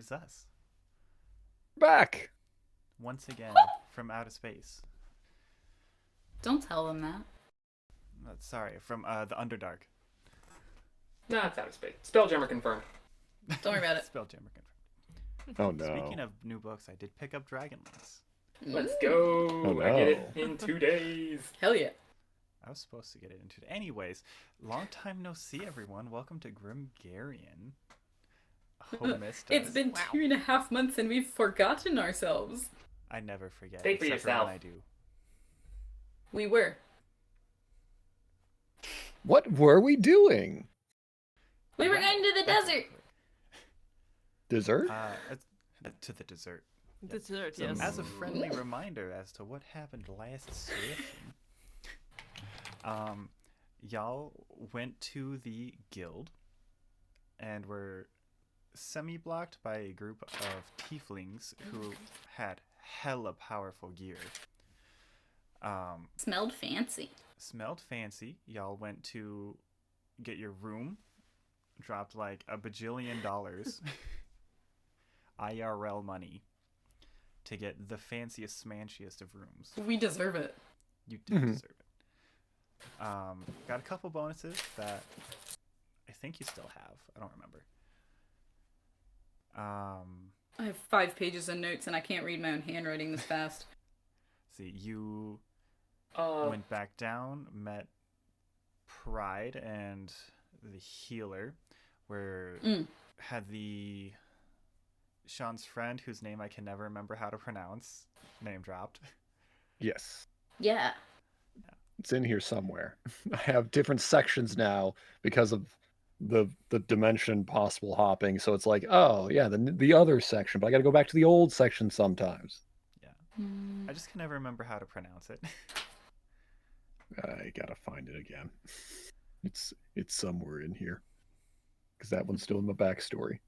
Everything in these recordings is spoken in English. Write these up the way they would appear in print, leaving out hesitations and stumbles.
is us. Back! Once again, from outer space. Don't tell them that. Sorry, from the Underdark. No, it's outer space. Spelljammer confirmed. Don't worry about it. Spelljammer confirmed. Oh no. Speaking of new books, I did pick up Dragonlance. Let's go. Oh, no. I get it in 2 days. Hell yeah. I was supposed to get it into. Anyways, long time no see, everyone. Welcome to Grimgarian. Oh, missed It's us. been 2.5 months and we've forgotten ourselves. I never forget. Speak for except yourself. when I do. We were. What were we doing? We were going to the desert. Dessert? To the dessert. Dessert, So, yes. as a friendly reminder as to what happened last session, y'all went to the guild and were semi-blocked by a group of tieflings who had hella powerful gear. Smelled fancy. Smelled fancy. Y'all went to get your room, dropped like $1 bajillion IRL money to get the fanciest, smanshiest of rooms. We deserve it. You did deserve it. Got a couple bonuses that I think you still have. I don't remember. I have 5 pages of notes and I can't read my own handwriting this fast. See, you Uh, went back down, met Pride and the healer, where had the Sean's friend, whose name I can never remember how to pronounce, name dropped. Yes. Yeah. It's in here somewhere. I have different sections now because of the dimension possible hopping. So it's like, oh yeah, the other section, but I got to go back to the old section sometimes. Yeah. I just can never remember how to pronounce it. I gotta find it again. It's somewhere in here because that one's still in my backstory.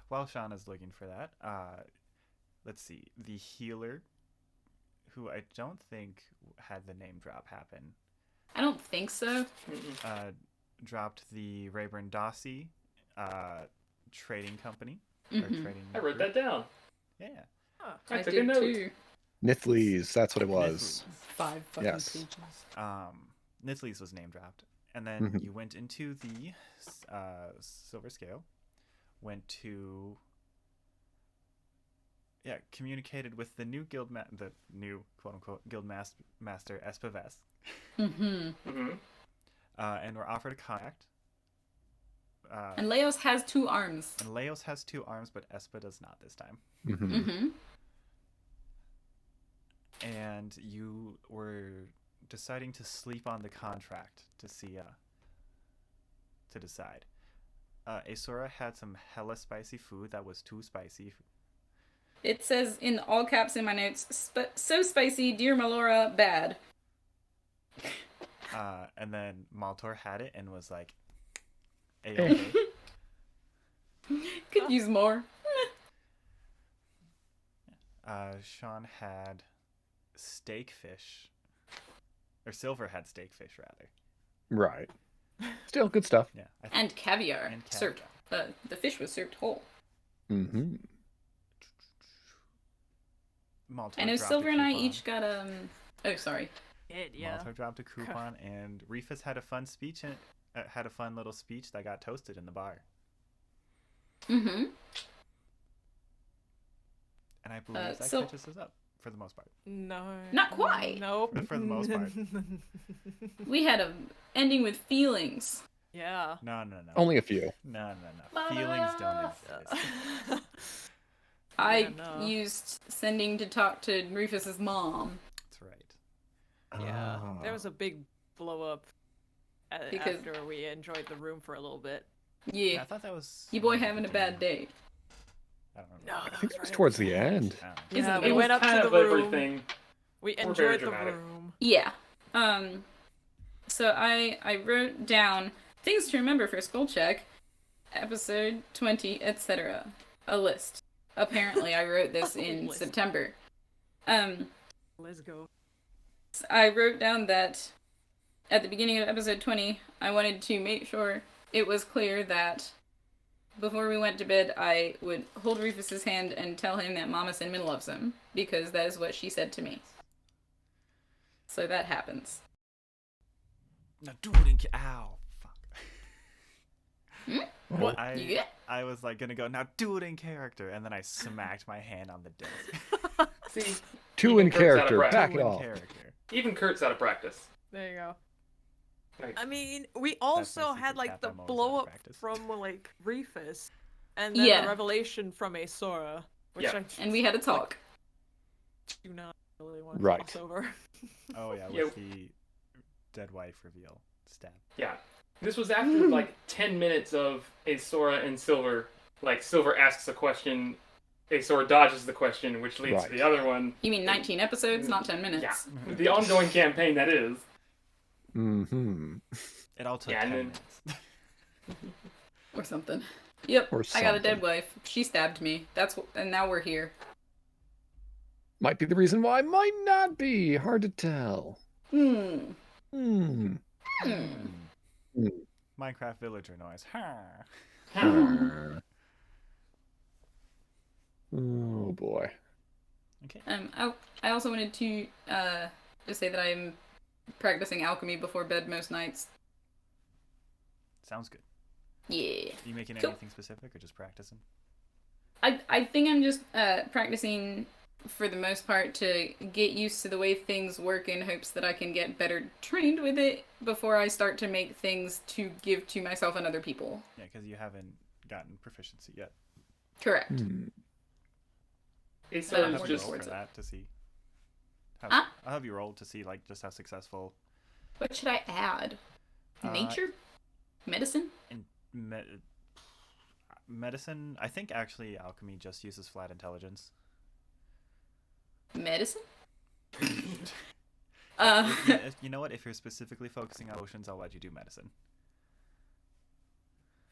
While Sean is looking for that, let's see. The healer, who I don't think had the name drop happen, I don't think so. dropped the Rayburn Dossie trading company. Or Mhm. trading I wrote group. that down. Yeah. I took a did note. too. Nithles, that's what it was. 5 fucking Yes. pages. Nithles was name dropped. And then Mhm. you went into the Silver Scale, went to communicated with the new the new quote unquote guild master Espaves, Mm-hmm. and were offered a contract. And Leos has 2 arms. And Leos has 2 arms, but Espa does not this time. Mhm. Mm-hmm. And you were deciding to sleep on the contract to see to decide. Aeseora had some hella spicy food that was too spicy. It says in all caps in my notes, so spicy, dear Melora, bad. And then Maltor had it and was like, A-okay. Could use more. Sean had steak fish. Or Sylvyre had steak fish, rather. Right. Still good stuff. Yeah. And caviar. And Served. The fish was served whole. Mm-hmm. Maltor I know dropped a Sylvyre and I coupon. each got oh, sorry. Yeah. Maltor dropped a coupon, and Reefus had a fun speech and had a fun little speech that got toasted in the bar. Mm-hmm. And I believe that so- catches us up for the most part. No. Not quite. Nope. For the most part. We had a ending with feelings. Yeah. No. Only a few. No. Feelings don't exist. I no. used sending to talk to Reefus's mom. That's right. Yeah. Ah. There was a big blow up Because- after we enjoyed the room for a little bit. Yeah, I Yeah. thought that was... You boy having a bad day. I don't No, remember. I think it was towards the end. I don't know. Isn't Yeah, it we was went up kind to of the room. everything. We We're very enjoyed the dramatic. room. Yeah. So I wrote down things to remember for Skull Check, episode 20, etc. A list. Apparently, I wrote this in List. September. Let's go. I wrote down that at the beginning of episode 20, I wanted to make sure it was clear that before we went to bed, I would hold Reefus's hand and tell him that Mama Cinnamon loves him, because that is what she said to me. So that happens. Now do it in ow. Fuck. What? I was like gonna go, now do it in character, and then I smacked my hand on the desk. See, Two in Kurt's out of character. breath. Back Do it in off. character. even Kurt's out of practice. There you go. Like, I mean, we also secret had like cap, the I'm always blow out of up practice. from like Reefus, and then Yeah. the revelation from Aeseora, which Yeah. I And we had a talk. do not really want to Right. cross over. Oh yeah, Yeah. with the dead wife reveal stab. yeah. This was after like 10 minutes of Aeseora and Sylvyre. Like, Sylvyre asks a question, Aeseora dodges the question, which leads to Right. the other one. You mean 19 episodes, not 10 minutes? Yeah. The ongoing campaign that is. Mm-hmm. It all took Yeah, 10 and then- minutes. Or something. Yep, Or I got a dead something. wife. She stabbed me. And now we're here. Might be the reason why. Might not be. Hard to tell. Hmm. Hmm. Minecraft villager noise. Ha. Oh boy. Okay. I also wanted to just say that I'm practicing alchemy before bed most nights. Sounds good. Yeah. Are you making Cool. anything specific or just practicing? I think I'm just practicing for the most part to get used to the way things work in hopes that I can get better trained with it before I start to make things to give to myself and other people. Yeah, because you haven't gotten proficiency yet. Correct. Hmm. I'll Aeseora have is you just- roll just... for that to see. Huh? I'll have you roll to see like just how successful. What should I add? Uh, Nature? Medicine? In medicine, I think actually alchemy just uses flat intelligence. Medicine? You know what? If you're specifically focusing on potions, I'll let you do medicine.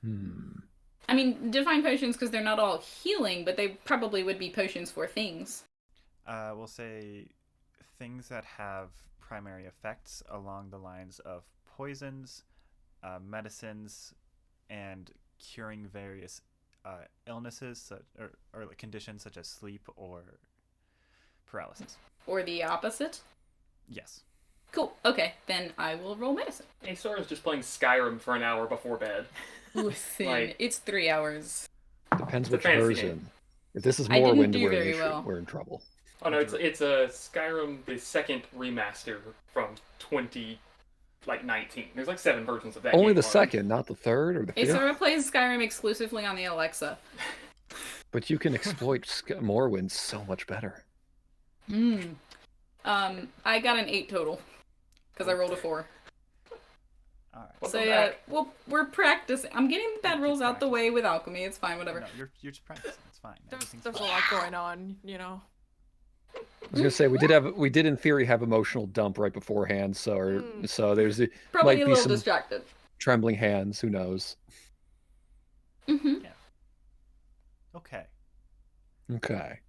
Hmm. I mean, define potions because they're not all healing, but they probably would be potions for things. We'll say things that have primary effects along the lines of poisons, medicines, and curing various illnesses or conditions such as sleep or paralysis. Or the opposite. Yes. Cool. Okay, then I will roll medicine. Aeseora is just playing Skyrim for an hour before bed. Listen, Like- it's 3 hours. Depends It's a which fantasy version. If this is I didn't Morrowind, do we're, very in issue. well. We're in trouble. Oh no, it's a Skyrim, the second remaster from 2019. There's like 7 versions of that. Only game the already. second, not the third or the fifth. Aeseora plays Skyrim exclusively on the Alexa. But you can exploit Morrowind so much better. I got an 8 total. Because I rolled a 4. All right. Welcome So yeah, back. well, we're practicing. I'm getting the bad rules out the way with alchemy. It's fine, whatever. No, you're just practicing. It's fine. Everything's There's a fine. lot going on, you know. I was gonna say we did in theory have emotional dump right beforehand, so there's the Probably might a be little some distracted. trembling hands. Who knows? Mm-hmm. Okay. Okay.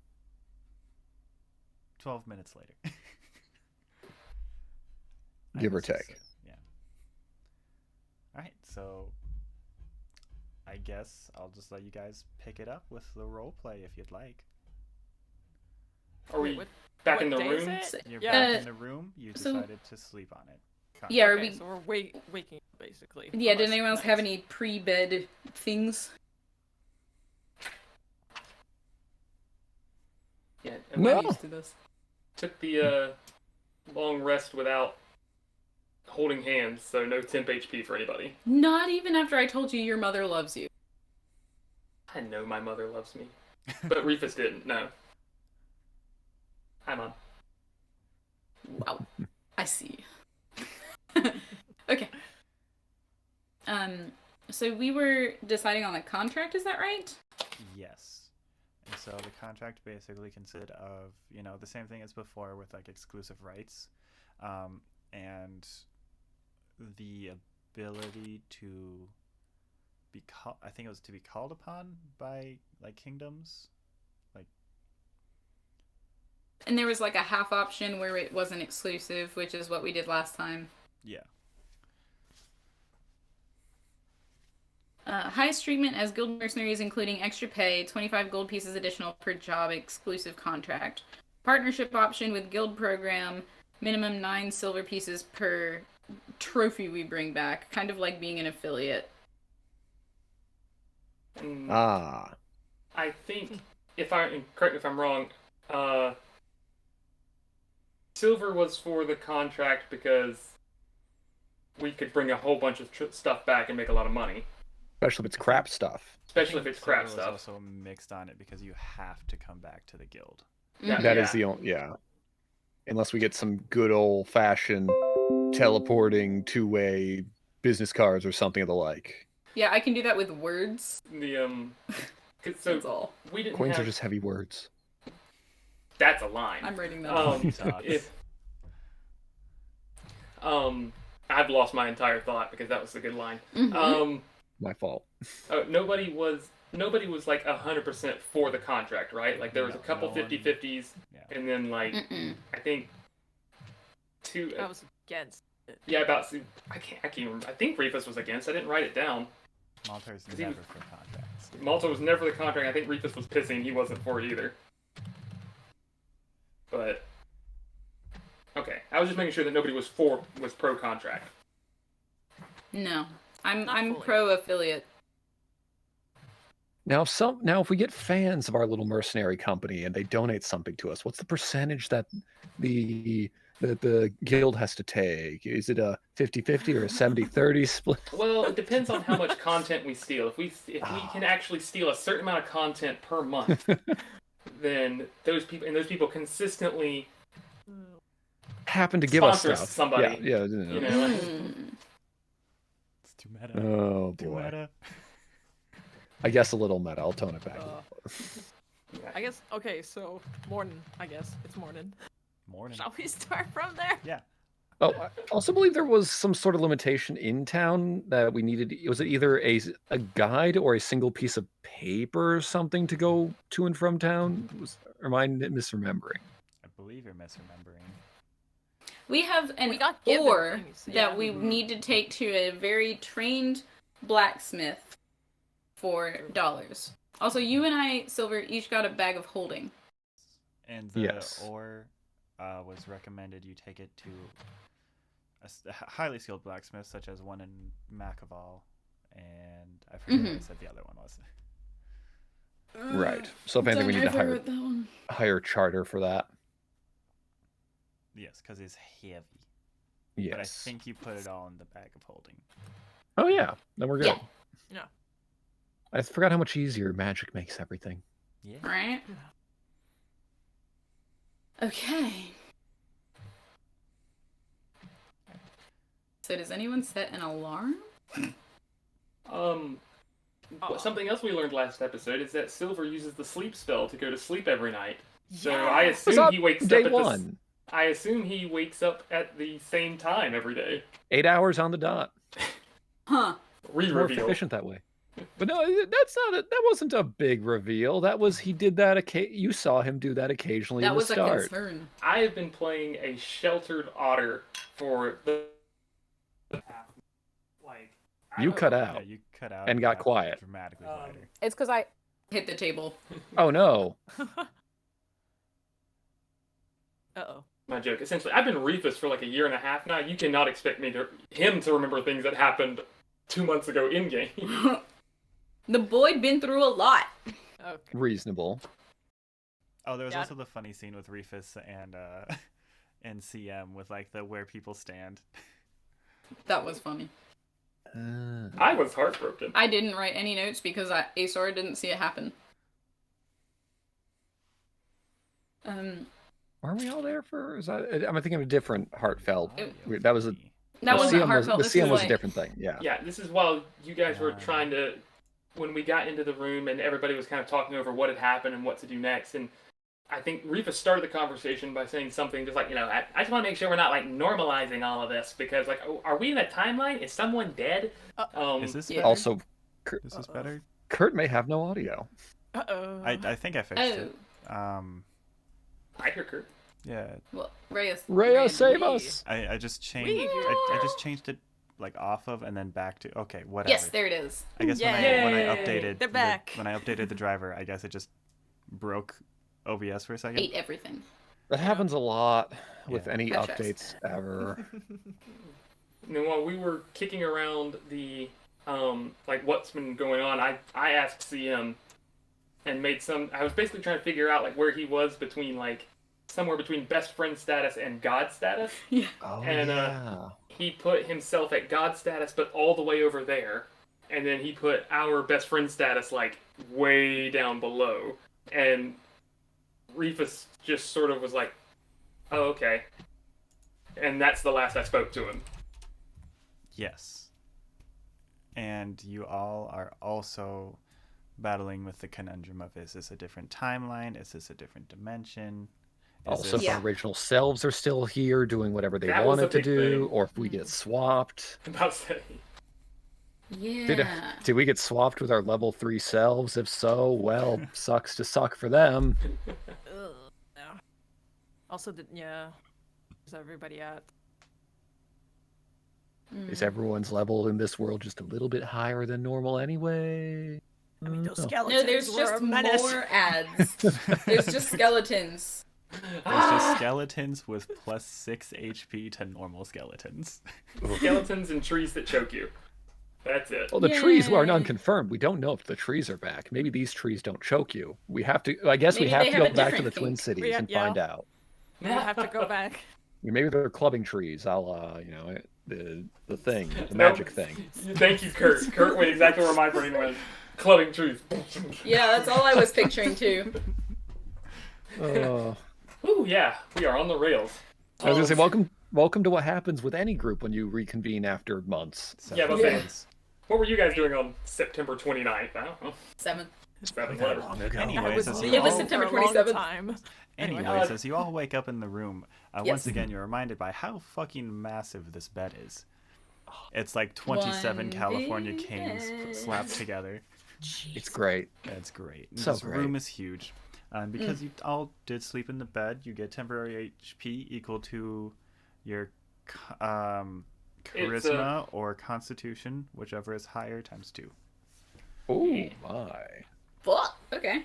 12 minutes later. I Give or guess it's, take. Yeah. All right, so I guess I'll just let you guys pick it up with the role play if you'd like. Are we What- back what in the day is room? it? You're Yeah. back in the room. You so- decided to sleep on it. Yeah, are Okay, we? so we're waking up basically. Yeah. Did Unless- anyone else have any pre-bed things? Yeah. No. I'm used to this. Took the long rest without holding hands, so no temp HP for anybody. Not even after I told you your mother loves you. I know my mother loves me, but Reefus didn't. No. Hi, Mom. Wow. I see. Okay. So we were deciding on a contract, is that right? Yes. And so the contract basically consisted of, the same thing as before with like exclusive rights, and the ability to be I think it was to be called upon by like kingdoms. And there was like a half option where it wasn't exclusive, which is what we did last time. Yeah. Highest treatment as guild mercenaries, including extra pay, 25 gold pieces additional per job, exclusive contract. Partnership option with guild program, minimum 9 silver pieces per trophy we bring back. Kind of like being an affiliate. Ah. I think, correct me if I'm wrong, silver was for the contract because we could bring a whole bunch of stuff back and make a lot of money. Especially if it's crap stuff. Especially if it's crap Silver stuff. was also mixed on it because you have to come back to the guild. Yeah. That is the only, unless we get some good old fashioned teleporting two-way business cards or something of the like. Yeah, I can do that with words. So That's all. we didn't Coins have... are just heavy words. That's a line. I'm writing that down. I've lost my entire thought because that was a good line. Mhm. My fault. Nobody was like 100% for the contract, right? Like there was a couple 50-50s, and then like I think two. I was against it. Yeah, I can't remember. I think Reefus was against. I didn't write it down. Maltor's never for contracts. Maltor was never the contract. I think Reefus was pissing. He wasn't for it either. But okay, I was just making sure that nobody was pro contract. No. I'm fully. pro affiliate. Now, if we get fans of our little mercenary company and they donate something to us, what's the percentage that the guild has to take? Is it a 50-50 or a 70-30 split? Well, it depends on how much content we steal. If we can actually steal a certain amount of content per month, then those people consistently happen to give us sponsor stuff. somebody. Yeah. You know, like, It's too meta. Oh Too boy. meta. I guess a little meta. I'll tone it back. I guess, okay, so morning, I guess. It's morning. Morning. Shall we start from there? Yeah. Oh, I also believe there was some sort of limitation in town that we needed. Was it either a guide or a single piece of paper or something to go to and from town? Or am I misremembering? I believe you're misremembering. We have an We got given ore things, that yeah. we need to take to a very trained blacksmith for dollars. Also, you and I, Sylvyre, each got a bag of holding. And the Yes. ore was recommended you take it to a highly skilled blacksmith, such as one in Macaval, and I forget what I said the other one was. Right. So if anything, we need to hire that one. hire charter for that. Yes, because it's heavy. Yes. But I think you put it all in the bag of holding. Oh yeah, then we're good. Yeah. Yeah. I forgot how much easier magic makes everything. Yeah. Right? Okay. So does anyone set an alarm? Something else we learned last episode is that Sylvyre uses the sleep spell to go to sleep every night. So I assume he wakes Day up at one. I assume he wakes up at the same time every day. 8 hours on the dot. Huh. It's more Re-reveal. efficient that way. But no, that wasn't a big reveal. That was he did that. You saw him do that occasionally That in the was a start. concern. I have been playing a sheltered otter for the like. You cut out. Yeah, you cut out And got quiet. Dramatically quieter. It's because I hit the table. Oh no. Uh-oh. My joke. Essentially, I've been Reefus for like a year and a half now. You cannot expect him to remember things that happened 2 months ago in game. The boy been through a lot. Okay. Reasonable. Oh, there was Yeah. also the funny scene with Reefus and CM with like the where people stand. That was funny. I was heartbroken. I didn't write any notes because Aeseora didn't see it happen. Aren't we all there for? Am I thinking of a different heartfelt? It- That was a. That the wasn't CM heartfelt. The This CM is was like, a different thing. Yeah. Yeah, this is while you guys were Wow. trying to, when we got into the room and everybody was kind of talking over what had happened and what to do next, and I think Reefus started the conversation by saying something just like, I just want to make sure we're not like normalizing all of this because like, are we in a timeline? Is someone dead? Is this Yeah. better? Also, Is this better? Kurt may have no audio. Uh-oh. I think I fixed it. I hear Kurt. Yeah, Well, Reyes. Rhea, save we- us! I just changed. We- I just changed it like off of and then back to. Okay, whatever. Yes, there it is. I guess when I Yay! updated They're back. when I updated the driver, I guess it just broke OBS for a second. Ate everything. That happens a lot with Yeah. any Francesca. updates ever. While we were kicking around the like what's been going on, I asked CM and made some. I was basically trying to figure out like where he was between like somewhere between best friend status and god status. Yeah. Oh, And, yeah. He put himself at god status, but all the way over there, and then he put our best friend status like way down below. And Reefus just sort of was like, "Oh, okay." And that's the last I spoke to him. Yes. And you all are also battling with the conundrum of, is this a different timeline? Is this a different dimension? Is Also, if Yeah. our original selves are still here doing whatever they That was a wanted to big do, thing. or if we get swapped. About to say, Yeah. Did we get swapped with our level 3 selves? If so, well, sucks to suck for them. Ugh, yeah. Also, where's everybody at? Is everyone's level in this world just a little bit higher than normal anyway? I mean, those Oh. skeletons No, there's were just a menace. more ads. There's just skeletons. There's just skeletons with plus 6 HP to normal skeletons. skeletons and trees that choke you. That's it. Well, the trees are Yay. unconfirmed. We don't know if the trees are back. Maybe these trees don't choke you. We have to. I guess we Maybe have they to have go a back to the different Twin kink. Cities and Yeah. find out. We'll have to go back. Maybe they're clubbing trees, a la, the thing, the Nope. magic thing. Thank you, Kurt. Kurt went exactly where my brain went. Clubbing trees. Yeah, that's all I was picturing too. Ooh, yeah, we are on the rails. I was gonna say, welcome to what happens with any group when you reconvene after months. Yeah, but Yeah. what were you guys doing on September 29th? I don't know. 7. Seven, That whatever. long I ago. was Anyways, as you It was all, September for a long 27th. time. anyways, as you all wake up in the room, Yes. once again you're reminded by how fucking massive this bed is. It's like 27 One California big kings bed. slapped together. It's great. That's great. So This great. room is huge. Because you all did sleep in the bed, you get temporary HP equal to your charisma or constitution, whichever is higher, times 2. Oh my. Fuck. Okay.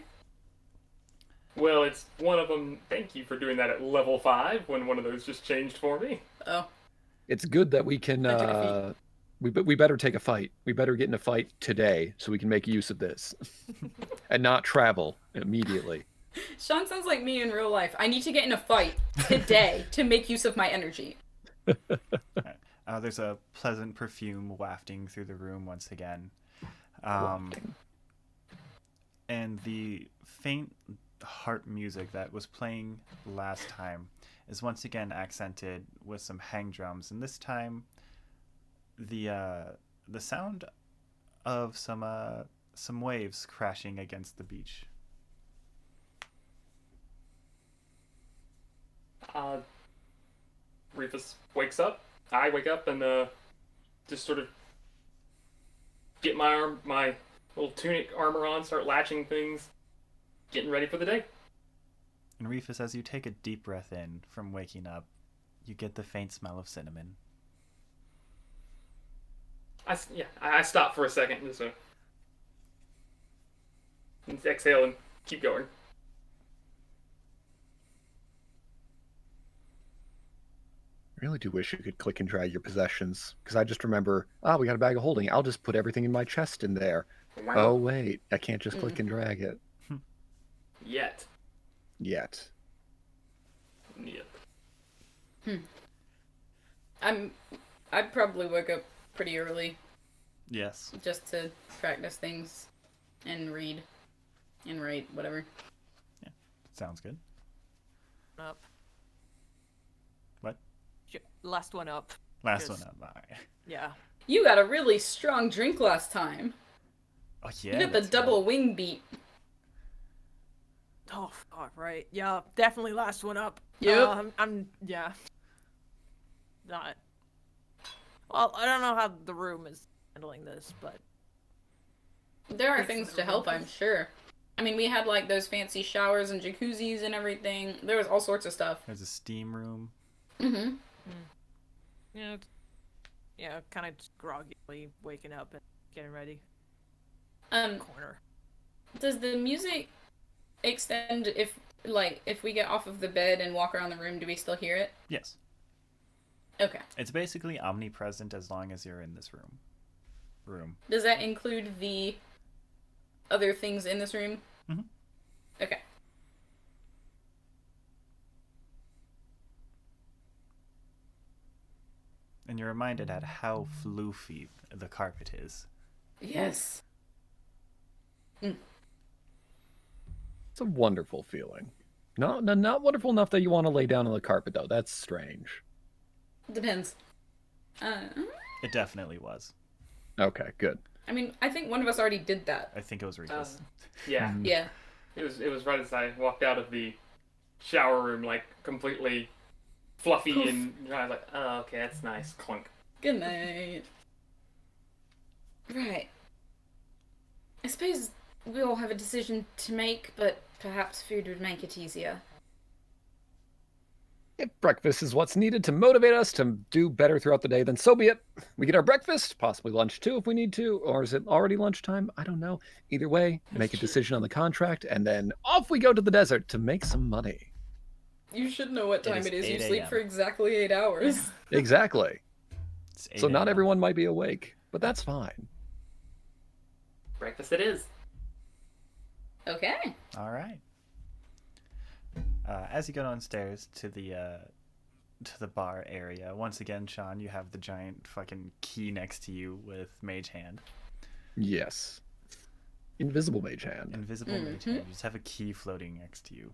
Well, it's one of them. Thank you for doing that at level 5 when one of those just changed for me. Oh. It's good that we can. I took a We better take a fight. We better get in a fight today so we can make use of this, and not travel immediately. Sean sounds like me in real life. I need to get in a fight today to make use of my energy. There's a pleasant perfume wafting through the room once again. And the faint harp music that was playing last time is once again accented with some hang drums, and this time the sound of some waves crashing against the beach. Reefus wakes up. I wake up and just sort of get my little tunic armor on, start latching things, getting ready for the day. And Reefus, as you take a deep breath in from waking up, you get the faint smell of cinnamon. I stop for a second and just and exhale and keep going. I really do wish you could click and drag your possessions, because I just remember, we got a bag of holding. I'll just put everything in my chest in there. Wow. Oh wait, I can't just click and drag it Yet. yet. I'd probably wake up pretty early Yes. just to practice things and read and write, whatever. Sounds good. Up. What? Last one up. Last Yes. one up. All right. Yeah. You got a really strong drink last time. Oh, yeah. You got the that's double wing beat. Oh, fuck, right. Yeah, definitely last one up. Yep. Yeah. Not. Well, I don't know how the room is handling this, but There are It's things the to help, room. I'm sure. I mean, we had like those fancy showers and jacuzzis and everything. There was all sorts of stuff. There's a steam room. Mm-hmm. yeah, kind of groggily waking up and getting ready. Corner. Does the music extend if we get off of the bed and walk around the room? Do we still hear it? Yes. Okay. It's basically omnipresent as long as you're in this room. Does that include the other things in this room? Mhm. Okay. And you're reminded at how floofy the carpet is. Yes. It's a wonderful feeling. Not wonderful enough that you want to lay down on the carpet, though. That's strange. Depends. It definitely was. Okay, good. I mean, I think one of us already did that. I think it was Reefus. Yeah. Yeah. It was right as I walked out of the shower room, like completely fluffy Poof. and dry. I was like, oh, okay, that's nice. Clunk. Good night. Right. I suppose we all have a decision to make, but perhaps food would make it easier. If breakfast is what's needed to motivate us to do better throughout the day, then so be it. We get our breakfast, possibly lunch too if we need to, or is it already lunchtime? I don't know. Either way, make a decision on the contract, and then off we go to the desert to make some money. You should know what time is it is. You 8 sleep a.m. for exactly 8 hours. Exactly. It's 8 So not a.m. everyone might be awake, but that's fine. Breakfast it is. Okay. All right. As you go downstairs to the bar area, once again, Sean, you have the giant fucking key next to you with Mage Hand. Yes. Invisible Mage Hand. Invisible Mage Hand. You just have a key floating next to you.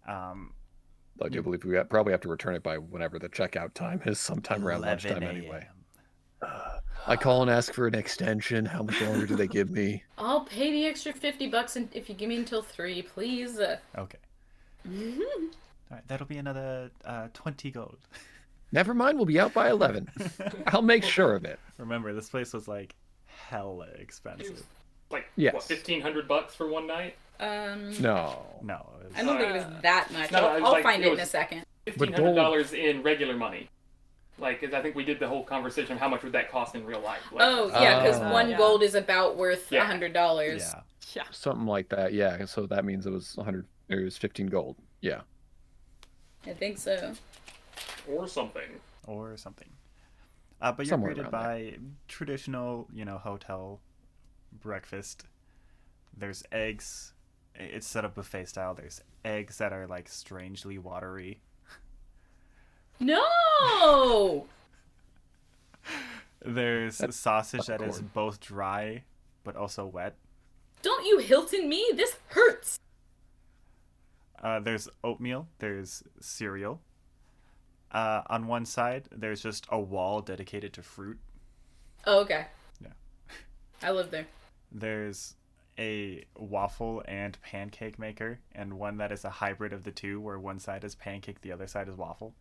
I do believe we probably have to return it by whenever the checkout time is, sometime around 11 lunchtime a.m. anyway. I call and ask for an extension. How much longer do they give me? I'll pay the extra $50 if you give me until 3, please. Okay. All right, that'll be another 20 gold. Never mind, we'll be out by 11. I'll make sure of it. Remember, this place was like hella expensive. Like, Yes. what, $1,500 for one night? No. No, it was, I don't think it was that much. No, it was I'll like- find it it in was- a second. $1,500 in regular money. Like, 'cause I think we did the whole conversation of how much would that cost in real life. Like, Oh, yeah, because Oh. one Yeah. gold is about worth Yeah. $100. yeah. Yeah. Something like that, yeah. So that means it was 100. It was 15 gold. Yeah. I think so. or something. Or something. But you're Somewhere greeted around by traditional, hotel breakfast. There's eggs. It's set up buffet style. There's eggs that are like strangely watery. No! There's That's sausage that is popcorn. both dry but also wet. Don't you Hilton me? This hurts. There's oatmeal. There's cereal. On one side, there's just a wall dedicated to fruit. Oh, okay. Yeah. I live there. There's a waffle and pancake maker, and one that is a hybrid of the two, where one side is pancake, the other side is waffle.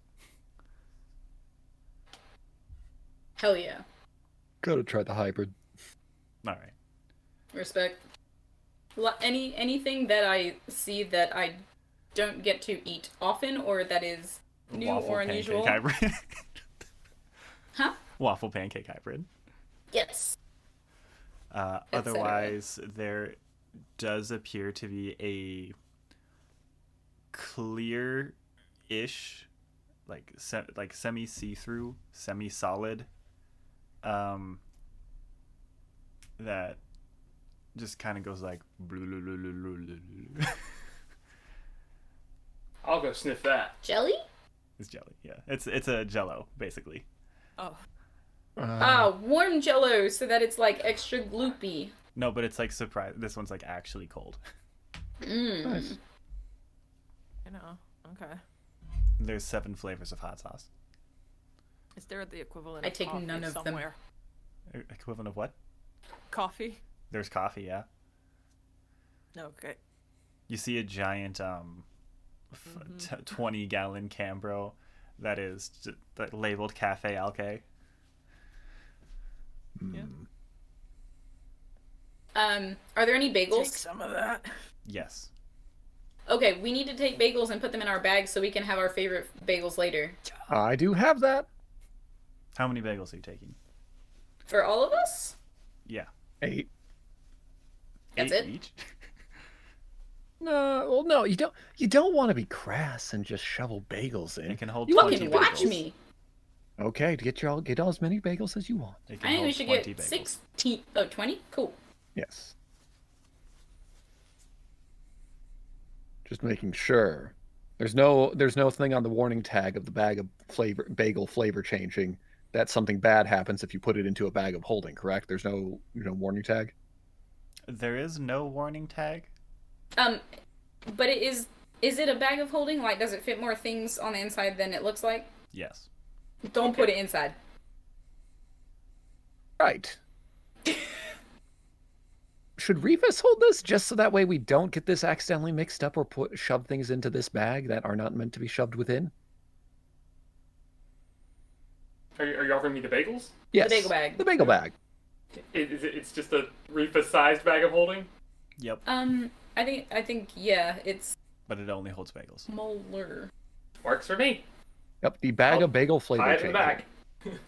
Hell yeah. Gotta try the hybrid. All right. Respect. Anything that I see that I don't get to eat often or that is new Waffle or unusual. pancake hybrid. Huh? Waffle pancake hybrid. Yes. Otherwise, there does appear to be a clear-ish, like semi see-through, semi-solid, that just kind of goes like. I'll go sniff that. Jelly? It's jelly, yeah. It's a Jello basically. Oh. Warm jello so that it's like extra gloopy. No, but it's like surprise. This one's like actually cold. Nice. I know. Okay. There's 7 flavors of hot sauce. Is there the equivalent I of take coffee none of them. somewhere? Equivalent of what? Coffee? There's coffee, yeah. Okay. You see a giant 20-gallon Cambro that is labeled Cafe Alke. Yeah. Are there any Take bagels? some of that. Yes. Okay, we need to take bagels and put them in our bags so we can have our favorite bagels later. I do have that. How many bagels are you taking? For all of us? Yeah. 8. That's 8 it? each? No, well, no, you don't. You don't want to be crass and just shovel bagels in. It can hold You 20 Fucking bagels. watch me. Okay, get all as many bagels as you want. It I can think hold we should 20 get bagels. 16. Oh, 20? Cool. Yes. Just making sure. There's no thing on the warning tag of the bag of bagel flavor changing that something bad happens if you put it into a bag of holding, correct? There's no warning tag? There is no warning tag. But it is it a bag of holding? Like, does it fit more things on the inside than it looks like? Yes. Don't put it inside. Right. Should Reefus hold this just so that way we don't get this accidentally mixed up or shove things into this bag that are not meant to be shoved within? Are you offering me the bagels? Yes. The bagel bag. The bagel bag. It's just a Reefus-sized bag of holding? Yep. I think yeah, it's But it only holds bagels. smaller. Works for me. Yep, the bag I'll of bagel flavor Tie it in the changing. back.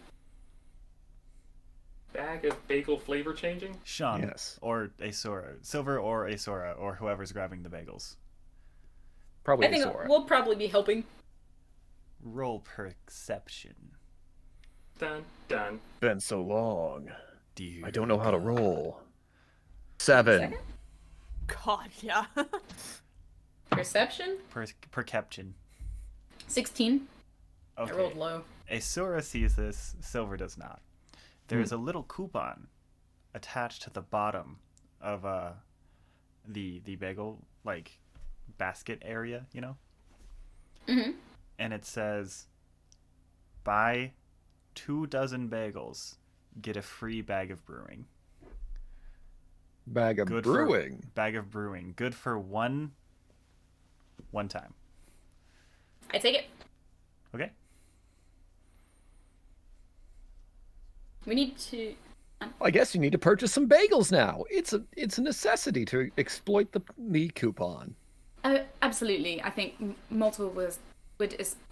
Bag of bagel flavor changing? Sean. Yes. Or Aeseora. Sylvyre or Aeseora, or whoever's grabbing the bagels. Probably I think Aeseora. we'll probably be helping. Roll perception. Dun, dun. Been so long. Dear I don't know how to God. roll. 7. Second? God, yeah. Perception? Perception. 16. Okay. I rolled low. Aeseora sees this, Sylvyre does not. There is a little coupon attached to the bottom of the bagel basket area, Mm-hmm. and it says, "Buy 2 dozen bagels, get a free bag of brewing." Bag of Good brewing. Bag of brewing, good for one time. I take it. Okay. We need to. I guess you need to purchase some bagels now. It's a necessity to exploit the coupon. Absolutely. I think Maltor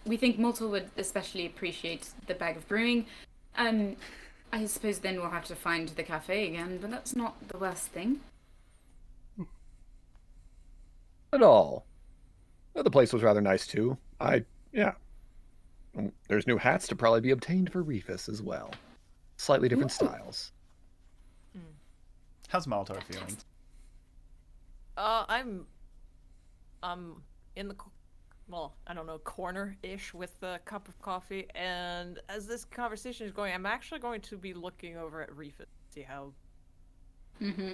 we think Maltor would especially appreciate the bag of brewing. I suppose then we'll have to find the cafe again, but that's not the worst thing. At all. The place was rather nice too. Yeah. There's new hats to probably be obtained for Reefus as well. Slightly different Ooh. styles. How's Maltor feeling? I'm in the I don't know, corner-ish with a cup of coffee, and as this conversation is going, I'm actually going to be looking over at Reefus to see how Mm-hmm.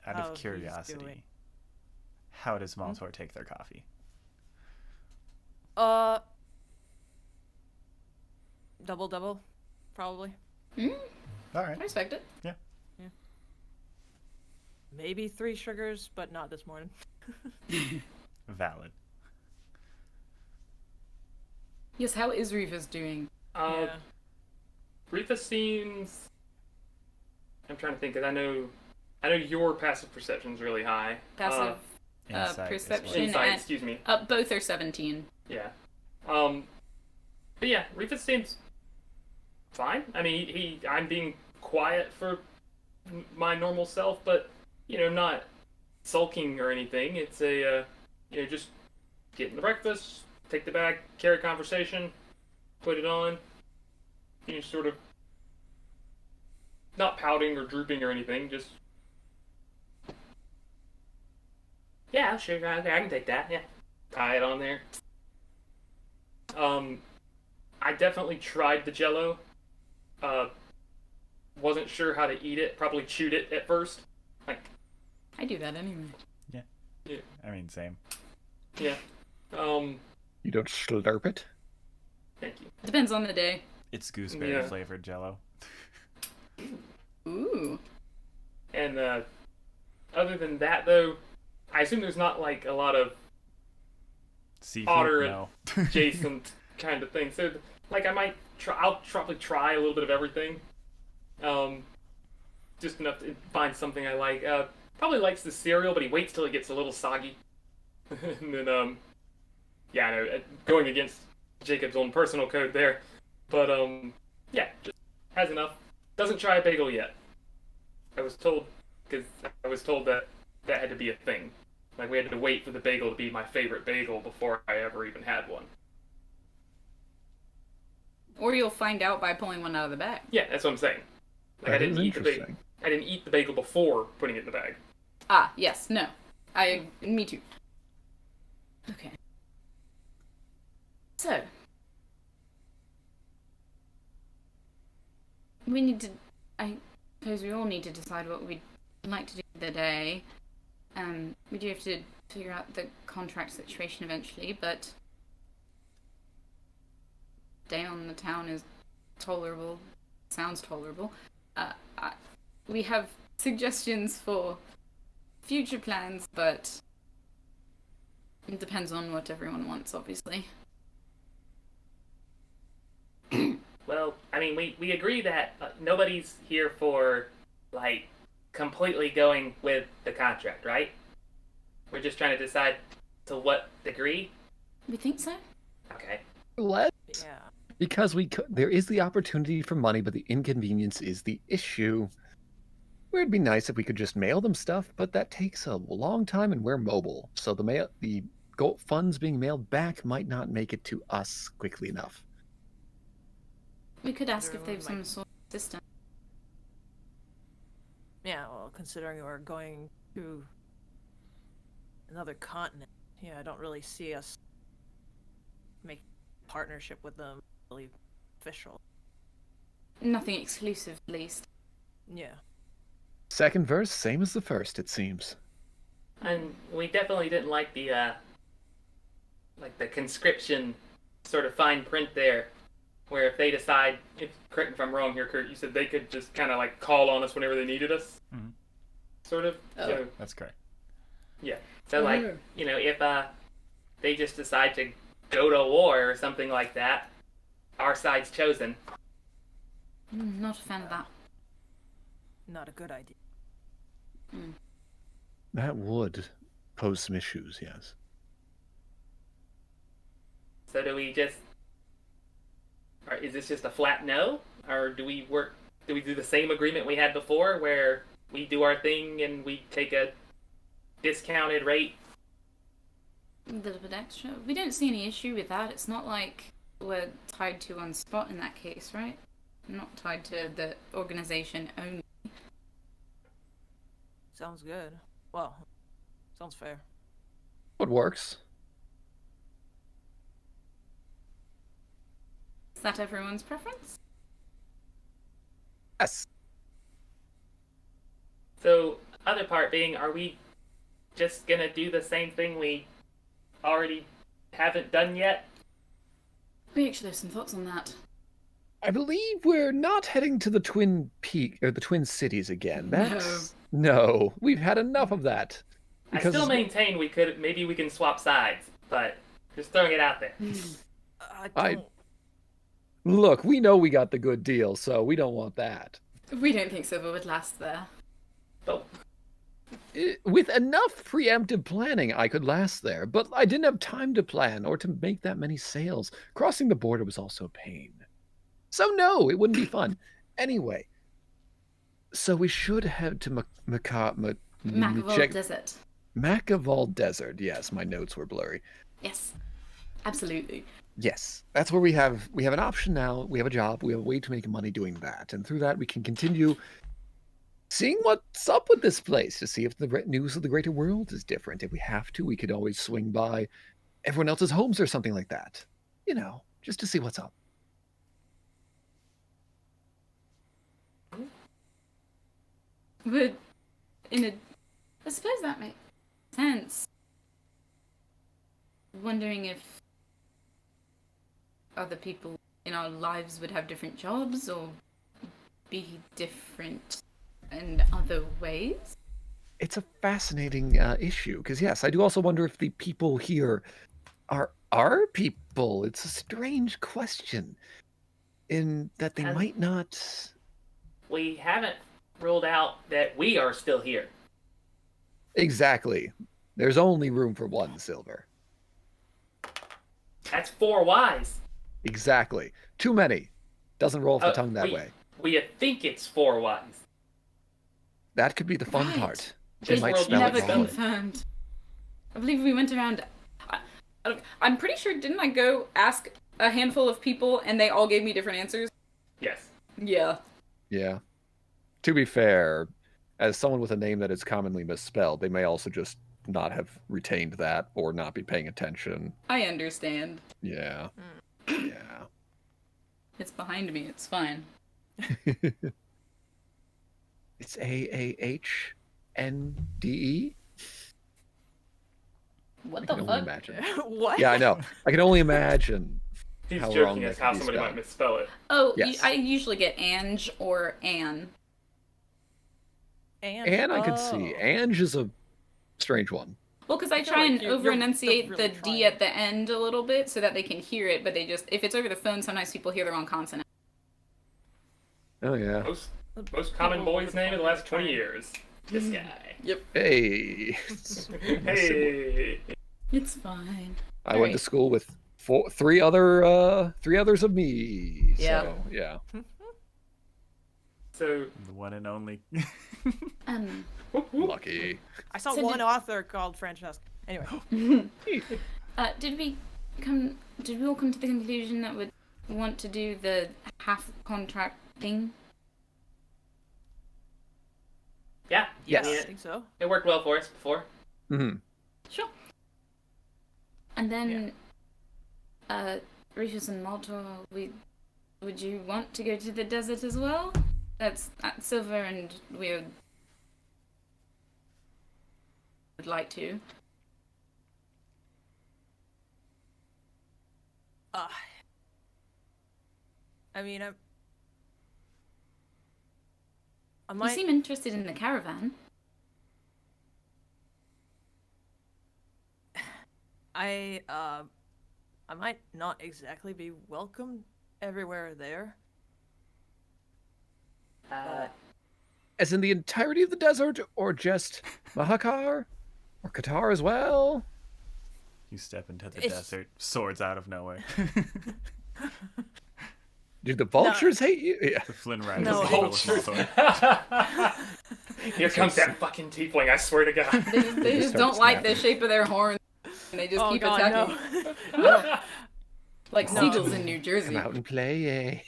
Out how of he's curiosity, doing. how does Maltor take their coffee? Double, probably. All right. I respect it. Maybe 3 sugars, but not this morning. Valid. Yes, how is Reefus doing? Yeah. Reefus seems. I'm trying to think, because I know your passive perception's really high. Passive Insight as well. perception Insight, and excuse me. both are 17. Yeah. But yeah, Reefus seems fine. I mean, I'm being quiet for my normal self, but not sulking or anything. It's just getting the breakfast, take the bag, carry conversation, put it on. Sort of not pouting or drooping or anything. Just yeah, sure, okay, I can take that. Yeah, tie it on there. I definitely tried the Jello. Wasn't sure how to eat it. Probably chewed it at first. I do that anyway. I mean, same. Yeah. You don't slurp it? Thank you. Depends on the day. It's gooseberry Yeah. flavored Jello. Ooh. And other than that, though, I assume there's not a lot of Seafood? Otter No. adjacent kind of thing. So I might try. I'll probably try a little bit of everything. Just enough to find something I like. Probably likes the cereal, but he waits till it gets a little soggy. And then yeah, I know, going against Jacob's own personal code there. But yeah, just has enough. Doesn't try a bagel yet. I was told that that had to be a thing. Like, we had to wait for the bagel to be my favorite bagel before I ever even had one. Or you'll find out by pulling one out of the bag. Yeah, that's what I'm saying. Like, I That is didn't eat the bagel. interesting. I didn't eat the bagel before putting it in the bag. Ah, yes, no. Me too. Okay. So. We need to, I suppose we all need to decide what we'd like to do for the day. We do have to figure out the contract situation eventually, but day on the town is tolerable. Sounds tolerable. We have suggestions for future plans, but it depends on what everyone wants, obviously. Well, I mean, we agree that nobody's here for, like, completely going with the contract, right? We're just trying to decide to what degree? We think so? Okay. Let's, Yeah. because there is the opportunity for money, but the inconvenience is the issue. It'd be nice if we could just mail them stuff, but that takes a long time, and we're mobile, so the funds being mailed back might not make it to us quickly enough. We could ask if they have Everyone some sort of system. Yeah, well, considering we're going to another continent, yeah, I don't really see us make partnership with them really official. Nothing exclusive, at least. Yeah. Second verse, same as the first, it seems. And we definitely didn't like the conscription sort of fine print there, where if they decide, correct me if I'm wrong here, Kurt, you said they could just kind of like call on us whenever they needed us? Mhm. Sort of? Oh. So, That's correct. yeah. So, like, you know, if they just decide to go to war or something like that, our side's chosen. Not a fan of that. Not a good idea. That would pose some issues, yes. So do we just... Or is this just a flat no? Or do we do the same agreement we had before, where we do our thing and we take a discounted rate? A little bit extra. We don't see any issue with that. It's not like we're tied to one spot in that case, right? Not tied to the organization only. Sounds good. Well, sounds fair. What works? Is that everyone's preference? Yes. So, other part being, are we just gonna do the same thing we already haven't done yet? We actually have some thoughts on that. I believe we're not heading to the Twin Cities again. That's no. We've had enough of that. I still maintain we can swap sides, but just throwing it out there. I don't... Look, we know we got the good deal, so we don't want that. We don't think Sylvyre would last there. But With enough preemptive planning, I could last there, but I didn't have time to plan or to make that many sales. Crossing the border was also a pain. So no, it wouldn't be fun. Anyway, so we should head to Macaval Desert. Macaval Desert. Yes, my notes were blurry. Yes, absolutely. Yes, that's where we have an option now. We have a job. We have a way to make money doing that, and through that we can continue seeing what's up with this place to see if the news of the greater world is different. If we have to, we could always swing by everyone else's homes or something like that. You know, just to see what's up. But I suppose that makes sense. Wondering if other people in our lives would have different jobs or be different in other ways. It's a fascinating issue because, yes, I do also wonder if the people here are our people. It's a strange question in that they might not. we haven't ruled out that we are still here. Exactly. There's only room for one Sylvyre. That's 4 Ys. Exactly. Too many. Doesn't roll off the tongue that way. we think it's 4 Ys. That could be the fun Right. part. They This might world spell it Never wrong. confirmed. I believe we went around. I'm pretty sure, didn't I go ask a handful of people and they all gave me different answers? Yes. Yeah. Yeah. To be fair, as someone with a name that is commonly misspelled, they may also just not have retained that or not be paying attention. I understand. Yeah. Mm. Yeah. It's behind me. It's fine. It's AAHNDE? What I the can only fuck? imagine. What? Yeah, I know. I can only imagine. He's How wrong joking that as could how be somebody might spelled. misspell it. Oh, Yes. I usually get Ange or Anne. And I can see. Oh. Ange is a strange one. Well, because I feel try like and you're over enunciate really the trying. D at the end a little bit so that they can hear it, but they just, if it's over the phone, sometimes people hear the wrong consonant. Oh, yeah. Most common People boy's with name in the last 20 trying. years. This guy. Yep. Hey. Hey. It's fine. I went to Alright. school with three others of me. Yeah. So, yeah. So, The one and only. Lucky. I saw So one did- author called Francesca. Anyway, Did we all come to the conclusion that we'd want to do the half contract thing? yeah. Yes. I mean, I think so. it worked well for us before. Hmm. Sure. And then, Reefus and Maltor, would you want to go to the desert as well? That's Sylvyre and we would like to. I mean, I You might. seem interested in the caravan. I might not exactly be welcome everywhere there. As in the entirety of the desert, or just Mahakar? Or Qatar as well? You step into the It's- desert, swords out of nowhere. Do the vultures hate you? Yeah. The Flynn Riders No, battle it's- with Maltor. Here comes that fucking tiefling, I swear to God. They just start don't like the snapping. shape of their horns. And they just Oh keep God, attacking. no. Like No. seagulls in New Jersey. Come out and play.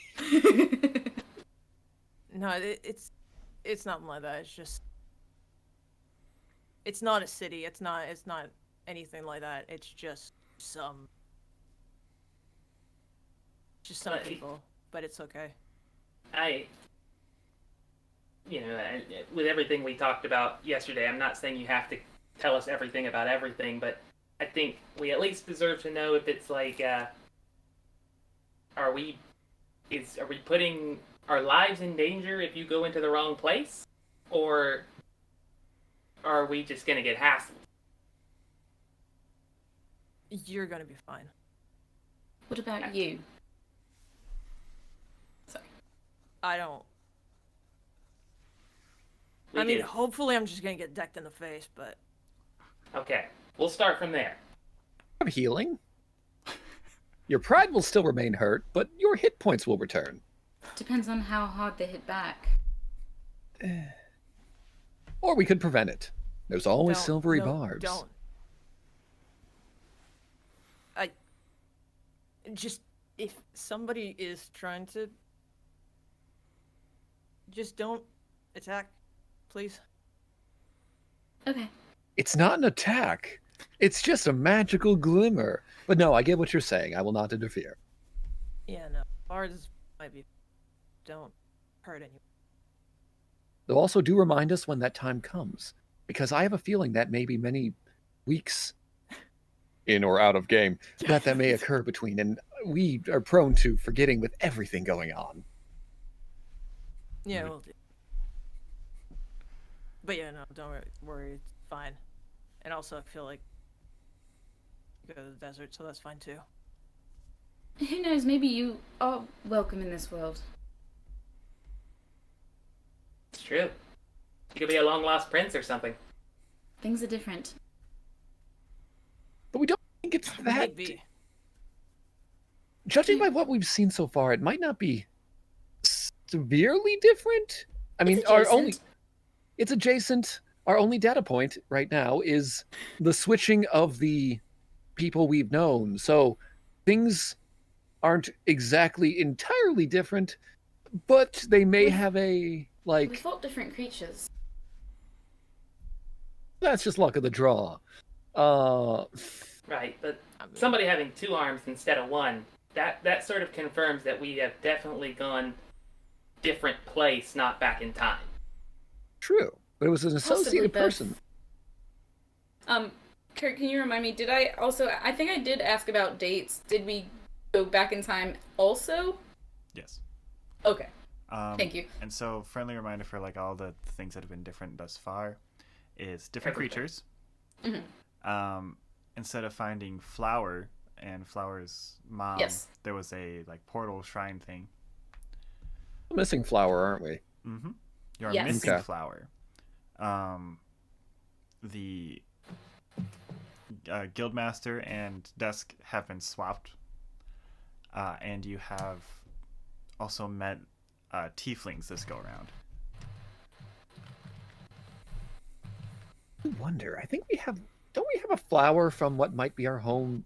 No, it's nothing like that. It's just it's not a city. It's not anything like that. It's just some But- people, but it's okay. With everything we talked about yesterday, I'm not saying you have to tell us everything about everything, but I think we at least deserve to know if it's like, are we putting our lives in danger if you go into the wrong place, or are we just gonna get hassled? You're gonna be fine. What about you? Sorry. I don't. We I mean, do. hopefully, I'm just gonna get decked in the face, but Okay, we'll start from there. Have healing. Your pride will still remain hurt, but your hit points will return. Depends on how hard they hit back. Or we could prevent it. There's always don't- silvery no, barbs. Don't. Just if somebody is trying to, just don't attack, please. Okay. It's not an attack. It's just a magical glimmer. But no, I get what you're saying. I will not interfere. Yeah, no. Bards might be. Don't hurt anyone. They'll also do remind us when that time comes, because I have a feeling that may be many weeks in or out of game that may occur between, and we are prone to forgetting with everything going on. Yeah, Mhm. we'll do. But yeah, no, don't worry. It's fine. And also, I feel like go to the desert, so that's fine too. Who knows? Maybe you are welcome in this world. It's true. You could be a long lost prince or something. Things are different. But we don't think it's that. Maybe. Judging by what we've seen so far, it might not be severely different. I mean, it's adjacent. Our only data point right now is the switching of the people we've known. So things aren't exactly entirely different, but they may have a We like. fought different creatures. That's just luck of the draw. Right, but somebody having 2 arms instead of 1, that sort of confirms that we have definitely gone different place, not back in time. True, but it was an associated person. Kurt, can you remind me, I think I did ask about dates. Did we go back in time also? Yes. Okay. Thank you. And so, friendly reminder for like all the things that have been different thus far is different creatures. Mm-hmm. Instead of finding Flower and Flower's mom, there was a like portal shrine thing. Missing Flower, aren't we? Mm-hmm. You're Yes. missing Okay. Flower. The Guildmaster and Desk have been swapped, and you have also met tieflings this go around. I wonder. I think we have. Don't we have a flower from what might be our home?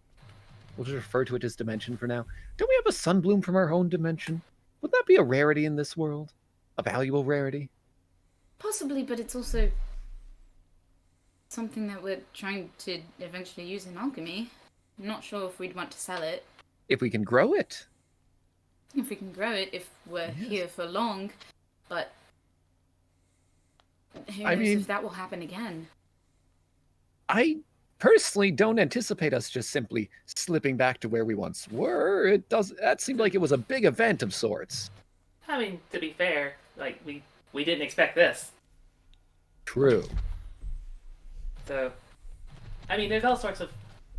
We'll just refer to it as dimension for now. Don't we have a sunbloom from our own dimension? Would that be a rarity in this world? A valuable rarity? Possibly, but it's also something that we're trying to eventually use in alchemy. I'm not sure if we'd want to sell it. If we can grow it. If we can grow it, if we're here for long, but who knows if that will happen again. I personally don't anticipate us just simply slipping back to where we once were. That seemed like it was a big event of sorts. I mean, to be fair, like we didn't expect this. True. So, I mean, there's all sorts of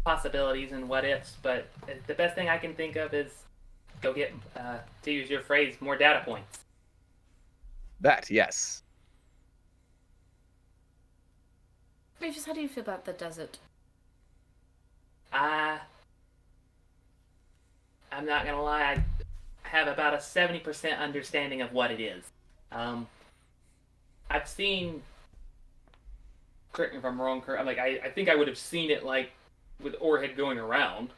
possibilities and what ifs, but the best thing I can think of is go get, to use your phrase, more data points. That, yes. Reefus, how do you feel about the desert? I'm not gonna lie, I have about a 70% understanding of what it is. I've seen, correct me if I'm wrong, Kurt, like, I think I would have seen it, like, with Orhead going around.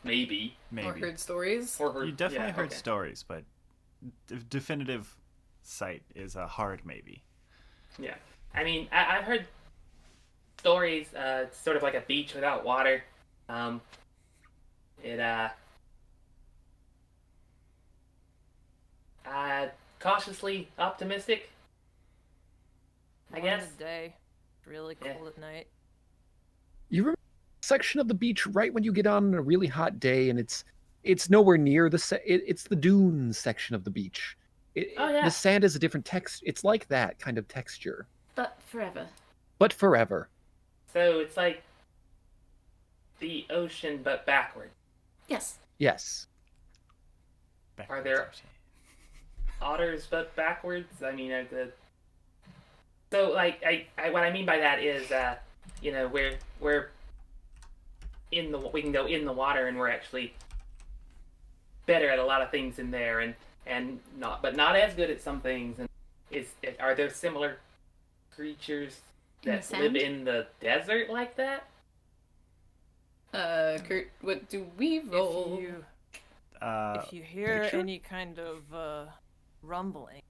Maybe. Or heard stories. You definitely heard stories, but definitive sight is a hard maybe. Yeah. I mean, I've heard stories, sort of like a beach without water. Cautiously optimistic, I guess. Warm day, really cold at night. You remember a section of the beach right when you get on a really hot day, and it's nowhere near it's the dunes section of the beach. The sand is a different text. It's like that kind of texture. But forever. But forever. So it's like the ocean, but backward. Yes. Yes. Are there otters, but backwards? I mean, so like, what I mean by that is, you know, we're we can go in the water, and we're actually better at a lot of things in there, and not as good at some things. And are there similar creatures that live in the desert like that? Kurt, what do we roll? If you hear any kind of rumbling,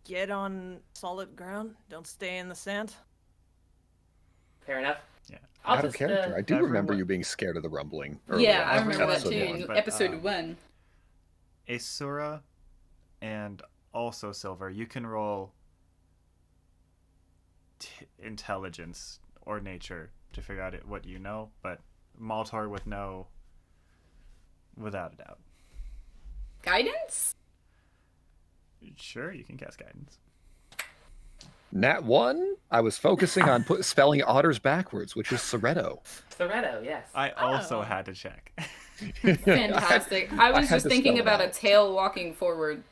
get on solid ground. Don't stay in the sand. Fair enough. Yeah. Out of character. I do remember you being scared of the rumbling. Yeah, I remember that too in in episode 1. Aeseora and also Sylvyre, you can roll intelligence or nature to figure out what you know, but Maltor would know without a doubt. Guidance? Sure, you can cast guidance. Nat 1, I was focusing on spelling otters backwards, which is Soretto. Soretto, yes. I also had to check. Fantastic. I was just thinking about a tail walking forward.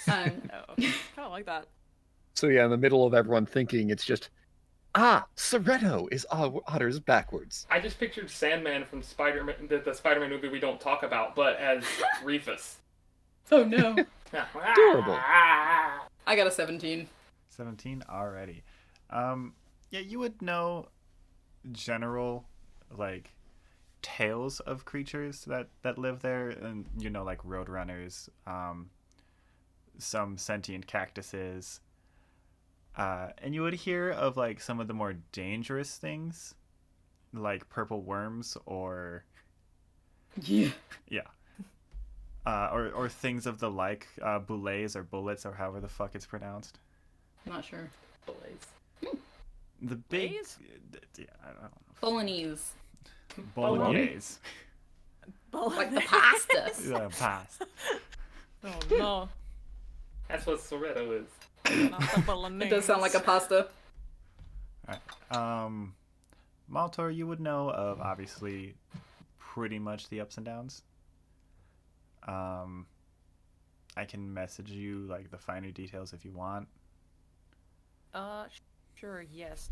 Kind of like that. So yeah, in the middle of everyone thinking, it's just, Soretto is otters backwards. I just pictured Sandman from Spider-Man, the Spider-Man movie we don't talk about, but as Reefus. Oh no. Adorable. I got a 17. 17 already. Yeah, you would know general like tales of creatures that live there, and like roadrunners, some sentient cactuses, and you would hear of like some of the more dangerous things, like purple worms or Yeah. or things of the like, boulets or bullets or however the fuck it's pronounced. I'm not sure. The big, Blaze? yeah, I don't know. Bolognese. Bolognese. Like the pasta. Yeah, pass. Oh no. That's what Soretto is. Not the It bolognese. does sound like a pasta. Maltor, you would know of obviously pretty much the ups and downs. I can message you like the finer details if you want. Sure, yes.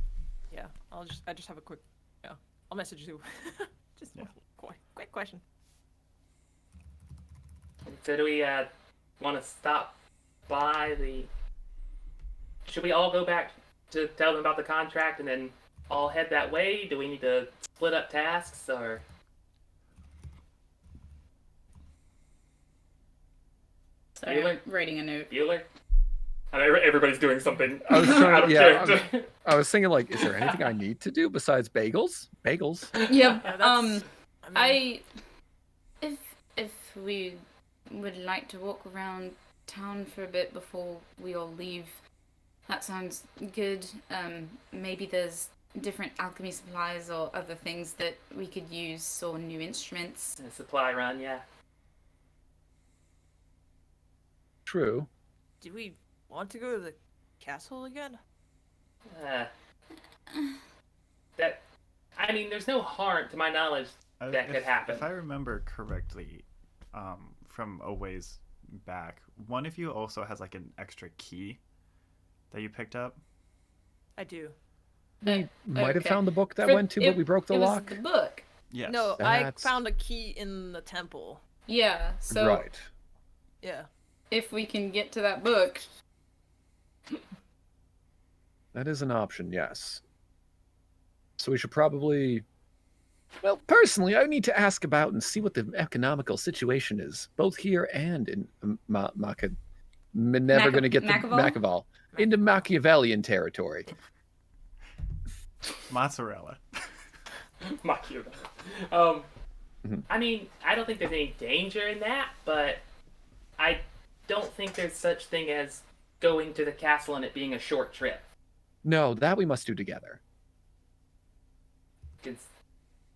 Yeah, I just have a quick, I'll message you. Just Yeah. quick question. So do we want to stop by the... Should we all go back to tell them about the contract and then all head that way? Do we need to split up tasks, or... Sorry, Bueller? I'm writing a note. Bueller? I know everybody's doing something I was out trying, of yeah, character. I was thinking like, is there anything I need to do besides bagels? Bagels. Yeah, Yeah, that's, If we would like to walk around town for a bit before we all leave, that sounds good. Maybe there's different alchemy supplies or other things that we could use, or new instruments. A supply run, yeah. True. do we want to go to the castle again? I mean, there's no harm, to my knowledge, that could happen. If I remember correctly, from a ways back, one of you also has like an extra key that you picked up. I do. Might have Okay. found the book that For- went to, but we broke the it was lock. the book. Yes. No, That's- I found a key in the temple. Yeah, so Right. Yeah. if we can get to that book, That is an option, yes. So we should probably... Well, personally, I need to ask about and see what the economical situation is, both here and in never going to get the Machiavel? into Machiavellian territory. Mozzarella. Machiavelli. Mhm. I mean, I don't think there's any danger in that, but I don't think there's such thing as going to the castle and it being a short trip. No, that we must do together. 'Cause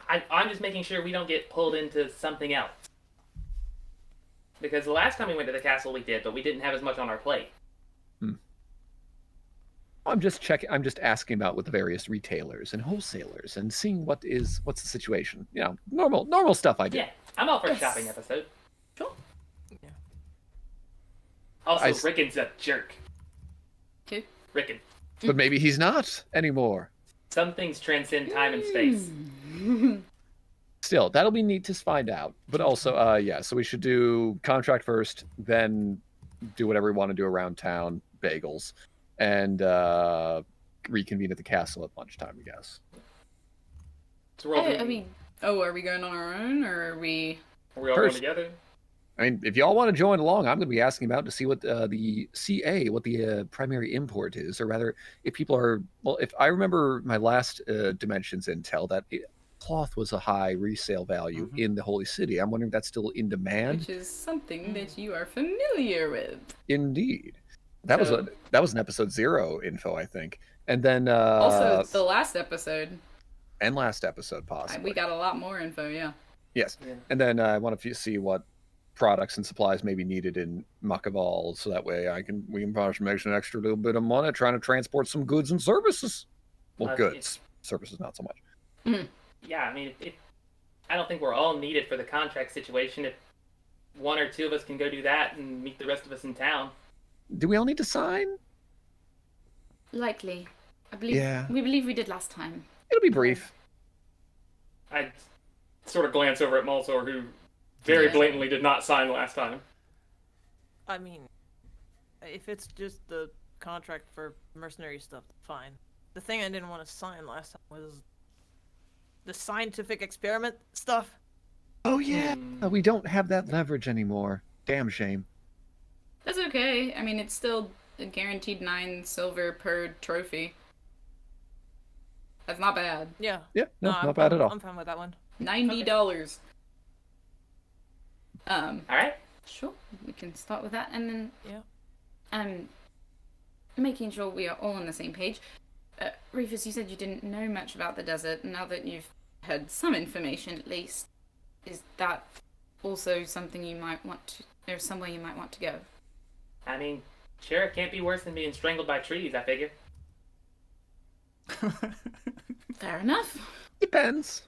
I'm just making sure we don't get pulled into something else. Because the last time we went to the castle we did, but we didn't have as much on our plate. I'm just checking. I'm just asking about with the various retailers and wholesalers and seeing what's the situation. Normal stuff I do. Yeah, I'm all for a Yes. shopping episode. Sure. Yeah. Also, I- Rickon's a jerk. Who? Rickon. But maybe he's not anymore. Some things transcend time and space. Still, that'll be neat to find out. But also, yeah. So we should do contract first, then do whatever we want to do around town, bagels, and reconvene at the castle at lunchtime, I guess. So we're all doing, I mean, are we going on our own, or are we? are we all going first- together? I mean, if y'all want to join along, I'm going to be asking about to see what the CA, what the primary import is, or rather, if people are well. If I remember my last Dimensions intel, that cloth was a high resale value Mhm. in the Holy City. I'm wondering if that's still in demand. Which is something that you are familiar with. Indeed, that was So- an episode 0 info, I think, and then Also, the last episode, and last episode possibly. we got a lot more info. Yeah. Yes, Yeah. and then I want to see what products and supplies may be needed in Machiavel, so that way we can probably make an extra little bit of money trying to transport some goods and services. Well, goods, services not so much. Yeah, I mean, I don't think we're all needed for the contract situation. If one or two of us can go do that and meet the rest of us in town. Do we all need to sign? likely. I believe. Yeah. We believe we did last time. It'll be brief. I sort of glance over at Maltor, who very Yeah. blatantly did not sign last time. I mean, if it's just the contract for mercenary stuff, fine. The thing I didn't want to sign last time was the scientific experiment stuff. Oh yeah, we don't have that leverage anymore. Damn shame. That's okay. I mean, it's still a guaranteed 9 silver per trophy. That's not bad. Yeah. Yeah, no, I'm, not bad at all. I'm fine with that one. $90. All right. Sure. We can start with that, and then Yeah. making sure we are all on the same page. Reefus, you said you didn't know much about the desert. Now that you've had some information, at least, is that also something you might want to, or somewhere you might want to go? I mean, sure, it can't be worse than being strangled by trees, I figure. Fair enough. Depends.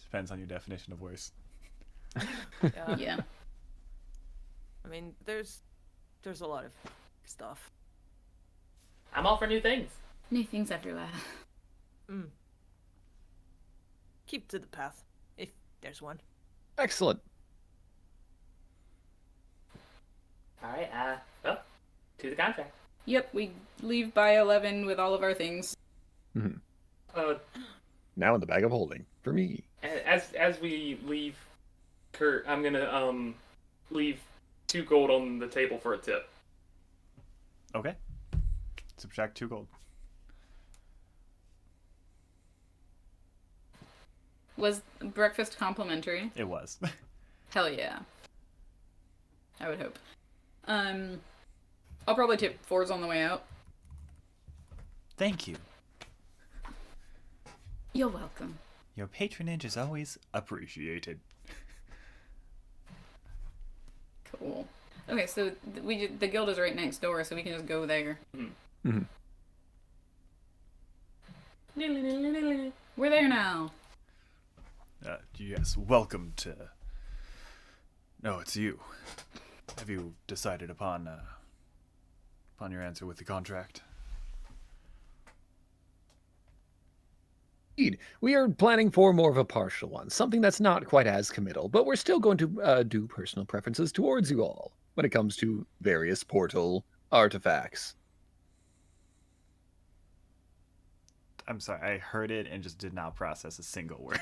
Depends on your definition of worse. Yeah. Yeah. I mean, there's a lot of stuff. I'm all for new things. New things everywhere. Keep to the path, if there's one. Excellent. All right, well, to the contract. Yep, we leave by 11 with all of our things. Now in the bag of holding for me. As we leave, Kurt, I'm gonna leave 2 gold on the table for a tip. Okay. Subtract 2 gold. Was breakfast complimentary? It was. Hell yeah. I would hope. I'll probably tip 4s on the way out. Thank you. You're welcome. Your patronage is always appreciated. Cool. Okay, so the guild is right next door, so we can just go there. Mm-hmm. We're there now. Yes, welcome to... No, it's you. Have you decided upon your answer with the contract? Indeed. We are planning for more of a partial one, something that's not quite as committal, but we're still going to do personal preferences towards you all when it comes to various portal artifacts. I'm sorry, I heard it and just did not process a single word.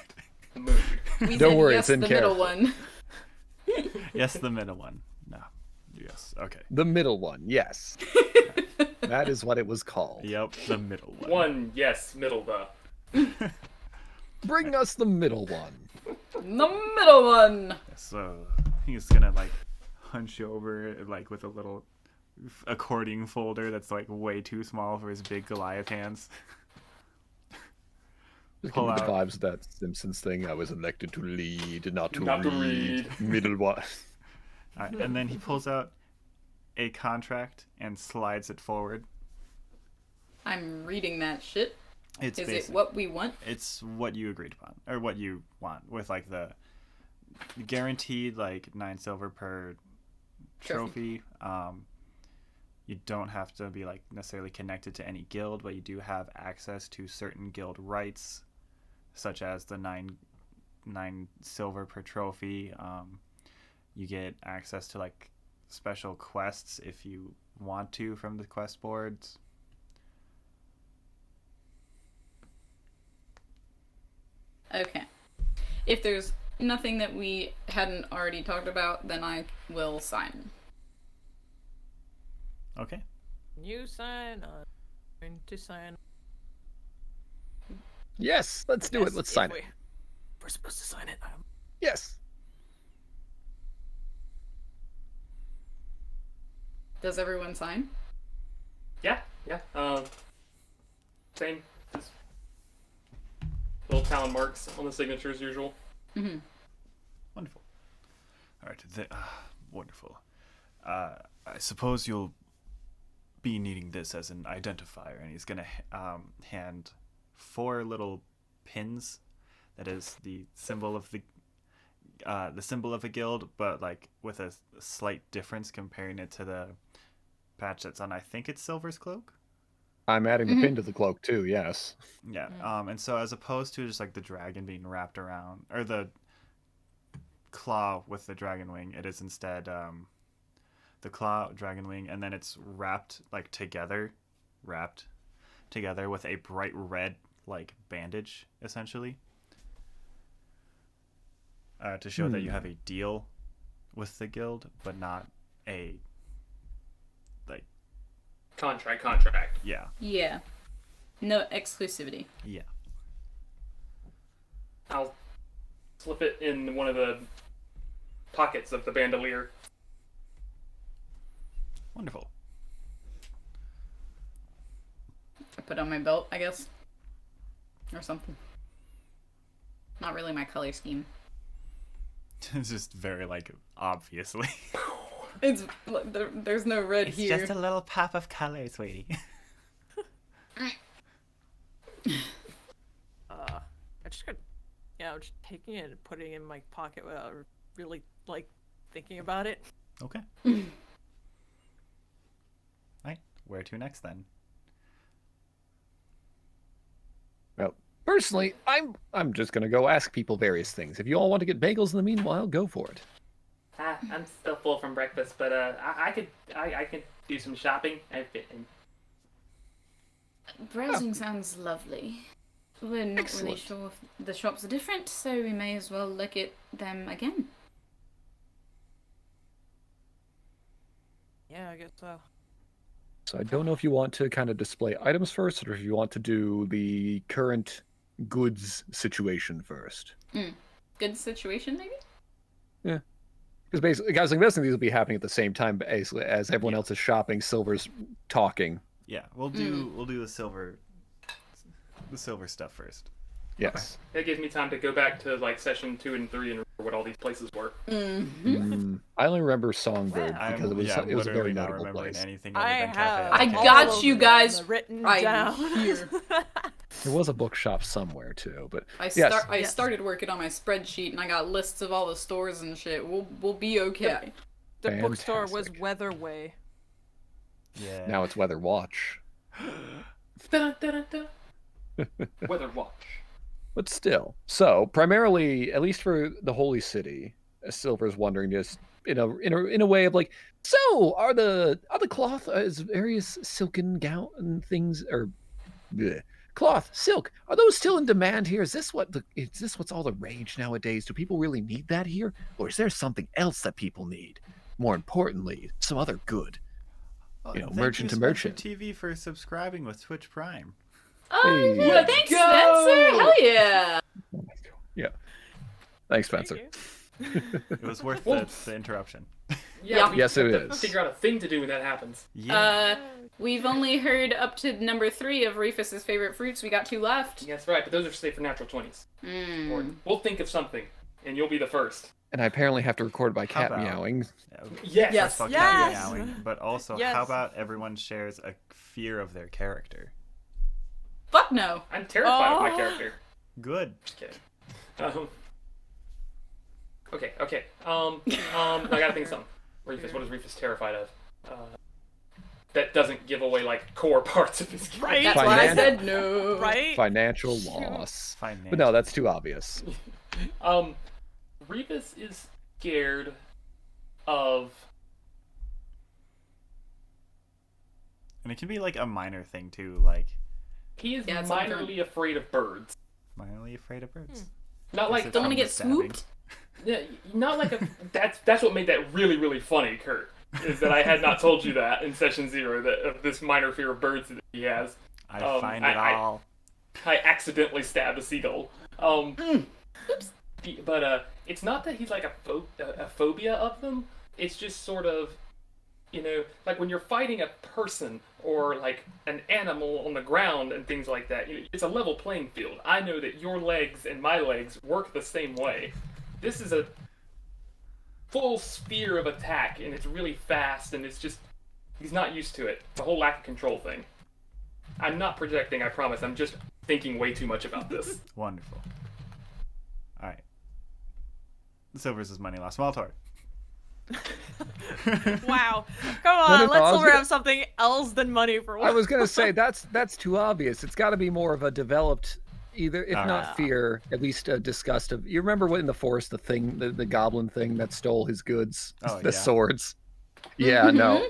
We Don't said worry, yes, it's in the middle character. one. Yes, the middle one. No. Yes, okay. The middle one, yes. That is what it was called. Yep, the middle one. One, yes, middle the. Bring us the middle one. The middle one! So he's gonna like hunch over like with a little accordion folder that's like way too small for his big Goliath hands. Just Pull give me the out. vibes of that Simpsons thing. I was elected to lead, not to Not to read. read. Middle one. Alright, and then he pulls out a contract and slides it forward. I'm reading that shit. It's Is basic. it what we want? It's what you agreed upon, or what you want, with like the guaranteed like 9 silver per trophy. You don't have to be like necessarily connected to any guild, but you do have access to certain guild rights, such as the 9 silver per trophy. You get access to like special quests if you want to from the quest boards. Okay. If there's nothing that we hadn't already talked about, then I will sign. Okay. You sign. Going to sign. Yes, let's do Yes, it. Let's if sign it. We're supposed to sign it. Yes. Does everyone sign? Yeah. Same. Just little talon marks on the signature as usual. Mm-hmm. Wonderful. All right. Wonderful. I suppose you'll be needing this as an identifier, and he's gonna hand 4 little pins. That is the symbol of the symbol of a guild, but like with a slight difference comparing it to the patch that's on. I think it's Sylvyre's cloak. I'm adding the pin to the cloak too, yes. Yeah. And so as opposed to just like the dragon being wrapped around, or the claw with the dragon wing, it is instead the claw, dragon wing, and then it's wrapped together with a bright red bandage, essentially, to show that you have a deal with the guild, but not a contract. Yeah. Yeah. No exclusivity. Yeah. I'll slip it in one of the pockets of the bandolier. Wonderful. I put on my belt, I guess. Or something. Not really my color scheme. It's just very obviously. It's there's no red here. Just a little pop of color, sweetie. I just got, just taking it and putting it in my pocket without really thinking about it. Okay. Right. Where to next then? Well, personally, I'm just gonna go ask people various things. If you all want to get bagels in the meanwhile, go for it. I'm still full from breakfast, but I could do some shopping. Browsing sounds lovely. We're not Excellent. really sure if the shops are different, so we may as well look at them again. Yeah, I guess so. So I don't know if you want to kind of display items first, or if you want to do the current goods situation first. Good situation, maybe? Because basically, guys, I'm guessing these will be happening at the same time, basically, as everyone else is shopping. Sylvyre's talking. Yeah, we'll do the silver stuff first. Yes. That gives me time to go back to session 2 and 3 and remember what all these places were. I only remember Songbird I'm because it was a very literally not notable remembering place. anything I other than have. Cafe I Alcatraz. got all you of guys them written right down. here. There was a bookshop somewhere too, but I yes. started working on my spreadsheet and I got lists of all the stores and shit. We'll be okay. The bookstore was Fantastic. Weatherway. Yeah. now it's Weather Watch. Weather watch. But still, so primarily, at least for the Holy City, Sylvyre's wondering just in a way of so are the cloth is various silken gown and things or cloth silk, are those still in demand here? Is this what's all the rage nowadays? Do people really need that here, or is there something else that people need? More importantly, some other good. Thank merchant you, to merchant. TV for subscribing with Twitch Prime. Oh, Hey. yeah, thanks, Spencer. Hell yeah. Oh my God. Yeah. Thanks, Spencer. Thank you. It was worth the interruption. Yeah. Yes, it have to is. Figure out a thing to do when that happens. Yeah. We've only heard up to number 3 of Reefus's favorite fruits. We got 2 left. That's right, but those are safe for natural 20s. Or we'll think of something, and you'll be the first. And I apparently have to record by cat about- meowing. Yes. Yes. Fuck Yes! that meowing. But also, Yes. how about everyone shares a fear of their character? Fuck no. I'm terrified of my Oh. character. Good. Just kidding. Okay. I gotta think of something. Reefus, what is Reefus terrified of? That doesn't give away core parts of his character. Right? That's why I Finan- said no. Right? Financial loss. Financial. But no, that's too obvious. Reefus is scared of. And it can be a minor thing too, He is Yeah, it's minorly afraid of birds. minorly afraid of birds. Not like Is it Don't want to from get the stabbing? swooped. Yeah, not like a. That's what made that really, really funny, Kurt. Is that I had not told you that in session 0 that of this minor fear of birds that he has. I find it all. I accidentally stabbed a seagull. Oops. But it's not that he's a phobia of them. It's just sort of, when you're fighting a person or an animal on the ground and things like that. It's a level playing field. I know that your legs and my legs work the same way. This is a full sphere of attack, and it's really fast, and it's just he's not used to it. It's a whole lack of control thing. I'm not projecting, I promise. I'm just thinking way too much about this. Wonderful. All right. Silver's his money lost. Maltor. Wow. Come on, No, let's I was Silver gonna- have something else than money for I once. was gonna say that's too obvious. It's got to be more of a developed, either if not fear, at least a disgust of. You remember what in the forest the goblin thing that stole his goods, Oh, the yeah. swords. Yeah, no.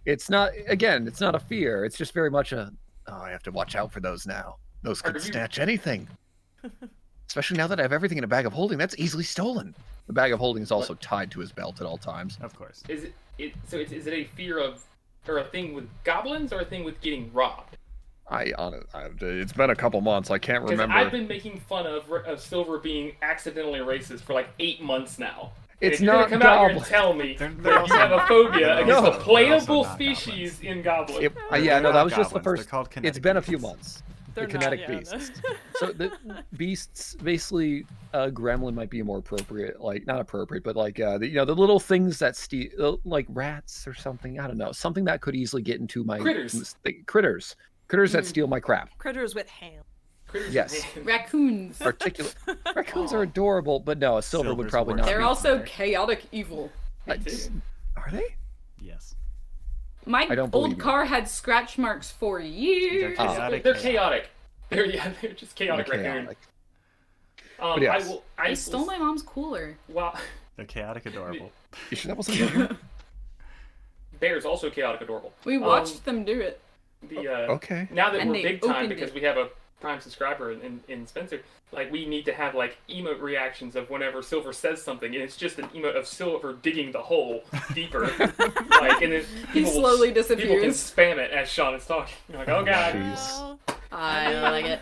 It's not, again, it's not a fear. It's just very much I have to watch out for those now. Those could snatch anything. Especially now that I have everything in a bag of holding, that's easily stolen. The bag of holding is also tied to his belt at all times. Of course. Is it a fear of, or a thing with goblins, or a thing with getting robbed? It's been a couple months. I can't remember. I've been making fun of Sylvyre being accidentally racist for like 8 months now. It's you're not gonna come out here and goblin. tell me They're that you have a phobia against No. the playable They're also not species in goblins. Yeah, no, that was just the goblins. first. They're called kinetic It's been a few beasts. months. They're The not, kinetic yeah, beasts. So the beasts, basically, gremlin might be more appropriate. Like, not appropriate, but like, the little things that steal, like rats or something. I don't know, something that could easily get into my Critters. Critters that steal my crap. Critters with hands. Critters Yes. and- Raccoons. Articulate. Raccoons are adorable, but no, a Sylvyre would Sylvyre's probably worse. not. They're be also there. chaotic evil. Are they? Yes. My I don't believe old you. car had scratch marks for years. They're chaotic. They're chaotic. They're just chaotic raccoon. Chaotic. I yes. will. I stole my mom's cooler. Wow. They're chaotic adorable. You sure that wasn't me? Bear's also chaotic adorable. We watched them do it. Okay. Now that And we're they big time opened because it. we have a Prime subscriber in Spencer, like we need to have like emote reactions of whenever Sylvyre says something, and it's just an emote of Sylvyre digging the hole deeper, like, and then He people slowly People can disappears. spam it as Sean is talking. You're like, oh god, Jeez. I like it.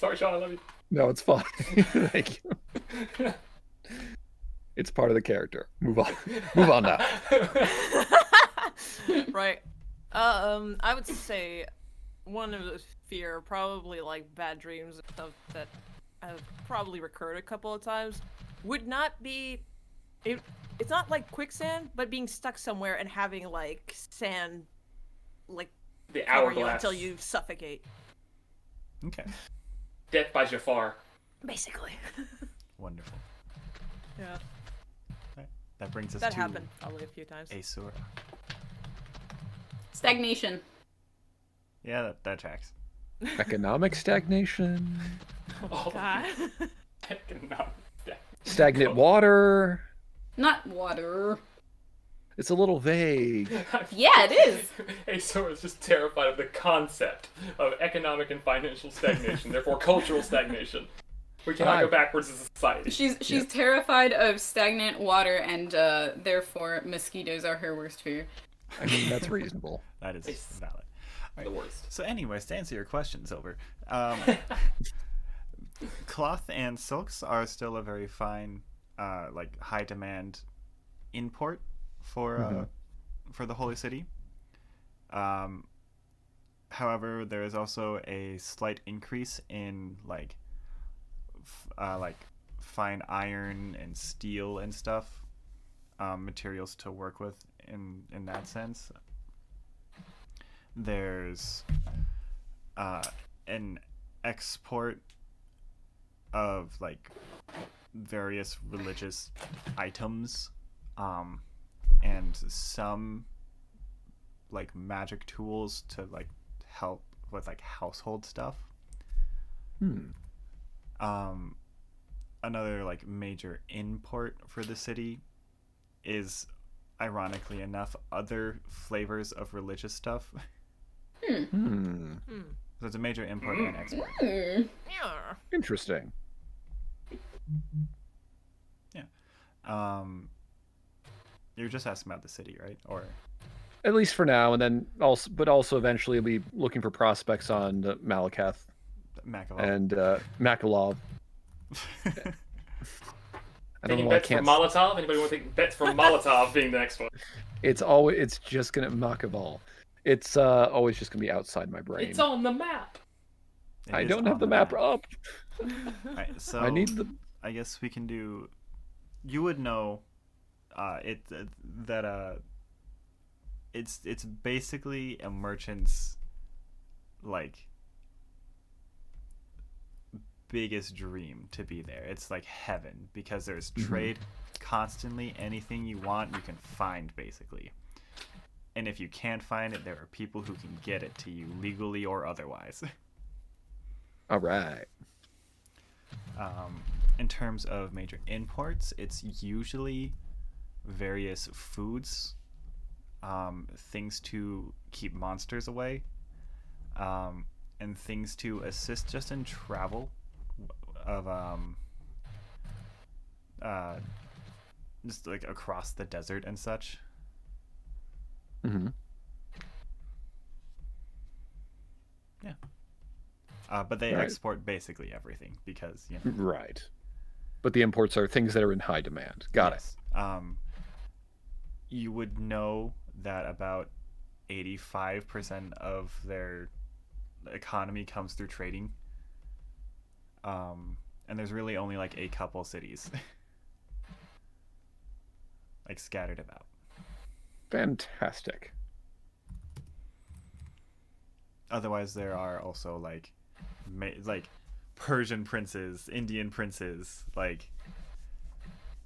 sorry, Sean, I love you. No, it's fine. Thank you. It's part of the character. Move on. Move on now. Right. I would say one of the fear, probably like bad dreams and stuff that have probably recurred a couple of times, would not be. It's not like quicksand, but being stuck somewhere and having like sand, like The cover you hourglass. until you suffocate. Okay. Death by Jafar. Basically. Wonderful. Yeah. That brings us That to happened probably a few times. Aeseora. Stagnation. Yeah, that tracks. Economic stagnation, Oh, God. economic death. stagnant water. Not water. It's a little vague. Yeah, it is. Aeseora is just terrified of the concept of economic and financial stagnation, therefore cultural stagnation. We cannot go backwards as a society. She's terrified of stagnant water, and therefore mosquitoes are her worst fear. I mean, that's reasonable. That is It's valid. All the right. worst. So, anyways, to answer your questions, over. Cloth and silks are still a very fine, like high demand import for the Holy City. However, there is also a slight increase in like fine iron and steel and stuff, materials to work with in that sense. There's an export of like various religious items, and some like magic tools to like help with like household stuff. Another like major import for the city is, ironically enough, other flavors of religious stuff. So it's a major import and export. Yeah. Interesting. You're just asking about the city, right? Or At least for now, and then also eventually we'll be looking for prospects on Malakath Macaval? and Makalov. I don't know Taking why I bets from can't. Molotov? Anybody want to take bets from Molotov being the next one? It's just gonna Makaval. It's always just gonna be outside my brain. It's on the map. It I is don't on have the map up. Right, so I need the. I guess we can do. You would know, it's basically a merchant's like biggest dream to be there. It's like heaven because there's trade constantly. Anything you want, you can find basically. And if you can't find it, there are people who can get it to you legally or otherwise. All right. In terms of major imports, it's usually various foods, things to keep monsters away, and things to assist just in travel of just like across the desert and such. Mm-hmm. Yeah. But they Right. export basically everything because, you know. Right. But the imports are things that are in high demand. Got it. Yes. You would know that about 85% of their economy comes through trading. And there's really only like a couple cities like scattered about. Fantastic. Otherwise, there are also like Persian princes, Indian princes, like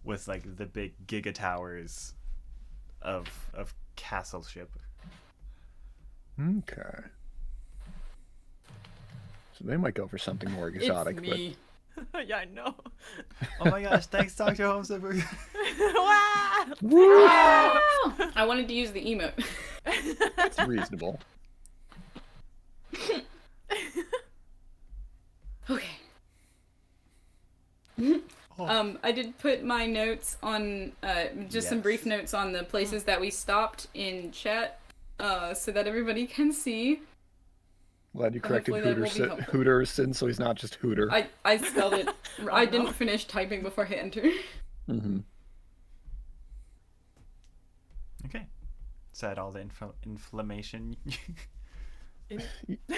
with like the big giga towers of castleship. Okay. So they might go for something more exotic. It's me. Yeah, I know. Oh my gosh! Thanks, Dr. Holmes. Wow! I wanted to use the emote. But it's reasonable. Okay. Oh. I did put my notes on, just some Yes. brief notes on the places that we stopped in chat, so that everybody can see. Glad you corrected Hopefully that will be helpful. Hooterson, so he's not just Hooter. I spelled it. Wrong I didn't note. finish typing before I hit enter. Mm-hmm. Okay. Is that all the inflammation?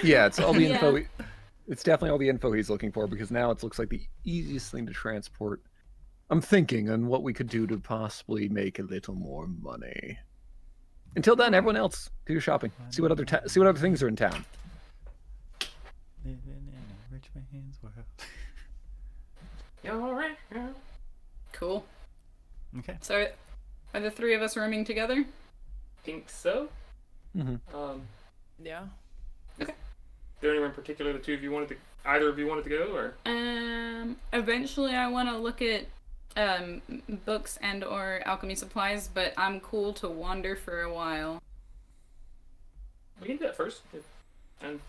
Yeah, it's all the Yeah. info. It's definitely all the info he's looking for because now it looks like the easiest thing to transport. I'm thinking on what we could do to possibly make a little more money. Until then, everyone else do your shopping. See what other things are in town. Living in a rich man's world. You're right, girl. Cool. Okay. So, are the three of us roaming together? Think so. Mm-hmm. Yeah. Is there anyone in particular the two of you wanted to, either of you wanted to go, or? Eventually I want to look at books and or alchemy supplies, but I'm cool to wander for a while. We can do that first, and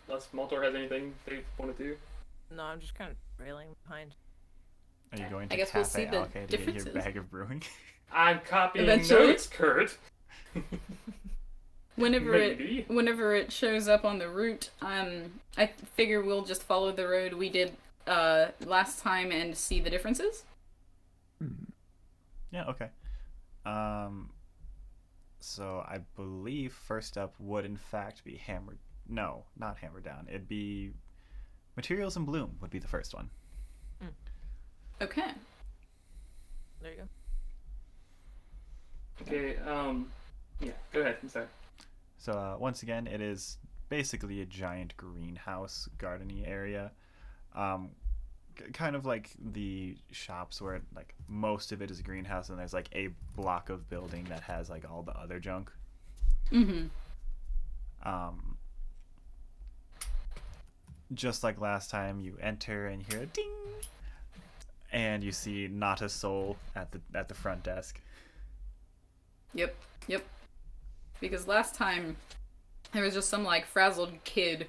unless Maltor has anything they want to do. No, I'm just kind of trailing behind. Are you going I to guess we'll Cafe see the Alke to get your differences. bag of brewing? I'm copying Eventually. notes, Kurt. Whenever Maybe. it shows up on the route, I figure we'll just follow the road we did last time and see the differences. Yeah, okay. So I believe first up would in fact be hammered. No, not hammered down. It'd be materials in bloom would be the first one. Okay. There you go. Okay, yeah, go ahead, I'm sorry. So once again, it is basically a giant greenhouse gardening area. Kind of like the shops where like most of it is a greenhouse and there's like a block of building that has like all the other junk. Mm-hmm. Just like last time, you enter and hear a ding, and you see not a soul at the front desk. Yep. Because last time there was just some like frazzled kid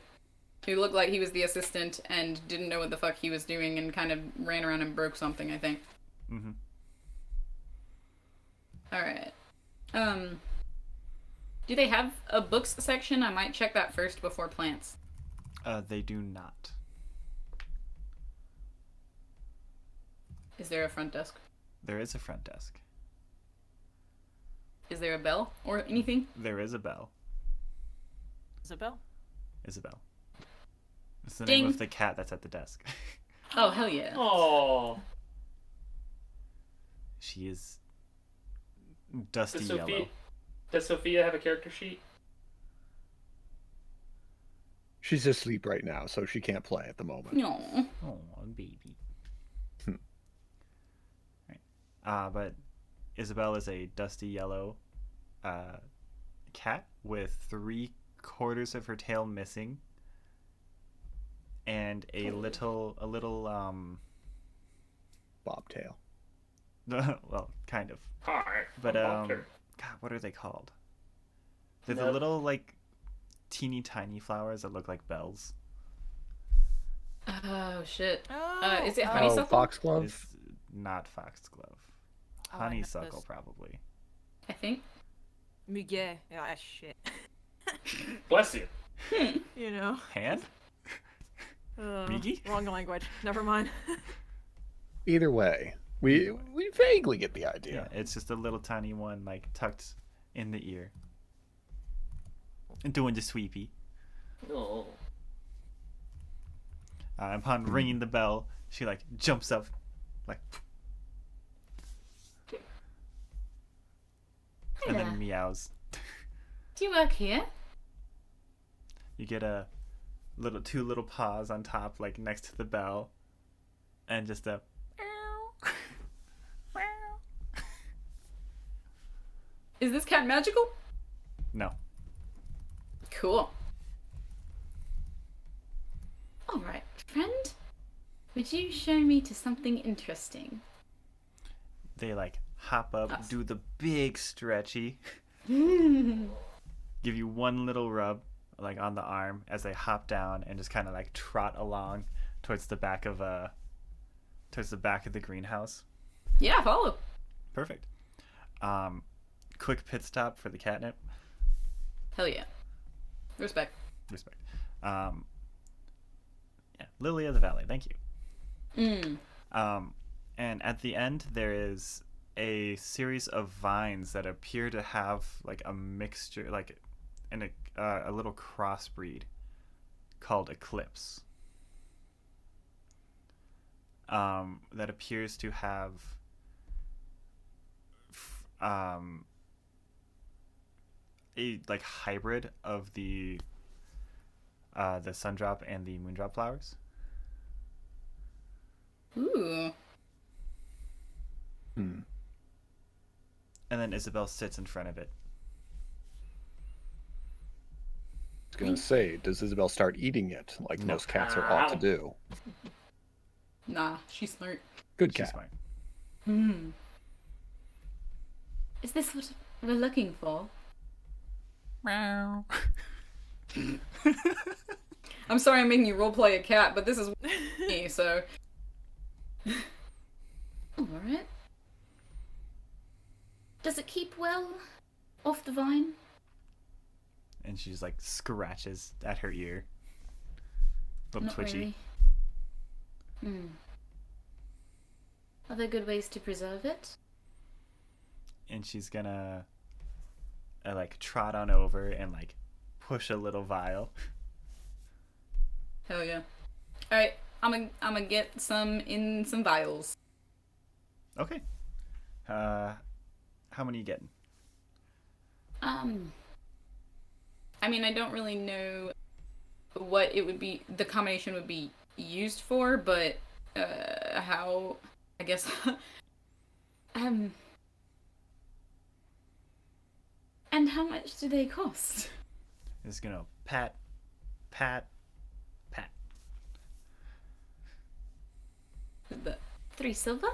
who looked like he was the assistant and didn't know what the fuck he was doing and kind of ran around and broke something, I think. Mm-hmm. Alright. Do they have a books section? I might check that first before plants. They do not. Is there a front desk? There is a front desk. Is there a bell or anything? There is a bell. Isabel? Isabel. It's the Ding. name of the cat that's at the desk. Oh, hell yeah. Oh, She is dusty yellow. Does Sophia have a character sheet? She's asleep right now, so she can't play at the moment. No. Oh, baby. Right. But Isabel is a dusty yellow cat with 3/4 of her tail missing and a little Bobtail. Well, kind of. Hi, But I'm Maltor. God, what are they called? They're the No. little like teeny tiny flowers that look like bells. Oh shit. Oh, Is it Oh, honeysuckle? foxglove. It's not foxglove. Oh, I know Honeysuckle, this. probably. I think. Muguet. Yeah, shit. Bless you. You know. Hand? Migi? Wrong language. Never mind. Either way, we vaguely get the Yeah, idea. it's just a little tiny one, like tucked in the ear, and doing the sweepy. Oh. Upon ringing the bell, she like jumps up, like, and Hi then there. meows. Do you work here? You get a two little paws on top, like next to the bell, and just a. Is this cat magical? No. Cool. All right, friend. Would you show me to something interesting? They like hop up, Us. do the big stretchy, Hmm. give you one little rub, like on the arm, as they hop down and just kind of like trot along towards the back of the greenhouse. Yeah, follow. Perfect. Quick pit stop for the catnip. Hell yeah. Respect. Respect. Yeah, Lily of the Valley. Thank you. And at the end there is a series of vines that appear to have like a mixture, like a little crossbreed called Eclipse. That appears to have a like hybrid of the sundrop and the moondrop flowers. Ooh. Hmm. And then Isabel sits in front of it. I was gonna say, does Isabel start eating it like No. most cats are ought to do? Nah, she's smart. Good She's cat. fine. Hmm. Is this what we're looking for? Meow. I'm sorry I'm making you roleplay a cat, but this is me, so. Alright. Does it keep well off the vine? And she's like scratches at her ear. Little Not twitchy. really. Are there good ways to preserve it? And she's gonna like trot on over and like push a little vial. Hell yeah. Alright, I'm gonna get some in some vials. Okay. How many you getting? I mean, I don't really know what it would be, the combination would be used for, but, how, I guess, And how much do they cost? It's gonna pat, pat, pat. the, 3 silver?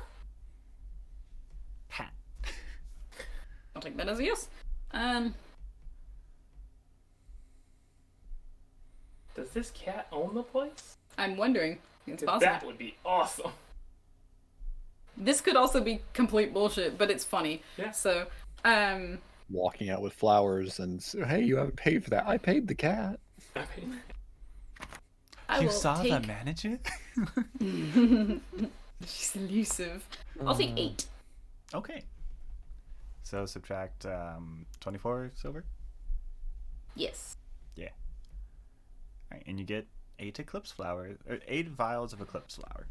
Pat. I'll take that as a yes. Does this cat own the place? I'm wondering. It's 'Cause possible. that would be awesome. This could also be complete bullshit, but it's funny. Yeah. So, Walking out with flowers and hey, you haven't paid for that. I paid the cat. I mean, I You will saw take... the manager? she's elusive. I'll take 8. Okay. So subtract 24 silver. Yes. All right, and you get 8 eclipse flowers, or 8 vials of eclipse flower.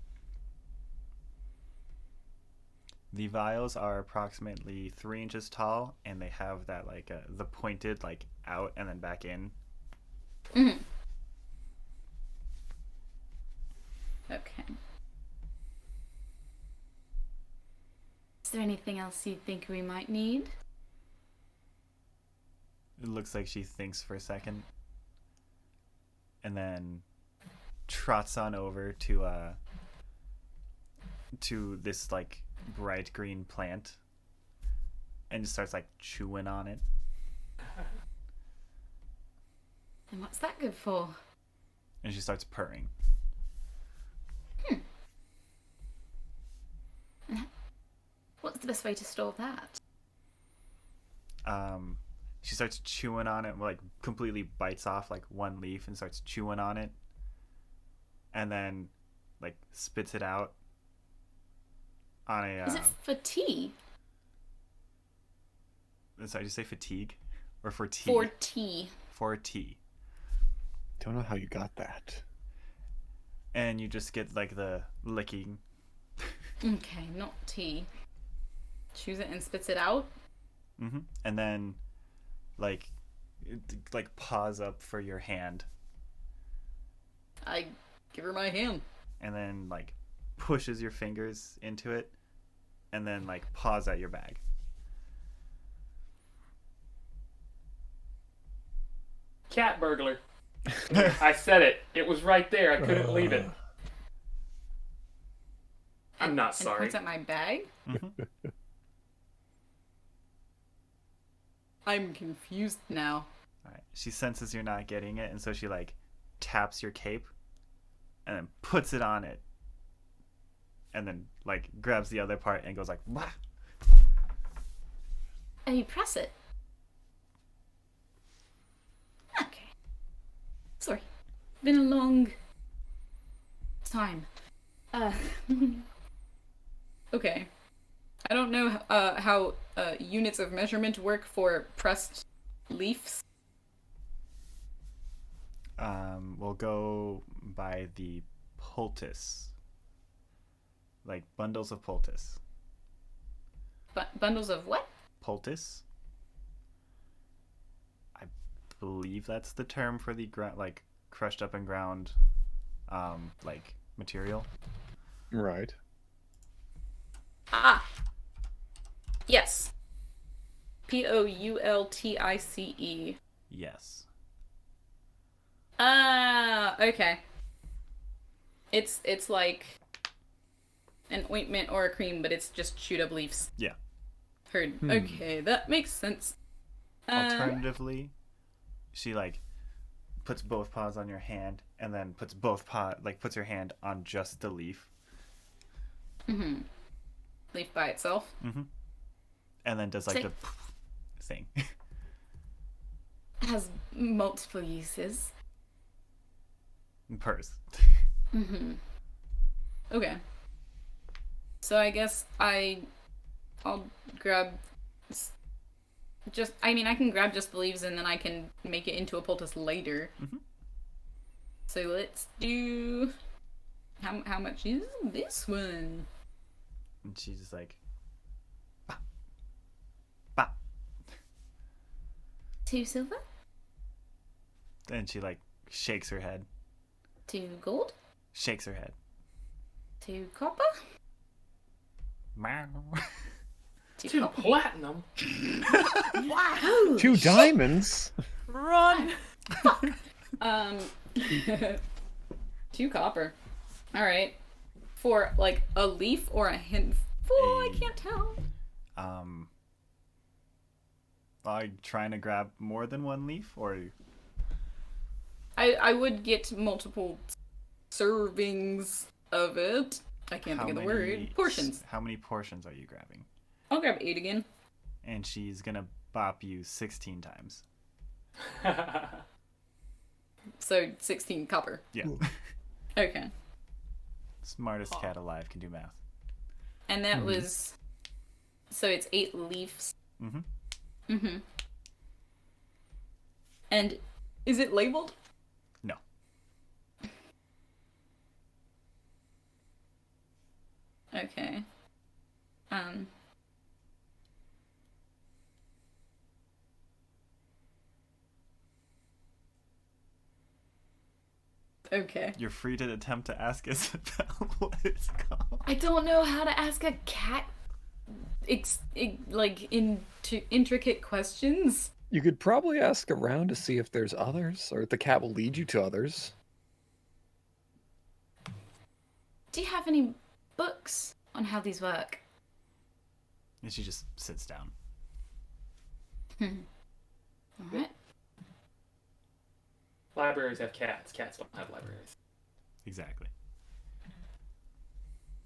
The vials are approximately 3 inches tall, and they have that like the pointed like out and then back in. Mhm. Okay. Is there anything else you think we might need? It looks like she thinks for a second, and then trots on over to this like bright green plant and just starts like chewing on it. And what's that good for? And she starts purring. What's the best way to store that? She starts chewing on it, like completely bites off like one leaf and starts chewing on it, and then like spits it out on a. Is it for tea? Sorry, did you say fatigue or for tea? For tea. For tea. Don't know how you got that. And you just get like the licking. Okay, not tea. Chews it and spits it out. And then like paws up for your hand. I give her my hand. And then like pushes your fingers into it, and then like paws at your bag. Cat burglar. I said it. It was right there. I couldn't believe it. I'm not And sorry. points at my bag. I'm confused now. All right. She senses you're not getting it, and so she like taps your cape, and then puts it on it, and then like grabs the other part and goes like, "Wah!" Oh, you press it. Okay. Sorry. Been a long time. Okay. I don't know how units of measurement work for pressed leaves. We'll go by the poultice, like bundles of poultice. Bundles of what? Poultice. I believe that's the term for the like crushed up and ground, like material. Right. Ah. Yes. Poultice. Yes. Ah, okay. It's like an ointment or a cream, but it's just chewed up leaves. Yeah. Heard. Okay, that makes sense. Alternatively, she like puts both paws on your hand and then puts puts her hand on just the leaf. Leaf by itself. And then does like Sick. the thing. Has multiple uses. Purrs. Okay. So I guess I'll grab I can grab just the leaves and then I can make it into a poultice later. So let's do how much is this one? And she's just like, bah, bah. 2 silver? And she like shakes her head. 2 gold? Shakes her head. 2 copper? Meow. 2 2 copper. platinum. Wow! 2 diamonds. Run! 2 copper. All right. For like a leaf or a handful, I can't tell. Are you trying to grab more than one leaf, or I would get multiple servings of it. I can't think of the word. Portions. How many portions are you grabbing? I'll grab 8 again. And she's gonna bop you 16 times. So 16 copper. Yeah. Okay. Smartest cat alive can do math. And that was so it's 8 leaves. And is it labeled? No. Okay. Okay. You're free to attempt to ask Isabel what it's called. I don't know how to ask a cat. Into intricate questions. You could probably ask around to see if there's others, or if the cat will lead you to others. Do you have any books on how these work? And she just sits down. All right. Libraries have cats. Cats don't have libraries. Exactly.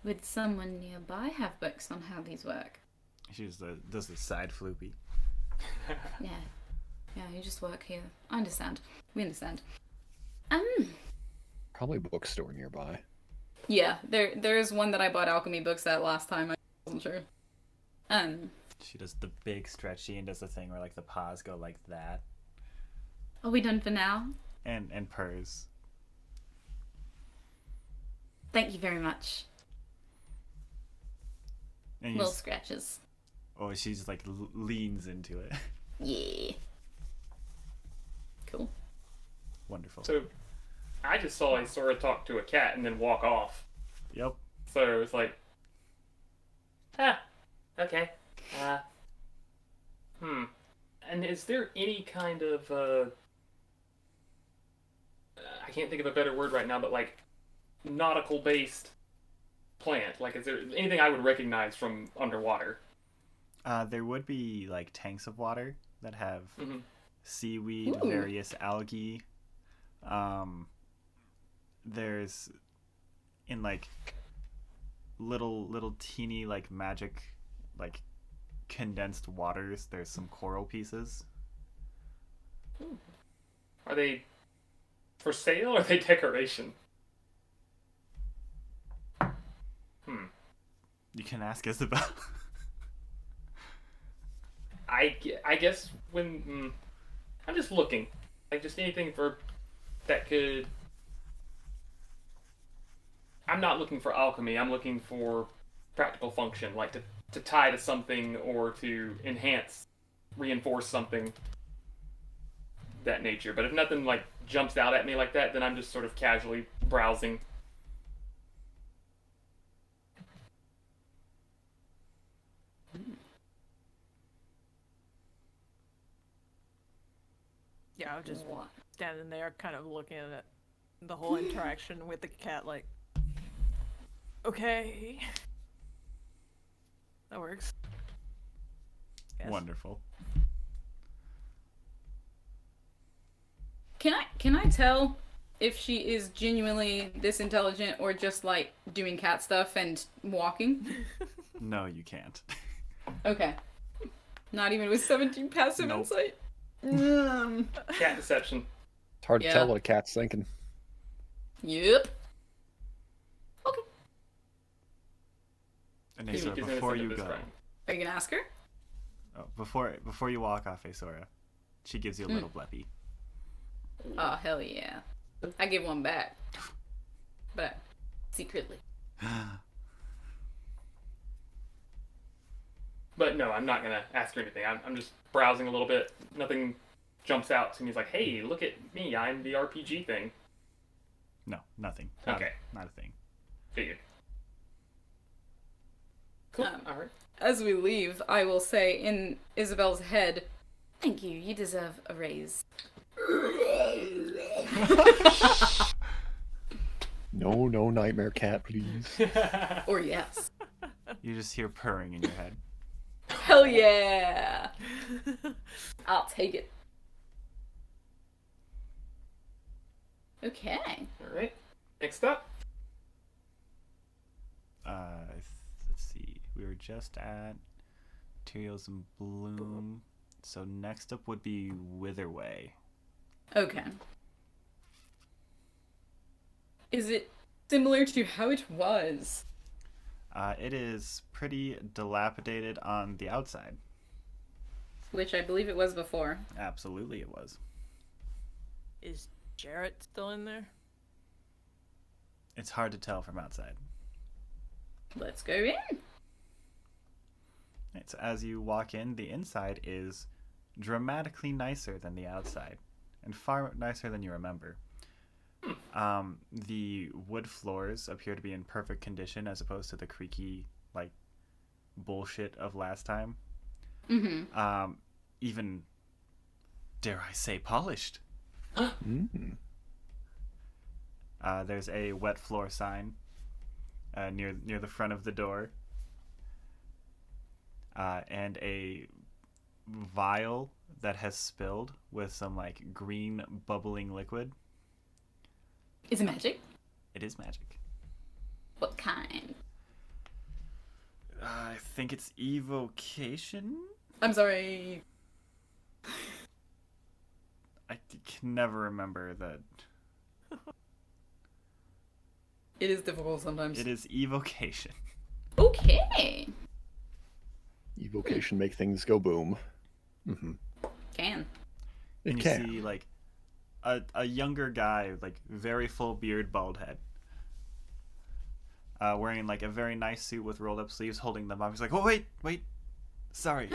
Would someone nearby have books on how these work? She just does the side floopy. Yeah. Yeah, you just work here. I understand. We understand. Probably a bookstore nearby. Yeah, there is one that I bought alchemy books at last time. I wasn't sure. She does the big stretchy and does the thing where like the paws go like that. Are we done for now? And purrs. Thank you very much. And you Little just, scratches. oh, she's like leans into it. Yeah. Cool. Wonderful. So, I just saw Aeseora talk to a cat and then walk off. Yep. So it's like, okay. And is there any kind of, I can't think of a better word right now, but like nautical-based plant? Like, is there anything I would recognize from underwater? There would be like tanks of water that have seaweed, Ooh. various algae. There's in like little teeny like magic like condensed waters. There's some coral pieces. Are they for sale or are they decoration? You can ask Isabel. I guess when I'm just looking, like just anything for that could. I'm not looking for alchemy. I'm looking for practical function, like to tie to something or to enhance, reinforce something. That nature. But if nothing like jumps out at me like that, then I'm just sort of casually browsing. Yeah, I was just What? standing there, kind of looking at the whole interaction with the cat, like, okay, that works. Yes. Wonderful. Can I tell if she is genuinely this intelligent or just like doing cat stuff and walking? No, you can't. Okay. Not even with 17 passive Nope. insight. Cat deception. It's hard to Yeah. tell what a cat's thinking. Yep. Okay. And Unique Aeseora, is before innocent you of this go, crime. Are you gonna ask her? before you walk off, Aeseora, she gives you a little bleppy. Oh hell yeah! I give one back, but secretly. But no, I'm not gonna ask her anything. I'm just browsing a little bit. Nothing jumps out to me. It's like, hey, look at me. I'm the RPG thing. No, nothing. Okay. Not a thing. Figured. Cool. Um, All right. As we leave, I will say in Isabel's head, Thank you. You deserve a raise. No, nightmare cat, please. or yes. You just hear purring in your head. Hell yeah! I'll take it. Okay. All right. Next up. Let's see. We were just at Materials in Bloom. So next up would be Witherway. Okay. Is it similar to how it was? It is pretty dilapidated on the outside. Which I believe it was before. Absolutely, it was. Is Jarrett still in there? It's hard to tell from outside. Let's go in. Right, so as you walk in, the inside is dramatically nicer than the outside, and far nicer than you remember. The wood floors appear to be in perfect condition as opposed to the creaky, like, bullshit of last time. Mm-hmm. Even, dare I say, polished. Mm. There's a wet floor sign near the front of the door. and a vial that has spilled with some like green bubbling liquid. Is it magic? It is magic. What kind? I think it's evocation. I'm sorry. I can never remember that. It is difficult sometimes. It is evocation. Okay. Evocation make things go boom. Mm-hmm. Can. It And you can. see like a younger guy, like very full beard, bald head, wearing like a very nice suit with rolled up sleeves, holding them up. He's like, "Oh wait, sorry.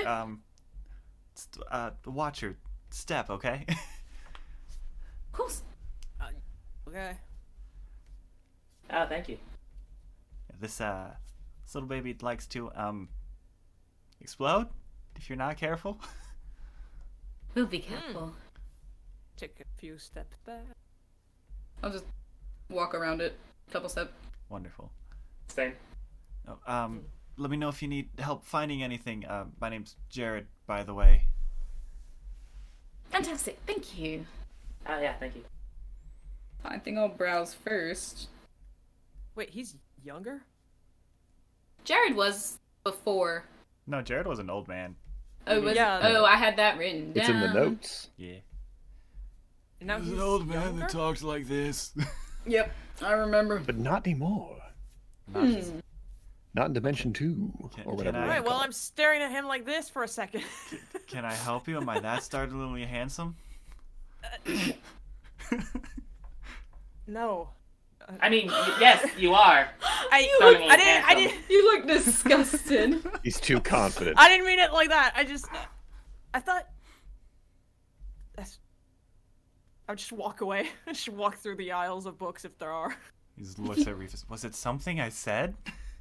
Watch your step, okay?" Of course. Okay. Oh, thank you. This little baby likes to explode if you're not careful. We'll be careful. Take a few steps back. I'll just walk around it, couple step. Wonderful. Same. Oh, let me know if you need help finding anything. My name's Jared, by the way. Fantastic. Thank you. Oh, yeah, thank you. I think I'll browse first. Wait, he's younger? Jared was before. No, Jared was an old man. Oh, was Yeah. oh, I had that written down. It's in the notes. Yeah. And now he's younger? talks like this. Yep, I remember. But not anymore. Not in Dimension 2 Can- or can whatever. I- you Right, well, call I'm staring at him like this for a second. Can I help you? Am I that startlingly handsome? No. I mean, yes, you are. Startlingly I handsome. didn't, You look disgusted. it. He's too confident. I didn't mean it like that. I thought. I would just walk away. I just walk through the aisles of books if there are. He just looks at Reefus. Was it something I said?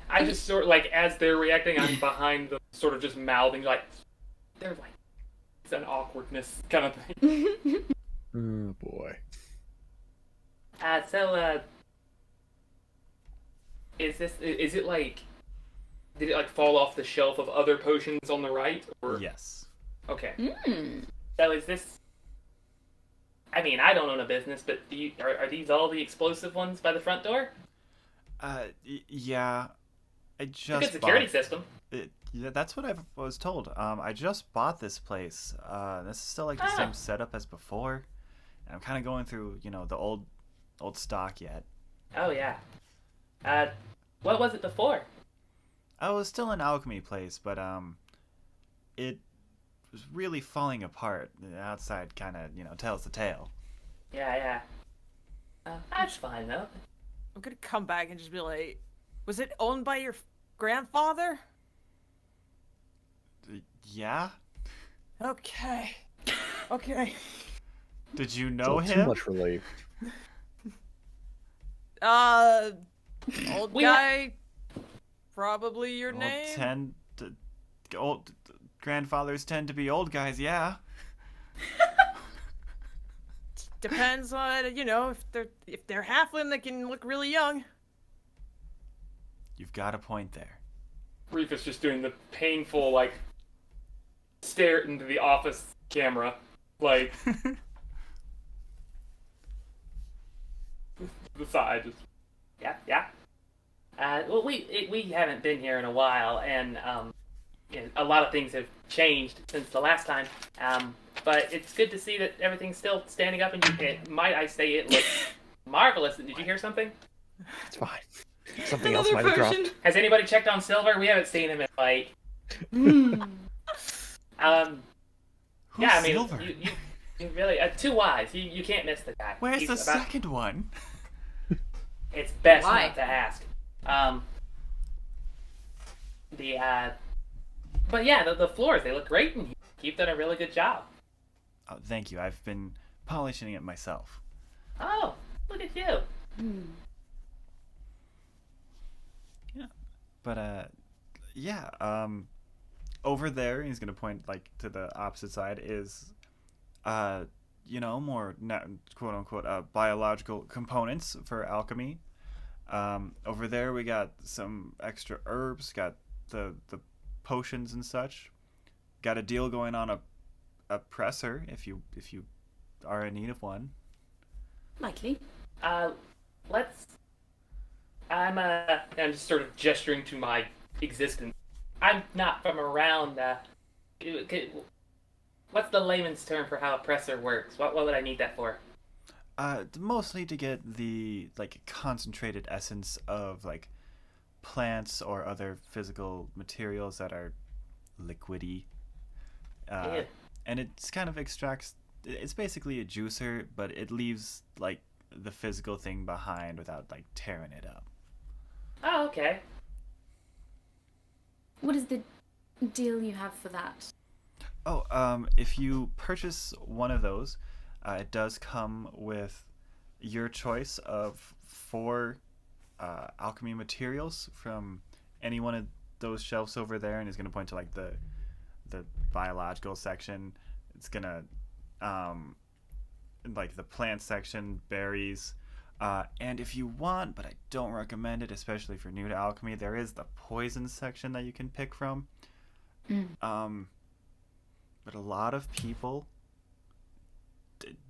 I just sort of, like, as they're reacting, I'm behind them, sort of just mouthing, like, they're like, it's an awkwardness kind of thing. Oh boy. Is it like, did it like fall off the shelf of other potions on the right? Or? Yes. Okay. Mm. So is this, I mean, I don't own a business, but are these all the explosive ones by the front door? Yeah. I It's a good just security bought system. it. Yeah, that's what I was told. I just bought this place. This is still like the same setup as before. And I'm kind of going through, the old stock yet. Oh, yeah. What was it before? I was still an alchemy place, but it was really falling apart. The outside kind of, tells the tale. Yeah. That's fine, though. I'm gonna come back and just be like, was it owned by your grandfather? Yeah? Okay. Okay. Did you know Too him? much relief. Old We guy. Probably your Well, name? old grandfathers tend to be old guys, yeah. Depends on, if they're halfling, they can look really young. You've got a point there. Reefus just doing the painful, like, stare into the office camera. Like, the side. Just... Yeah. Well, we haven't been here in a while, and a lot of things have changed since the last time. But it's good to see that everything's still standing up, and might I say it looks marvelous. Did you hear something? It's fine. Something else Another might have potion. dropped. Has anybody checked on Sylvyre? We haven't seen him in like. Who's Yeah, I mean, Silver? you really too wise. You can't miss the guy. Where's He's the about- second one? It's best Why? not to ask. But yeah, the floors, they look great in here. You've done a really good job. Oh, thank you. I've been polishing it myself. Oh, look at you. But over there, he's gonna point like to the opposite side is, more quote unquote biological components for alchemy. Over there we got some extra herbs. Got the potions and such. Got a deal going on a presser if you are in need of one. Likely. Let's. I'm just sort of gesturing to my existence. I'm not from around. What's the layman's term for how a presser works? What would I need that for? Mostly to get the like concentrated essence of like plants or other physical materials that are liquidy. Yeah. And it's kind of extracts. It's basically a juicer, but it leaves like the physical thing behind without like tearing it up. Oh, okay. What is the deal you have for that? Oh, if you purchase one of those, it does come with your choice of 4 alchemy materials from any one of those shelves over there, and it's going to point to like the biological section. It's going to like the plant section, berries, and if you want, but I don't recommend it, especially if you're new to alchemy, there is the poison section that you can pick from. But a lot of people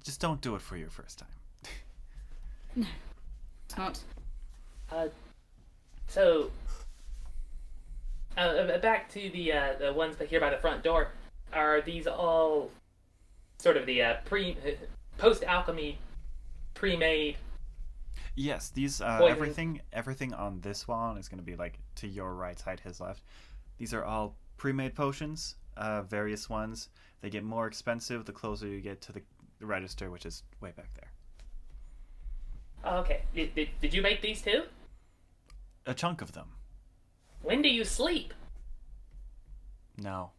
just don't do it for your first time. No, it's not. So, back to the ones here by the front door. Are these all sort of the post alchemy pre-made? Yes, these everything on this wall is going to be like to your right side, his left. These are all pre-made potions, various ones. They get more expensive the closer you get to the register, which is way back there. Oh, okay. Did you make these too? A chunk of them. When do you sleep? No.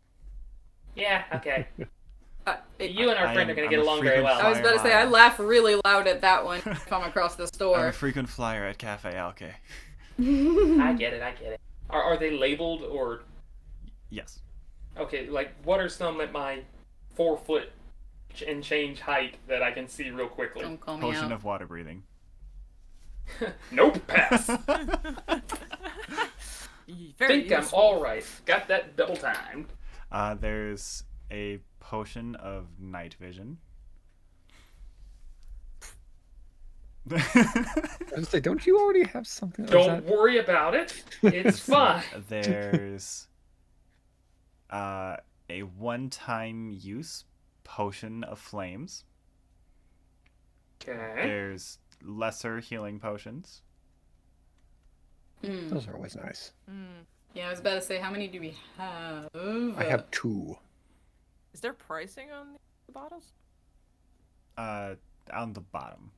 Yeah, okay. You You and our friend are going to get I'm a along very well. I was about to say, I laugh really loud at that one if I'm across the I'm store. a frequent flyer at Cafe Alke. I get it. Are they labeled or... Yes. Okay, like, what are some at my 4 foot and change height that I can see real quickly? Don't call me Potion out. of water breathing. Nope, pass. Very Think I'm useful. alright. Got that double timed. There's a potion of night vision. I was gonna say, don't you already have something? Don't worry about it. It's fine. There's a one-time use potion of flames. Okay. There's lesser healing potions. Those are always nice. Yeah, I was about to say, how many do we have? I have 2. Is there pricing on the bottles? On the bottom.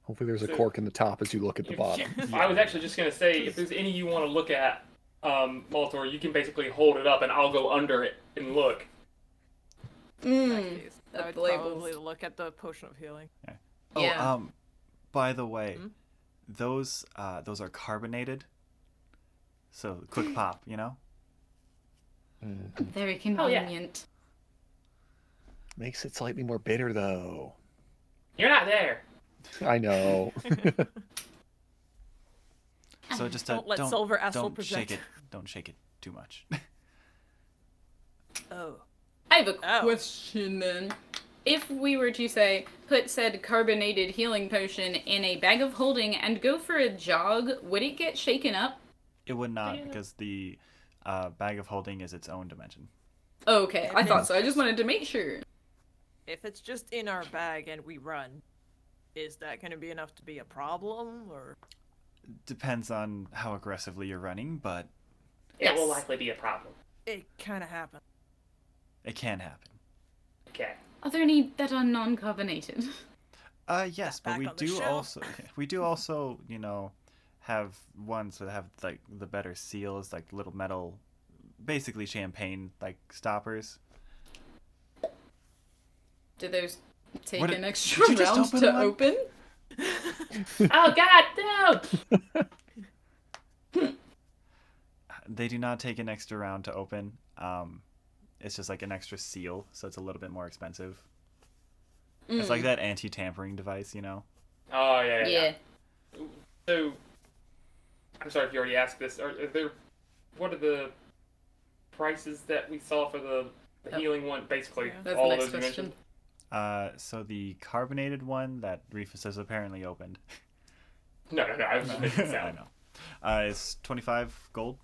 Hopefully there's a cork in the top as you look at the bottom. I was actually just going to say, if there's any you want to look at, Maltor, you can basically hold it up and I'll go under it and look. Mm. I would The labels. probably look at the potion of healing. Oh, Yeah. by the way, those are carbonated. So quick pop, you know? Very convenient. Makes it slightly more bitter, though. You're not there. I know. So just Don't let Silver Astral don't shake present. it. Don't shake it too much. Oh. I have a Oh. question then. If we were to say, put said carbonated healing potion in a bag of holding and go for a jog, would it get shaken up? It would not, because the bag of holding is its own dimension. Oh, okay, I thought so. I just wanted to make sure. If it's just in our bag and we run, is that going to be enough to be a problem, or? Depends on how aggressively you're running, but It will Yes. likely be a problem. It kind of happens. it can happen. Okay. Are there any that are non-carbonated? Yes, but Back we on the do shelf. also, have ones that have like the better seals, like little metal, basically champagne like stoppers. Do those take What an did- extra did you just round open to one? open? Oh, God, no! They do not take an extra round to open. It's just like an extra seal, so it's a little bit more expensive. It's like that anti-tampering device, you know? Oh, yeah. Yeah. So, I'm sorry if you already asked this. Are there what are the prices that we saw for the healing one? Basically, Yeah. That's all the of next those you question. mentioned. So the carbonated one that Reefus has apparently opened. No. I was just making it I sound. know. It's 25 gold.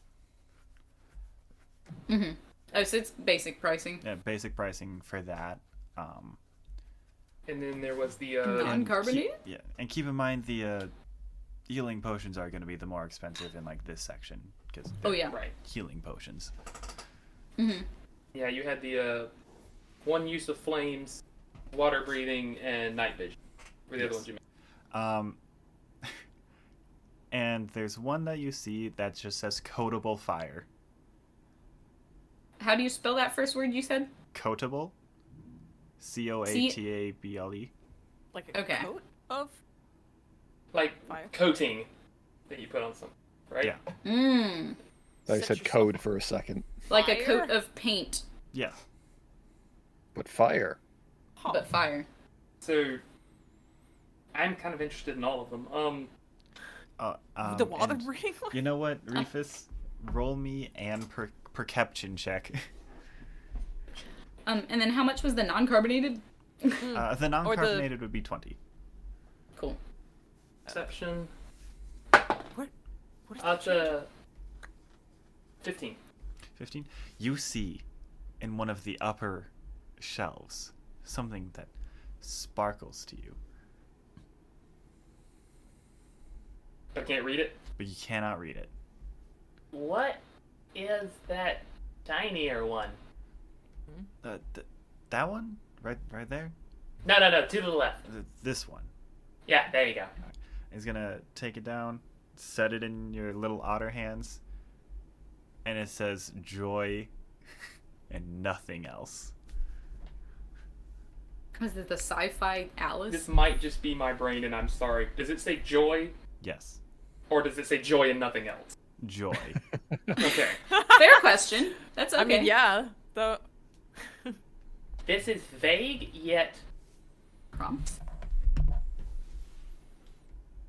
Mm-hmm. Oh, so it's basic pricing. Yeah, basic pricing for that. And then there was the Non-carbonated? And keep in mind the healing potions are going to be the more expensive in like this section because Oh yeah. right. healing potions. Mm-hmm. Yeah, you had the one use of flames, water breathing, and night vision. Were the other ones you mentioned? And there's one that you see that just says coatable fire. How do you spell that first word you said? Coatable. Coatable. Like a Okay. coat of Like fire. coating that you put on something, right? Yeah. Mmm. I Set said yourself code for a second, Like a Fire? coat of paint, Yeah. but fire. Huh. but fire. So I'm kind of interested in all of them. The water and breathing one? you know what, Reefus? Roll me and perception check. And then how much was the non-carbonated? The non-carbonated would be 20. Cool. Perception. What is That's that? 15. 15. You see in one of the upper shelves something that sparkles to you, I can't read it. but you cannot read it. What is that shinier one? That one? Right there? No, to the left. This one. Yeah, there you go. He's gonna take it down, set it in your little otter hands, and it says joy and nothing else. Was it the sci-fi Alice? This might just be my brain, and I'm sorry. Does it say joy, Yes. or does it say joy and nothing else? Joy. Okay. Fair question. That's okay. I mean, yeah. The This is vague, yet Prompts.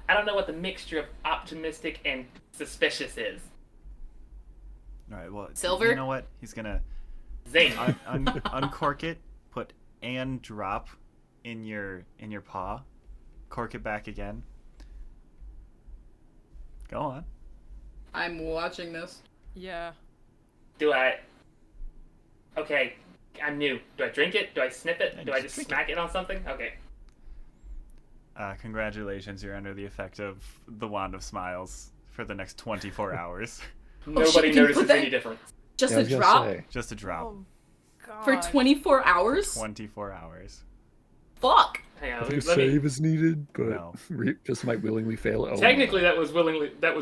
I don't know what the mixture of optimistic and suspicious is. Alright, well, Silver? you know what? He's gonna Zane. uncork it, put and drop in your paw, cork it back again. Go on. I'm watching this. yeah. Do I... Okay, I'm new. Do I drink it? Do I sniff it? Yeah, Do I just just drink smack it on something? Okay. Congratulations, you're under the effect of the Wand of Smiles for the next 24 hours. Nobody shit, you put notices that- any difference. Just Yeah, I a was gonna drop say. Just a drop. Oh, God. for 24 hours? 24 hours. Fuck. Hang I on, think a let me... save is needed, but No. just might willingly fail. Oh, Technically, that was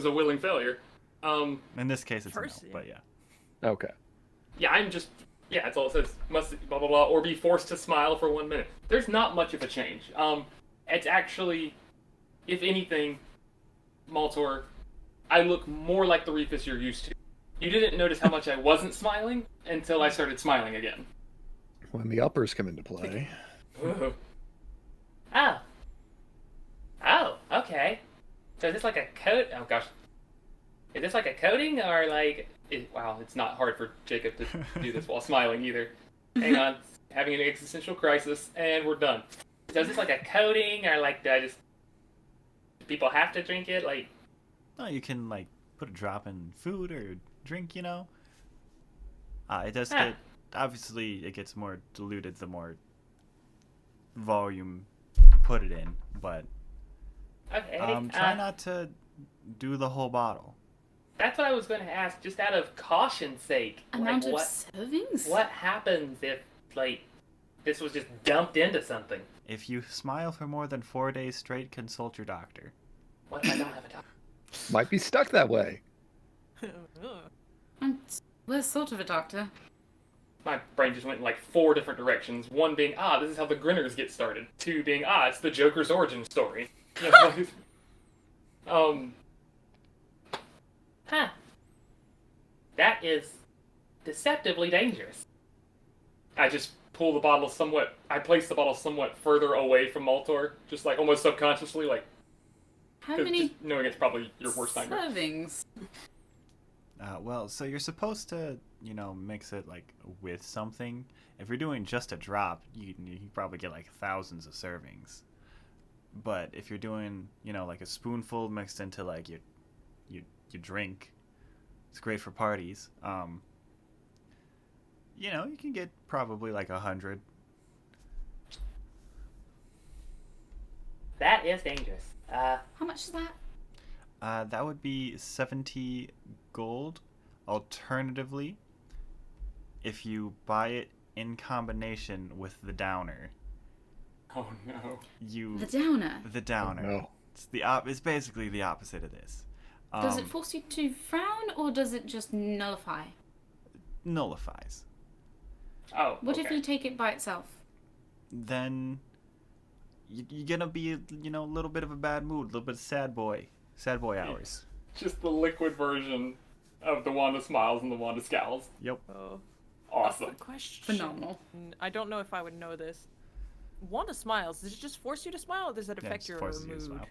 a willing failure. In this case, it's First, a no, but yeah. okay. Yeah, I'm just... Yeah, that's all it says. Must blah blah blah, or be forced to smile for 1 minute. There's not much of a change. It's actually, if anything, Maltor, I look more like the Reefus you're used to. You didn't notice how much I wasn't smiling until I started smiling again. When the uppers come into play. Ooh. Oh, okay. So is this like a coat? Oh gosh. Is this like a coating or like... Wow, it's not hard for Jacob to do this while smiling either. Hang on. Having an existential crisis, and we're done. So is this like a coating or like, do people have to drink it? Like, No, you can like put a drop in food or drink, you know. It does Ah. get, obviously it gets more diluted the more volume you put it in, but okay. try not to do the whole bottle. That's what I was going to ask, just out of caution's sake. Amount Like, of servings? what happens if, like, this was just dumped into something? If you smile for more than 4 days straight, consult your doctor. What if I don't have a doctor? Might be stuck that way. We're sort of a doctor. My brain just went in like 4 different directions. One being, this is how the Grinners get started. 2 being, it's the Joker's origin story. That is deceptively dangerous. I just pull the bottle somewhat, I place the bottle somewhat further away from Maltor, just like almost subconsciously, like, How 'cause many just knowing it's probably your worst nightmare. servings? Well, so you're supposed to, mix it like with something. If you're doing just a drop, you probably get like thousands of servings. But if you're doing, like a spoonful mixed into like your drink, it's great for parties. You can get probably like 100. That is dangerous. How much is that? That would be 70 gold. Alternatively, if you buy it in combination with the downer. Oh no. The downer? The downer. Oh, no. It's basically the opposite of this. Does it force you to frown, or does it just nullify? Nullifies. Oh, What okay. if you take it by itself? Then you're gonna be, a little bit of a bad mood, a little bit of sad boy hours. Just the liquid version of the Wanda Smiles and the Wanda Scowls. Yep. Oh, Awesome. good question. Phenomenal. I don't know if I would know this. Wanda Smiles, does it just force you to smile, or does it Yeah, it affect just your forces you mood? to smile.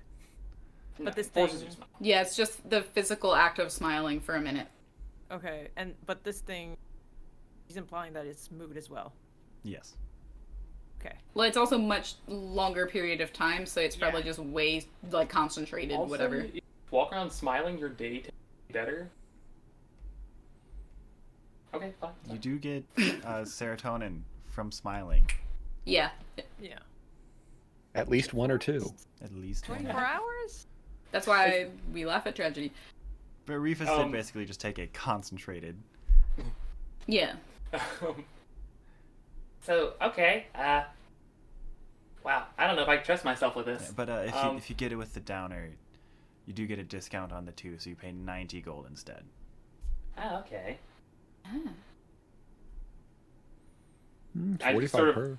But this it forces thing- you to smile. Yeah, it's just the physical act of smiling for a minute. Okay, but this thing, he's implying that it's mood as well. Yes. Okay. Well, it's also much longer period of time, so it's probably Yeah. just way like concentrated, Also, whatever. if you walk around smiling, your day to be better. Okay, fine. You do get serotonin from smiling. Yeah. Yeah. At least one or two. At least one. 24 hours? That's why we laugh at tragedy. But Reefus did basically just take a concentrated. Yeah. So, okay. Wow. I don't know if I can trust myself with this. But if you get it with the downer, you do get a discount on the 2, so you pay 90 gold instead. Oh, okay. I 45 sort of- per.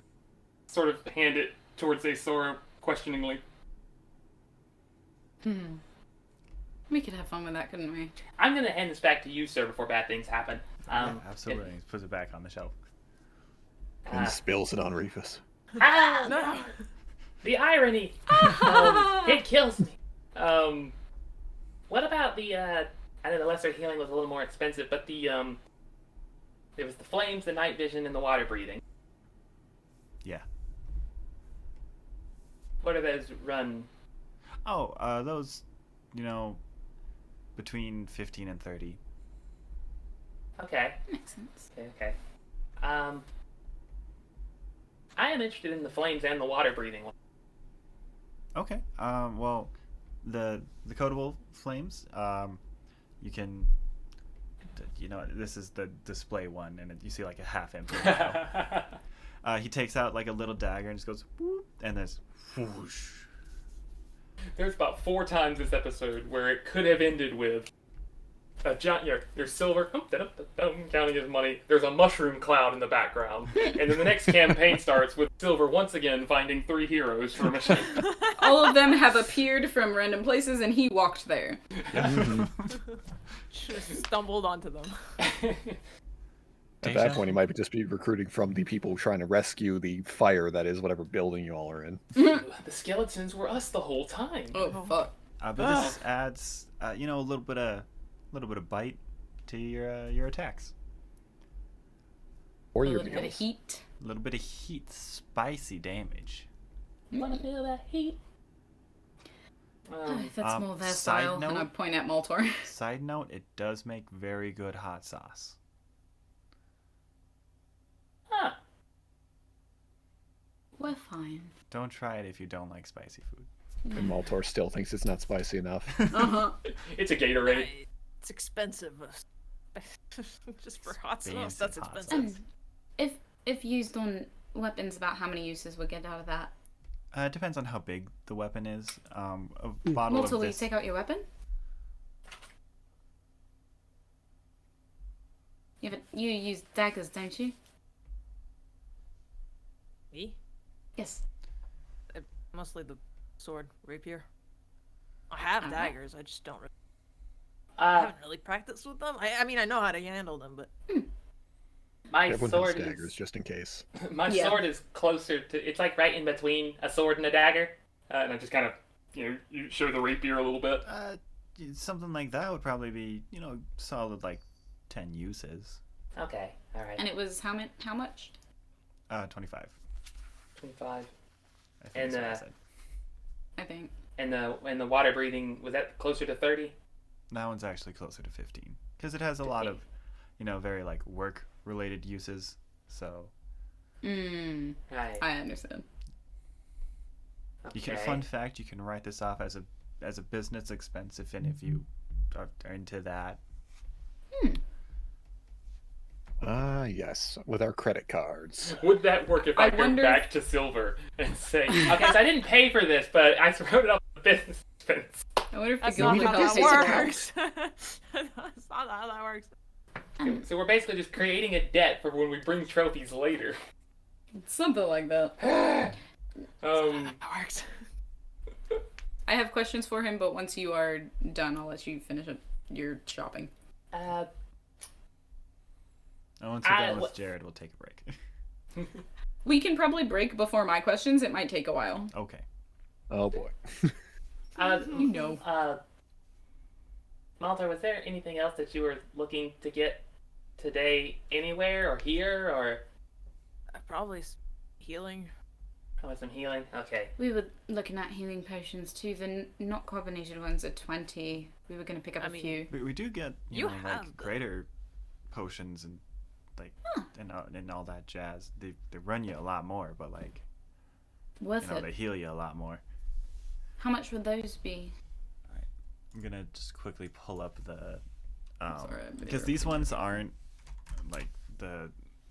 Sort of hand it towards Aeseora questioningly. We could have fun with that, couldn't we? I'm gonna hand this back to you, sir, before bad things happen. Yeah, absolutely. He puts it back on the shelf. And spills it on Reefus. No! The irony! It kills me. What about the, I know the lesser healing was a little more expensive, but there was the flames, the night vision, and the water breathing. Yeah. What are those run? Oh, those, between 15 and 30. Okay. Makes sense. Okay. I am interested in the flames and the water breathing one. Okay. Well, the codable flames, you can, this is the display one, and you see like a half empty. He takes out like a little dagger and just goes, whoop, and there's whoosh. There's about 4 times this episode where it could have ended with a giant. There's Silver counting his money. There's a mushroom cloud in the background, and then the next campaign starts with Silver once again finding 3 heroes for a mission. All of them have appeared from random places, and he walked there. Just stumbled onto them. At that point, he might just be recruiting from the people trying to rescue the fire that is whatever building you all are in. The skeletons were us the whole time. Oh, fuck. But this adds, a little bit of bite to your attacks. Or A your little bit of meals. heat. A little bit of heat, spicy damage. Wanna feel that heat? If that's more their side style, and I note- point at Maltor. Side note: it does make very good hot sauce. Huh. We're fine. Don't try it if you don't like spicy food. And Maltor still thinks it's not spicy enough. Uh-huh. It's a Gatorade. It's expensive. Just for hot sauce, Expensive that's hot expensive. If used on weapons, about how many uses would get out of that? It depends on how big the weapon is. A bottle Maltor, of will you this. take out your weapon? You use daggers, don't you? Me? Yes. Mostly the sword, rapier. I have Uh-huh. daggers, I just don't really, I Uh, haven't really practiced with them. I mean, I know how to handle them, but my Everyone has sword daggers, is just in case. my Yeah. sword is closer to. It's like right in between a sword and a dagger. And I just kind of, you show the rapier a little bit. something like that would probably be, solid like 10 uses. Okay, all right. And it was how much? 25. 25. I think that's what I said. I think. And the water breathing, was that closer to 30? That one's actually closer to 15 because it has a lot of, very like work related uses. So. Right. I understand. You can fun fact. You can write this off as a business expense if you are into that. Yes, with our credit cards. Would that work if I go wonder- back to Sylvyre and say, okay, so I didn't pay for this, but I wrote it up as a business expense. I wonder if the That's guild not would how help that pay works. That's not how that works. So we're basically just creating a debt for when we bring trophies later. something like that. That works. I have questions for him, but once you are done, I'll let you finish up your shopping. Once we're done with Jared, we'll take a break. We can probably break before my questions. It might take a while. Okay. Oh boy. You know. Maltor, was there anything else that you were looking to get today anywhere or here or Probably healing. probably some healing? Okay. We were looking at healing potions too. The not carbonated ones are 20. We were going to pick up a few. We do get You like have greater potions and like and all that jazz. They run you a lot more, but like Worth they it. heal you a lot more. How much would those be? I'm gonna just quickly pull up the Sorry, because these ones aren't like the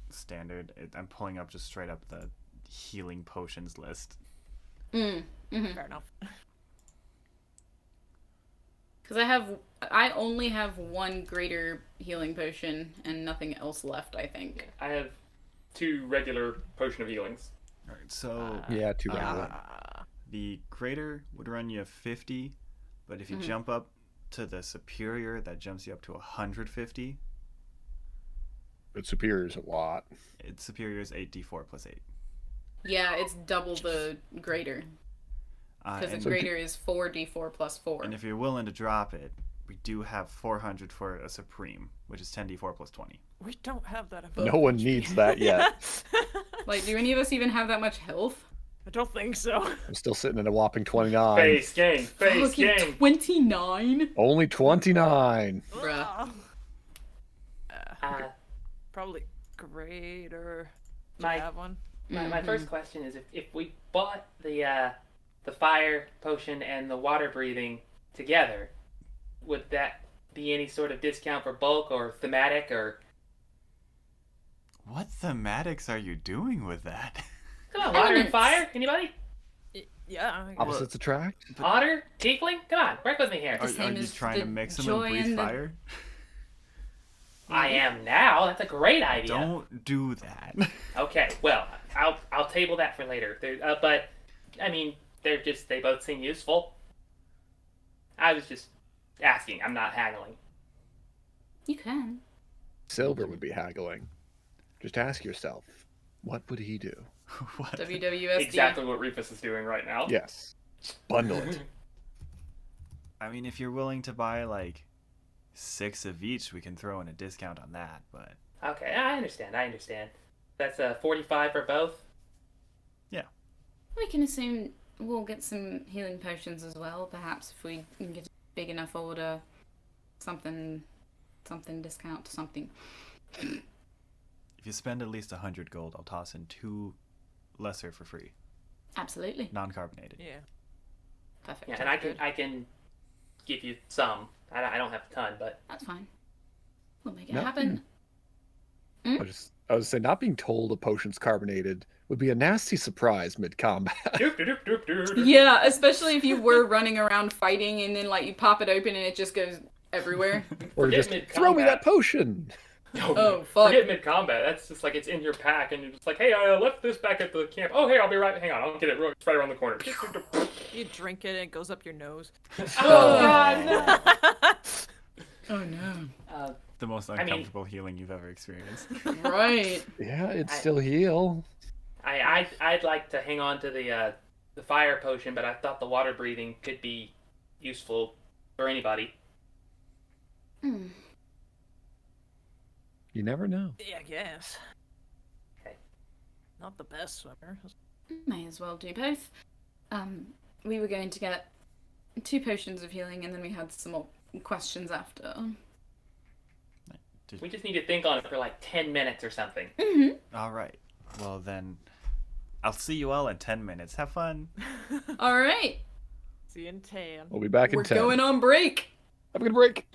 standard. I'm pulling up just straight up the healing potions list. Fair enough. Because I only have one greater healing potion and nothing else left, I think. I have 2 regular potion of healings. All right, so Yeah, too bad. the greater would run you 50, but if you jump up to the superior, that jumps you up to 150. But superior is a lot. Its superior is 8d4 plus 8. Yeah, it's double the greater. Because the And, greater is 4d4 plus 4. and if you're willing to drop it, we do have 400 for a supreme, which is 10d4 plus 20. We don't have that above. No one needs that yet. Like, do any of us even have that much health? I don't think so. I'm still sitting at a whopping 29. Face game. Face Fucking game. 29? Only 29. Bruh. Probably greater. Do My- you have one? My first question is if we bought the fire potion and the water breathing together, would that be any sort of discount for bulk or thematic or? What thematics are you doing with that? Come on, water and Elements. fire. Anybody? Yeah. I guess. Opposites attract? Otter, tiefling. Come on, work with me here. Are same you as trying to the mix them joy and breathe and the- fire? I am now. That's a great idea. Don't do that. Okay, well, I'll table that for later. But I mean, they both seem useful. I was just asking. I'm not haggling. You can. Sylvyre would be haggling. Just ask yourself, what would he do? What? WWSD. Exactly what Reefus is doing right now. Yes. Bundle it. I mean, if you're willing to buy like 6 of each, we can throw in a discount on that. But Okay, I understand. That's 45 for both. We can assume we'll get some healing potions as well. Perhaps if we can get a big enough order, something discount, something. if you spend at least 100 gold, I'll toss in 2 lesser for free, Absolutely. non-carbonated. Yeah. Perfect. Yeah, and I can give you some. I don't have a ton, but That's fine. We'll make it No. happen. I was saying, not being told a potion's carbonated would be a nasty surprise mid-combat. doop doop doop doop doop. Yeah, especially if you were running around fighting and then like you pop it open and it just goes everywhere. Or Forget just, mid-combat. throw me that potion! Oh, fuck. Forget mid-combat. That's just like it's in your pack, and you're just like, hey, I left this back at the camp. Oh, hey, I'll be right. Hang on, I'll get it. It's right around the corner. You drink it and it goes up your nose. Oh God! Oh no. The most mean- uncomfortable healing you've ever experienced. Right. Yeah, it'd still heal. I'd like to hang on to the fire potion, but I thought the water breathing could be useful for anybody. Hmm. You never know. Yeah, I guess. Okay. Not the best swimmer. May as well do both. We were going to get 2 potions of healing, and then we had some more questions after. We just need to think on it for like 10 minutes or something. Mm-hmm. All right. Well, then I'll see you all in 10 minutes. Have fun. All right. See you in 10. We'll be back in We're 10. going on break. Have a good break.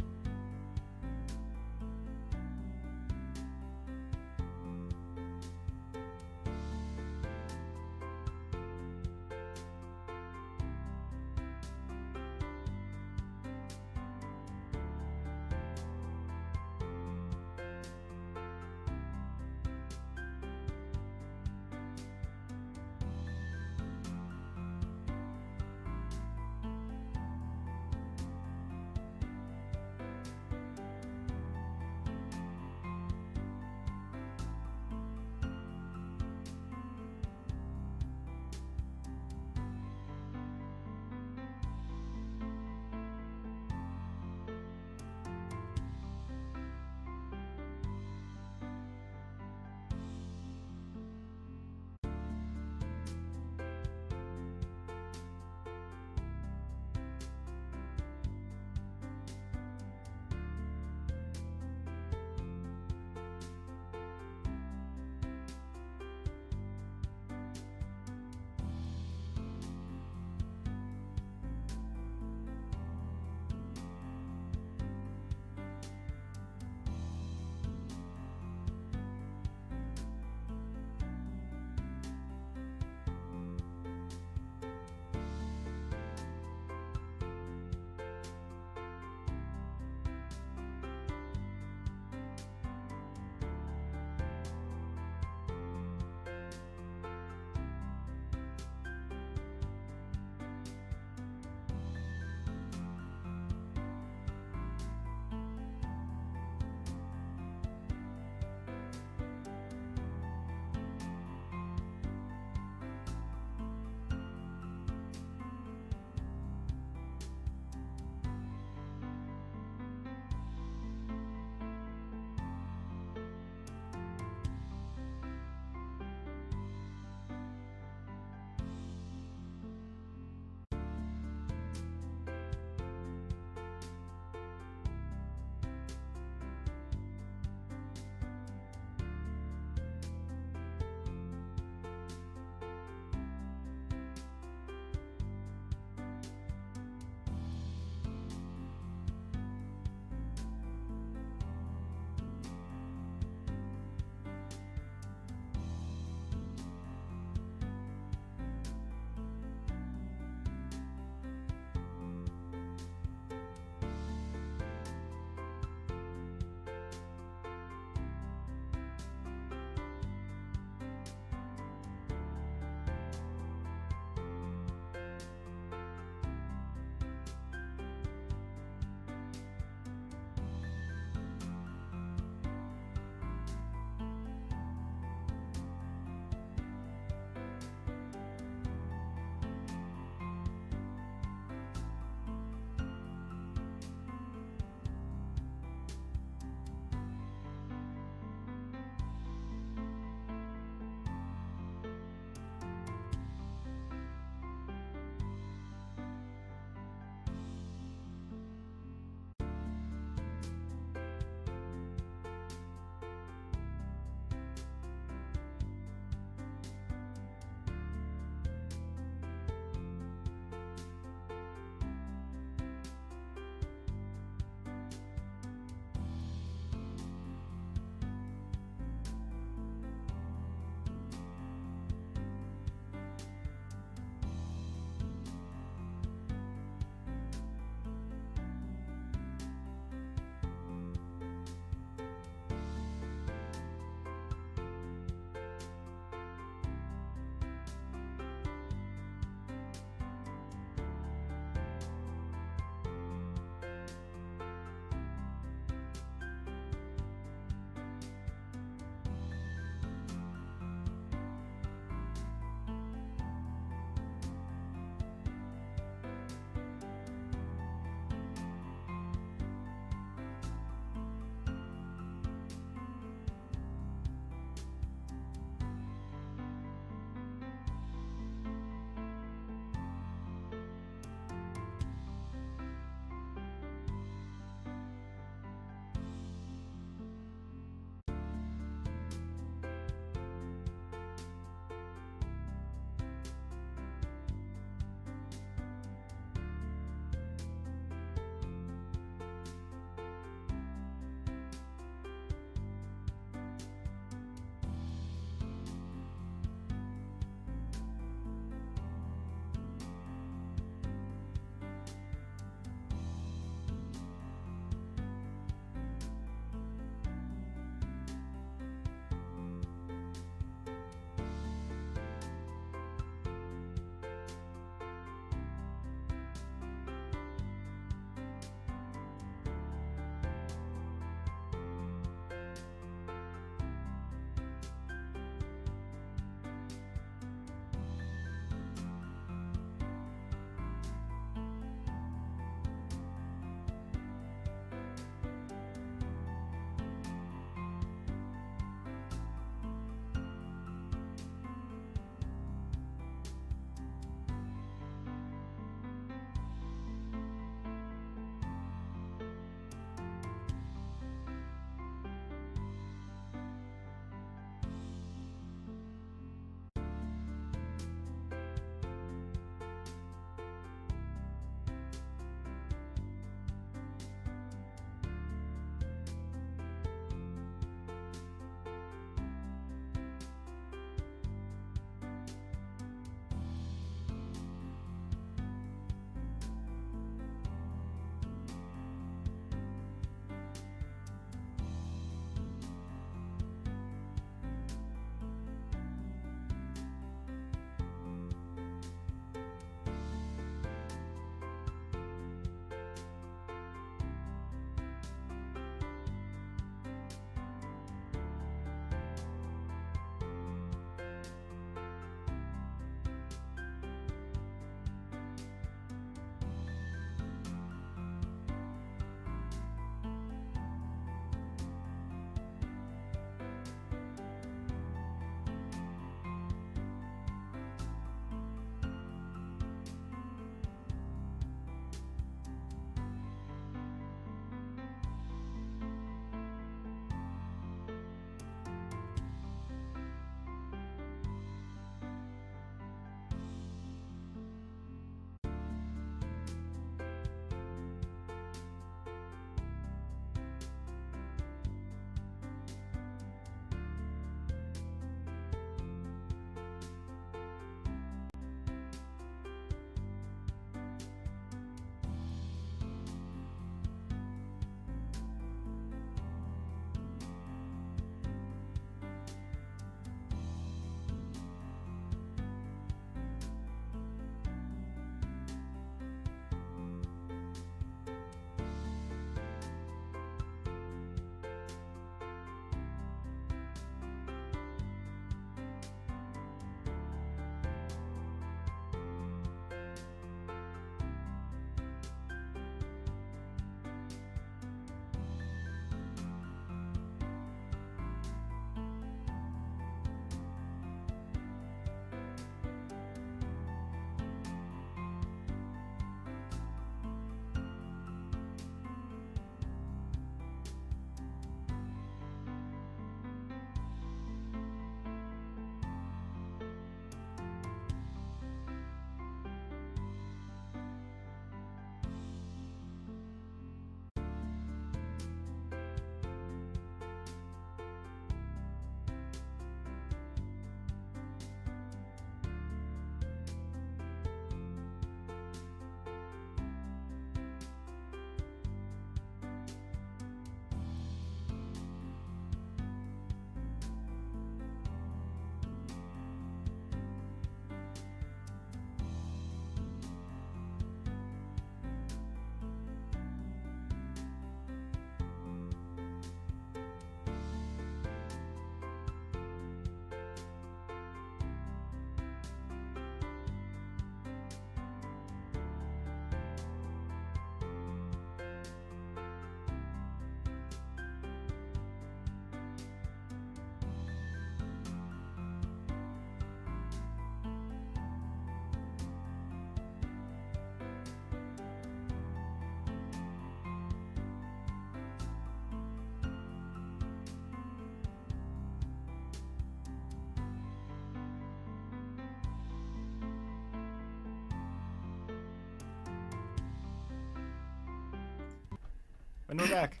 And we're back.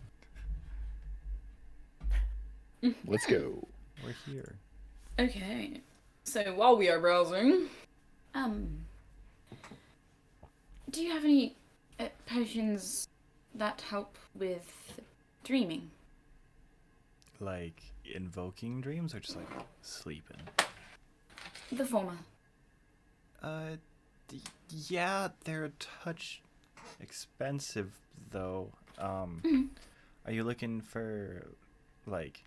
Let's go. We're here. Okay. So while we are browsing, Do you have any potions that help with dreaming? Like invoking dreams or just like sleeping? The former. Yeah, they're a touch expensive though. Are you looking for like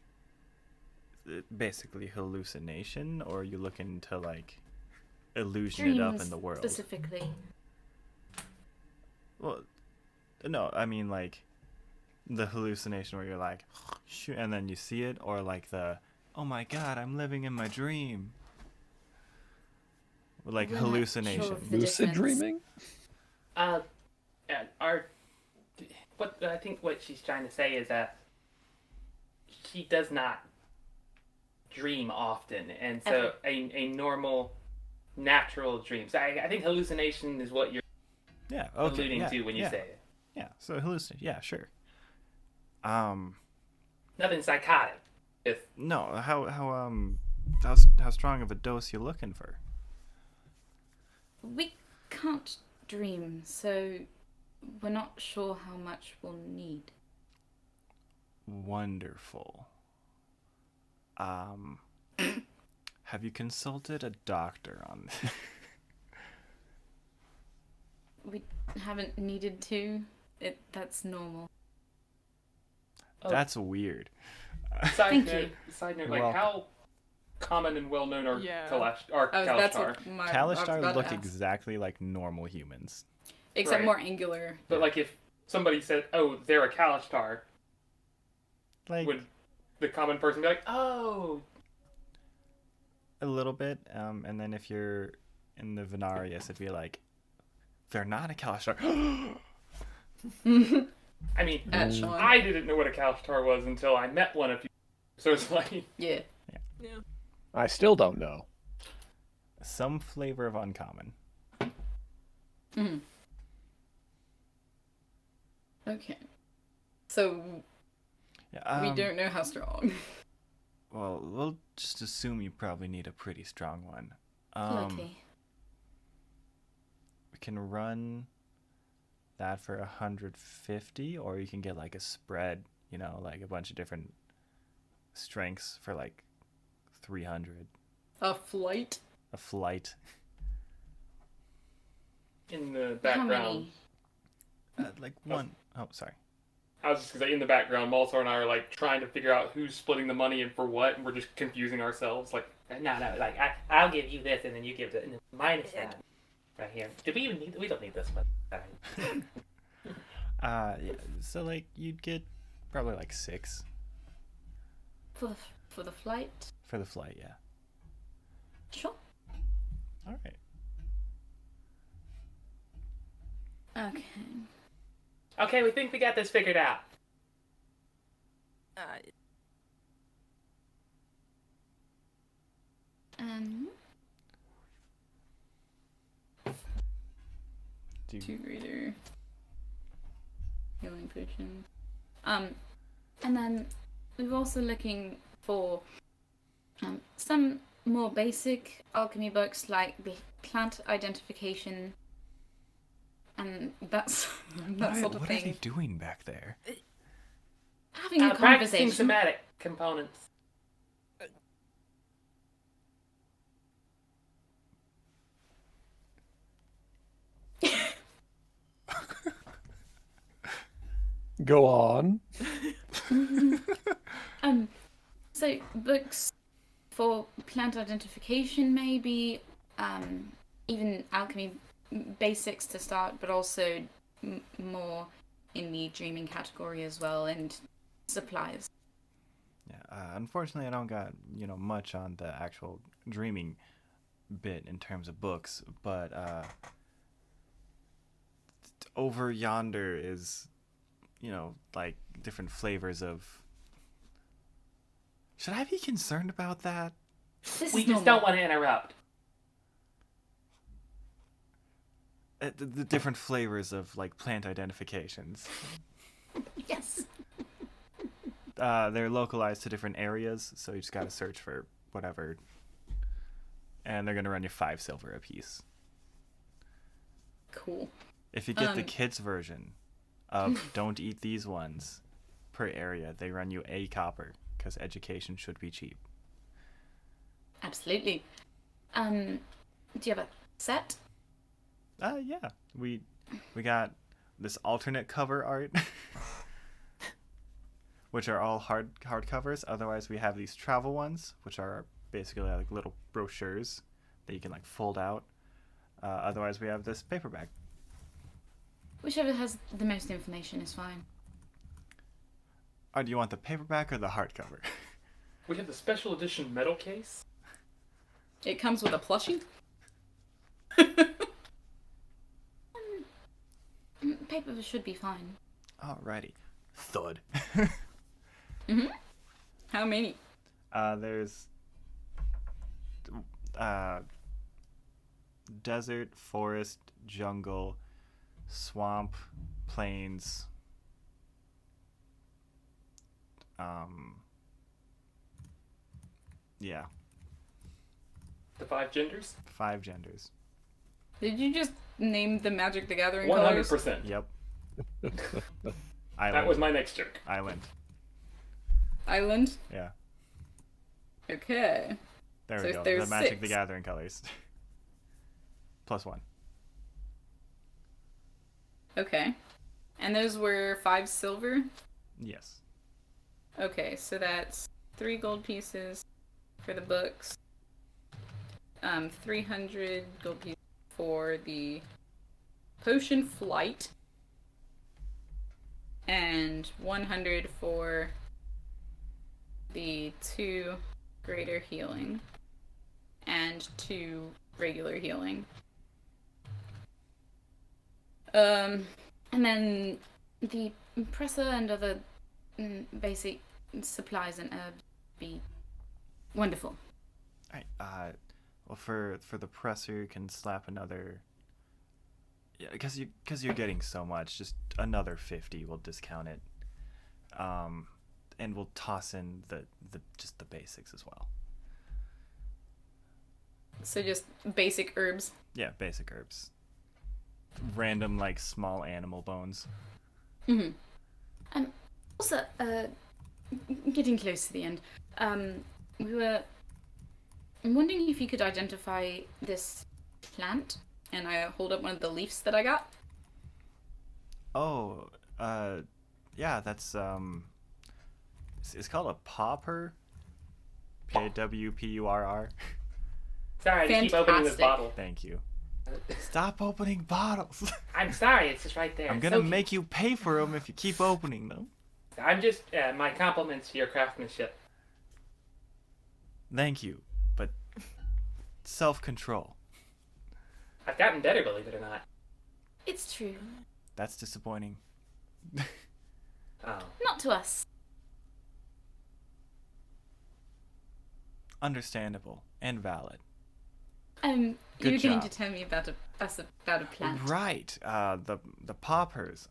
basically hallucination, or are you looking to like illusion it up in the world? Specifically. Well, no, I mean like the hallucination where you're like, shoot, and then you see it, or like the, oh my god, I'm living in my dream. Like We're not hallucination. sure of the Lucid difference. dreaming? And I think what she's trying to say is that she does not dream often, and so a normal, natural dream. So I think hallucination is what you're Yeah, okay. alluding to when you say it. Yeah, so hallucination. Yeah, sure. Nothing psychotic. Just No, how strong of a dose you looking for? We can't dream, so we're not sure how much we'll need. Wonderful. Have you consulted a doctor on this? We haven't needed to. That's normal. That's weird. Thank you. Side note, You're like welcome. how common and well known are Yeah. that's Kalashtar? what my Kalashtar look ask. exactly like normal humans. Except Right. more angular. But like if somebody said, "Oh, they're a Kalashtar," Like would the common person be like, "Oh"? a little bit, and then if you're in the Venarius, it'd be like, they're not a Kalashtar. I mean, At Sean. I didn't know what a Kalashtar was until I met one of you. So it's like, Yeah. Yeah. I still don't know. Some flavor of uncommon. Okay. So Yeah, we don't know how strong. Well, we'll just assume you probably need a pretty strong one. Lucky. We can run that for 150, or you can get like a spread, you know, like a bunch of different strengths for like 300. A flight? A flight. in the How background. many? Like one. Oh, sorry. I was just gonna say, in the background, Maltor and I are like trying to figure out who's splitting the money and for what, and we're just confusing ourselves. Like, No, like I'll give you this, and then you give the minus that right here. Do we even need? We don't need this one. Sorry. Yeah. So like you'd get probably like 6 For the flight? for the flight. Yeah. Sure. All right. Okay. Okay, we think we got this figured out. Um, Do you, Two greater healing potion. and then we're also looking for some more basic alchemy books like the plant identification and that's that sort of what are they thing. doing back there? having a Practicing conversation. somatic components. Go on. So books for plant identification, maybe even alchemy basics to start, but also more in the dreaming category as well, and supplies. Yeah. Unfortunately, I don't got much on the actual dreaming bit in terms of books, but over yonder is like different flavors of. Should I be concerned about that? This We is just normal. don't want to interrupt. The different flavors of like plant identifications. Yes. They're localized to different areas, so you just gotta search for whatever. And they're gonna run you 5 silver apiece. Cool. If you get the kids version of don't eat these ones per area, they run you a copper, because education should be cheap. Absolutely. Do you have a set? Yeah. We got this alternate cover art, which are all hardcovers. Otherwise, we have these travel ones, which are basically like little brochures that you can like fold out. Otherwise, we have this paperback. Whichever has the most information is fine. Oh, do you want the paperback or the hardcover? We have the special edition metal case. It comes with a plushie? Paper should be fine. Alrighty. Thud. How many? There's desert, forest, jungle, swamp, plains. Yeah, The 5 genders. 5 genders. Did you just name the Magic the Gathering colors? 100%. Yep. That was my next joke. Island. Island? Yeah. Okay. There So we if go. there's The Magic the 6. Gathering colors. +1. Okay. And those were 5 silver? Yes. Okay, so that's 3 gold pieces for the books. 300 gold pieces for the potion flight. And 100 for the 2 greater healing. And 2 regular healing. And then the presser and other basic supplies and herbs be wonderful. Alright, well, for the presser, you can slap another. Yeah, because you're getting so much, just another 50. We'll discount it, and we'll toss in the just the basics as well. So just basic herbs. Yeah, basic herbs. Random like small animal bones. Also, getting close to the end, we were wondering if you could identify this plant. And I hold up one of the leaves that I got. Oh, yeah, that's it's called a popper. Pawpurr. Sorry, I just keep opening this Fantastic. bottle. Thank you. Stop opening bottles. I'm sorry, it's just right there. I'm It's gonna okay. make you pay for them if you keep opening them. I'm just, my compliments to your craftsmanship. Thank you, but self-control. I've gotten better, believe it or not. It's true. That's disappointing. Oh. Not to us. Understandable and valid. You Good were going job. to tell me about a plant. Right. The poppers.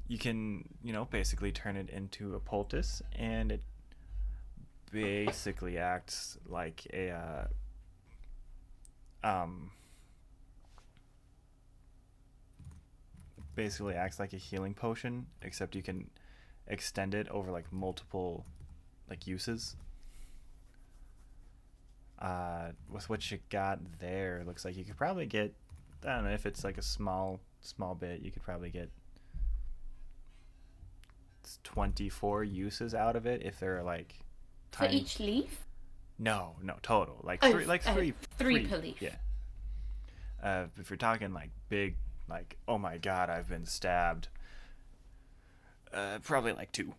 You can, basically turn it into a poultice, and it basically acts like a healing potion, except you can extend it over like multiple uses. With what you got there, looks like you could probably get, I don't know, if it's like a small bit, you could probably get 24 uses out of it if they're like For tiny. each leaf? No, ttotal. Like Oh, three, three per leaf. Yeah. If you're talking like big, like, oh my god, I've been stabbed. Probably like 2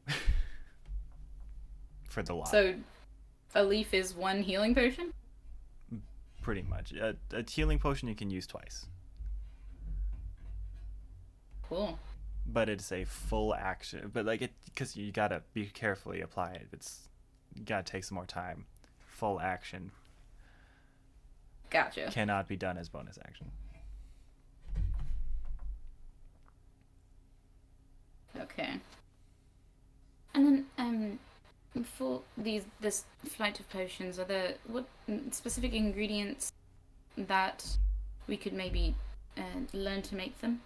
for the lot. So a leaf is 1 healing potion? Pretty much. A healing potion you can use twice, Cool. but it's a full action. But like because you gotta be carefully apply it. You gotta take some more time. Full action Gotcha. cannot be done as bonus action. Okay. And then, for this flight of potions, are there what specific ingredients that we could maybe learn to make them?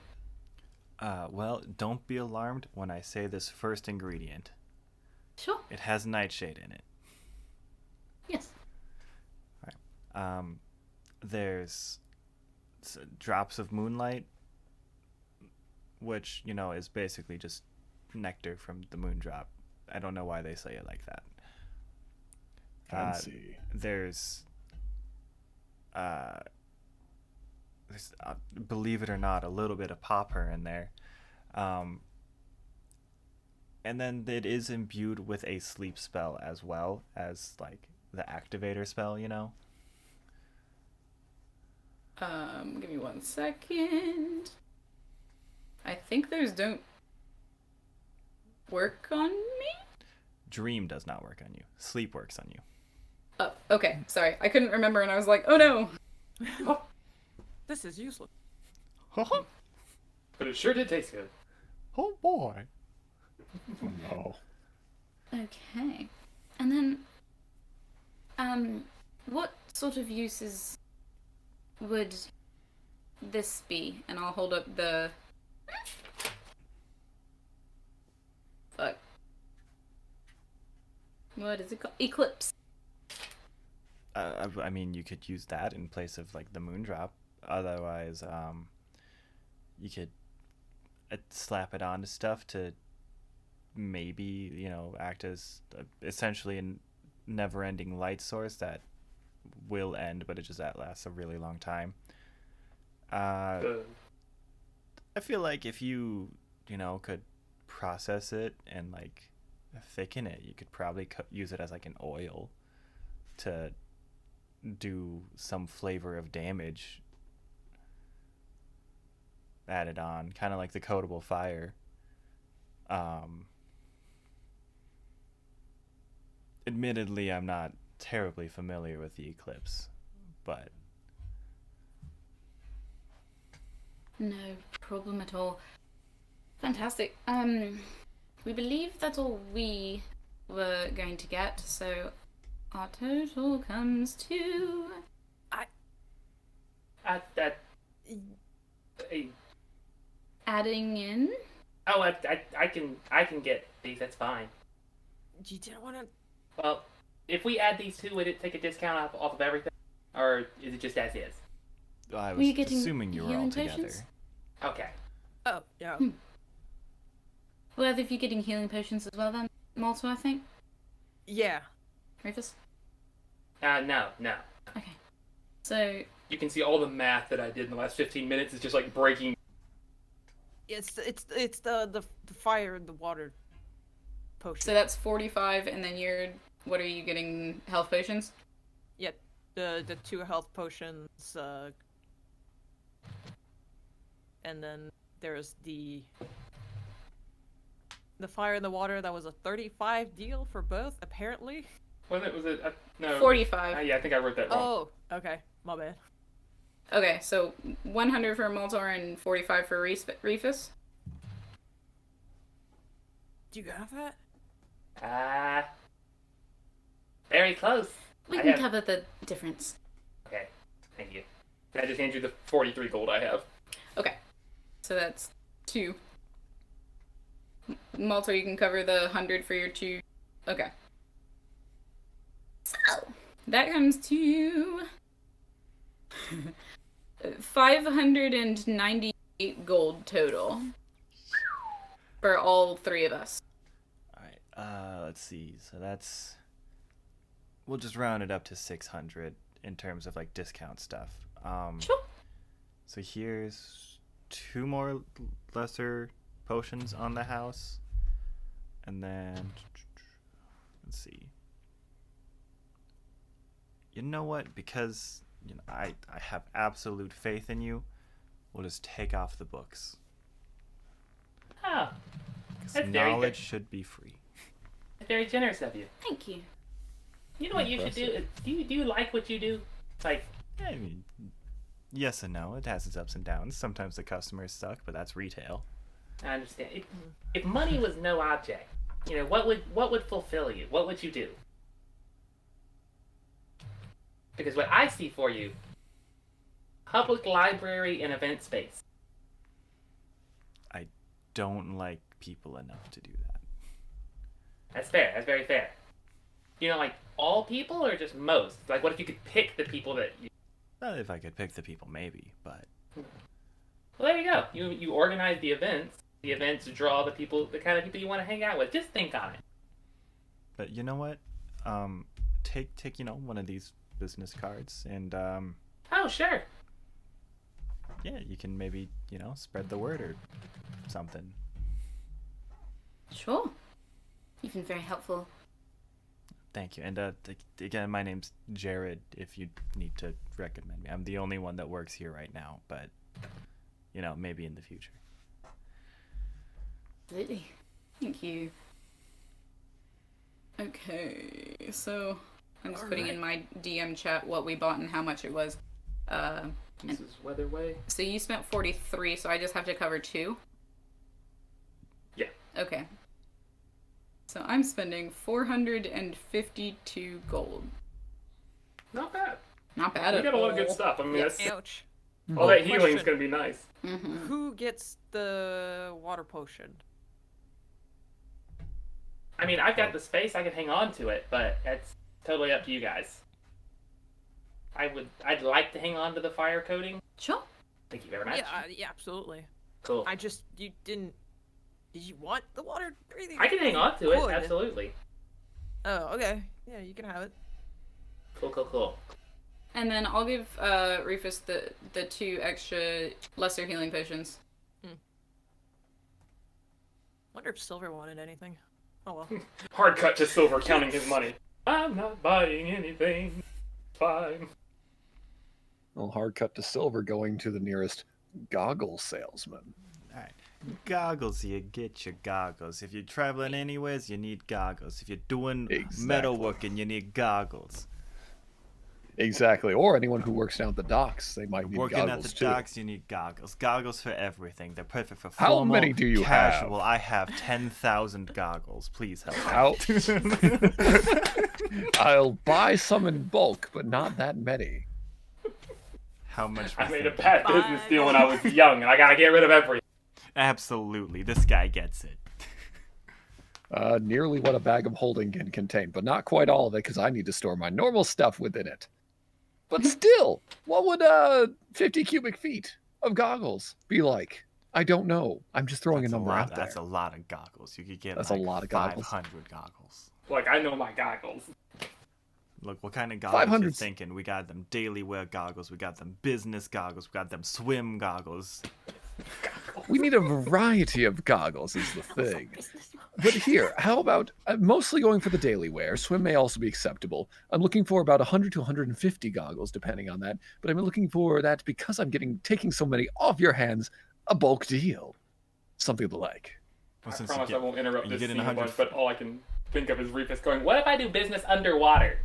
Well, don't be alarmed when I say this first ingredient. Sure. It has nightshade in it. Yes. There's drops of moonlight, which, is basically just nectar from the moondrop. I don't know why they say it like that. Fancy. There's believe it or not, a little bit of popper in there. And then it is imbued with a sleep spell as well as, like, the activator spell, Give me 1 second. I think those don't work on me? Dream does not work on you. Sleep works on you. Oh, okay. Sorry. I couldn't remember and I was like, oh no! This is useless. But it sure did taste good. Oh boy. No. Okay. And then, what sort of uses would this be? And I'll hold up the... Fuck. What is it called? Eclipse. I mean, you could use that in place of, like, the moondrop. Otherwise, you could slap it onto stuff to maybe, act as essentially a never-ending light source that will end, but that lasts a really long time. I feel like if you, could process it and, like, thicken it, you could probably use it as, like, an oil to do some flavor of damage added on, kind of like the coatable fire. Admittedly, I'm not terribly familiar with the eclipse, but No problem at all. Fantastic. We believe that's all we were going to get, so our total comes to... Adding in? Oh, I can get these. That's fine. You didn't want to. Well, if we add these two, would it take a discount off of everything, or is it just as is? I Were was you getting assuming you were all healing together. potions? Okay. Oh, yeah. Well, if you're getting healing potions as well, then Maltor, I think. Yeah. Reefus. No. Okay. So You can see all the math that I did in the last 15 minutes is just like breaking. It's the fire and the water potion. So that's 45, and then what are you getting? Health potions? Yeah, the 2 health potions, and then there's the fire and the water. That was a 35 deal for both, apparently. Was it? No. 45. Yeah, I think I wrote that wrong. Oh, okay, my bad. Okay, so 100 for Maltor and 45 for Reefus. Do you have that? Very close. we I can have- cover the difference. Okay, thank you. I just hand you the 43 gold I have. Okay, so that's 2. Maltor, you can cover the 100 for your 2. Okay. So, that comes to 598 gold total for all 3 of us. All right. Let's see. So we'll just round it up to 600 in terms of, like, discount stuff. Sure. So here's 2 more lesser potions on the house, and then let's see. You know what? Because I have absolute faith in you. We'll just take off the books. Oh, 'Cause That's very knowledge good. should be free. that's very generous of you. Thank you. You know what you should do? Do you like what you do? Like, I mean, yes and no. It has its ups and downs. Sometimes the customers suck, but that's retail. I understand. If money was no object, what would fulfill you? What would you do? Because what I see for you, public library and event space. I don't like people enough to do that. That's fair. That's very fair. Like all people or just most? Like, what if you could pick the people that you... Well, if I could pick the people, maybe, but... Well, there you go. You organize the events. The events draw the kind of people you want to hang out with. Just think on it. But you know what? Take one of these business cards and Oh, sure. yeah, you can maybe spread the word or something. Sure. You've been very helpful. Thank you. And again, my name's Jared. If you need to recommend me, I'm the only one that works here right now. But maybe in the future. Absolutely. Thank you. Okay, so I'm just putting in my DM chat what we bought and how much it was. This is Weatherway. So you spent 43, so I just have to cover 2? Yeah. Okay. So I'm spending 452 gold. Not bad. Not bad We at got a all. lot of good stuff. I mean, that's, Ouch. all that healing's Question. gonna be nice. Mm-hmm. Who gets the water potion? I mean, I've got the space. I can hang on to it, but it's totally up to you guys. I'd like to hang on to the fire coating. Sure. Thank you very much. Yeah, absolutely. Cool. You didn't. Did you want the water breathing? I can hang on to it. Would. Absolutely. Oh, okay. Yeah, you can have it. Cool. And then I'll give Reefus the 2 extra lesser healing potions. Wonder if Sylvyre wanted anything. Oh well. Hard cut to Silver counting his money. I'm not buying anything. Fine. Well, hard cut to Sylvyre going to the nearest goggle salesman. All right. Goggles, you get your goggles. If you're traveling anywheres, you need goggles. If you're doing metalworking, you need goggles. Exactly. Or anyone who works down at the docks, they might need Working goggles at the too. docks, you need goggles. Goggles for everything. They're perfect for How formal, many do you casual. have? I have 10,000 goggles. Please help. How? I'll buy some in bulk, but not that many. How much? I was made a that? bad business deal when I was young, and I gotta get rid of everything. Absolutely. This guy gets it. Nearly what a bag of holding can contain, but not quite all of it because I need to store my normal stuff within it. But still, what would 50 cubic feet of goggles be like? I don't know. I'm just throwing That's a number out there. That's a lot of goggles. You could get That's like a lot of goggles. 500 goggles. Like, I know my goggles. Look, what kind of goggles you 500. thinking? We got them daily wear goggles. We got them business goggles. We got them swim goggles. We need a variety of goggles is the thing. But here, how about mostly going for the daily wear? Swim may also be acceptable. I'm looking for about 100 to 150 goggles, depending on that. But I'm looking for that because I'm taking so many off your hands, a bulk deal. Something of the like. Well, I since you promise get- I won't interrupt you this get in scene 100 much, but all I can think of is Reefus going, what if I do business underwater?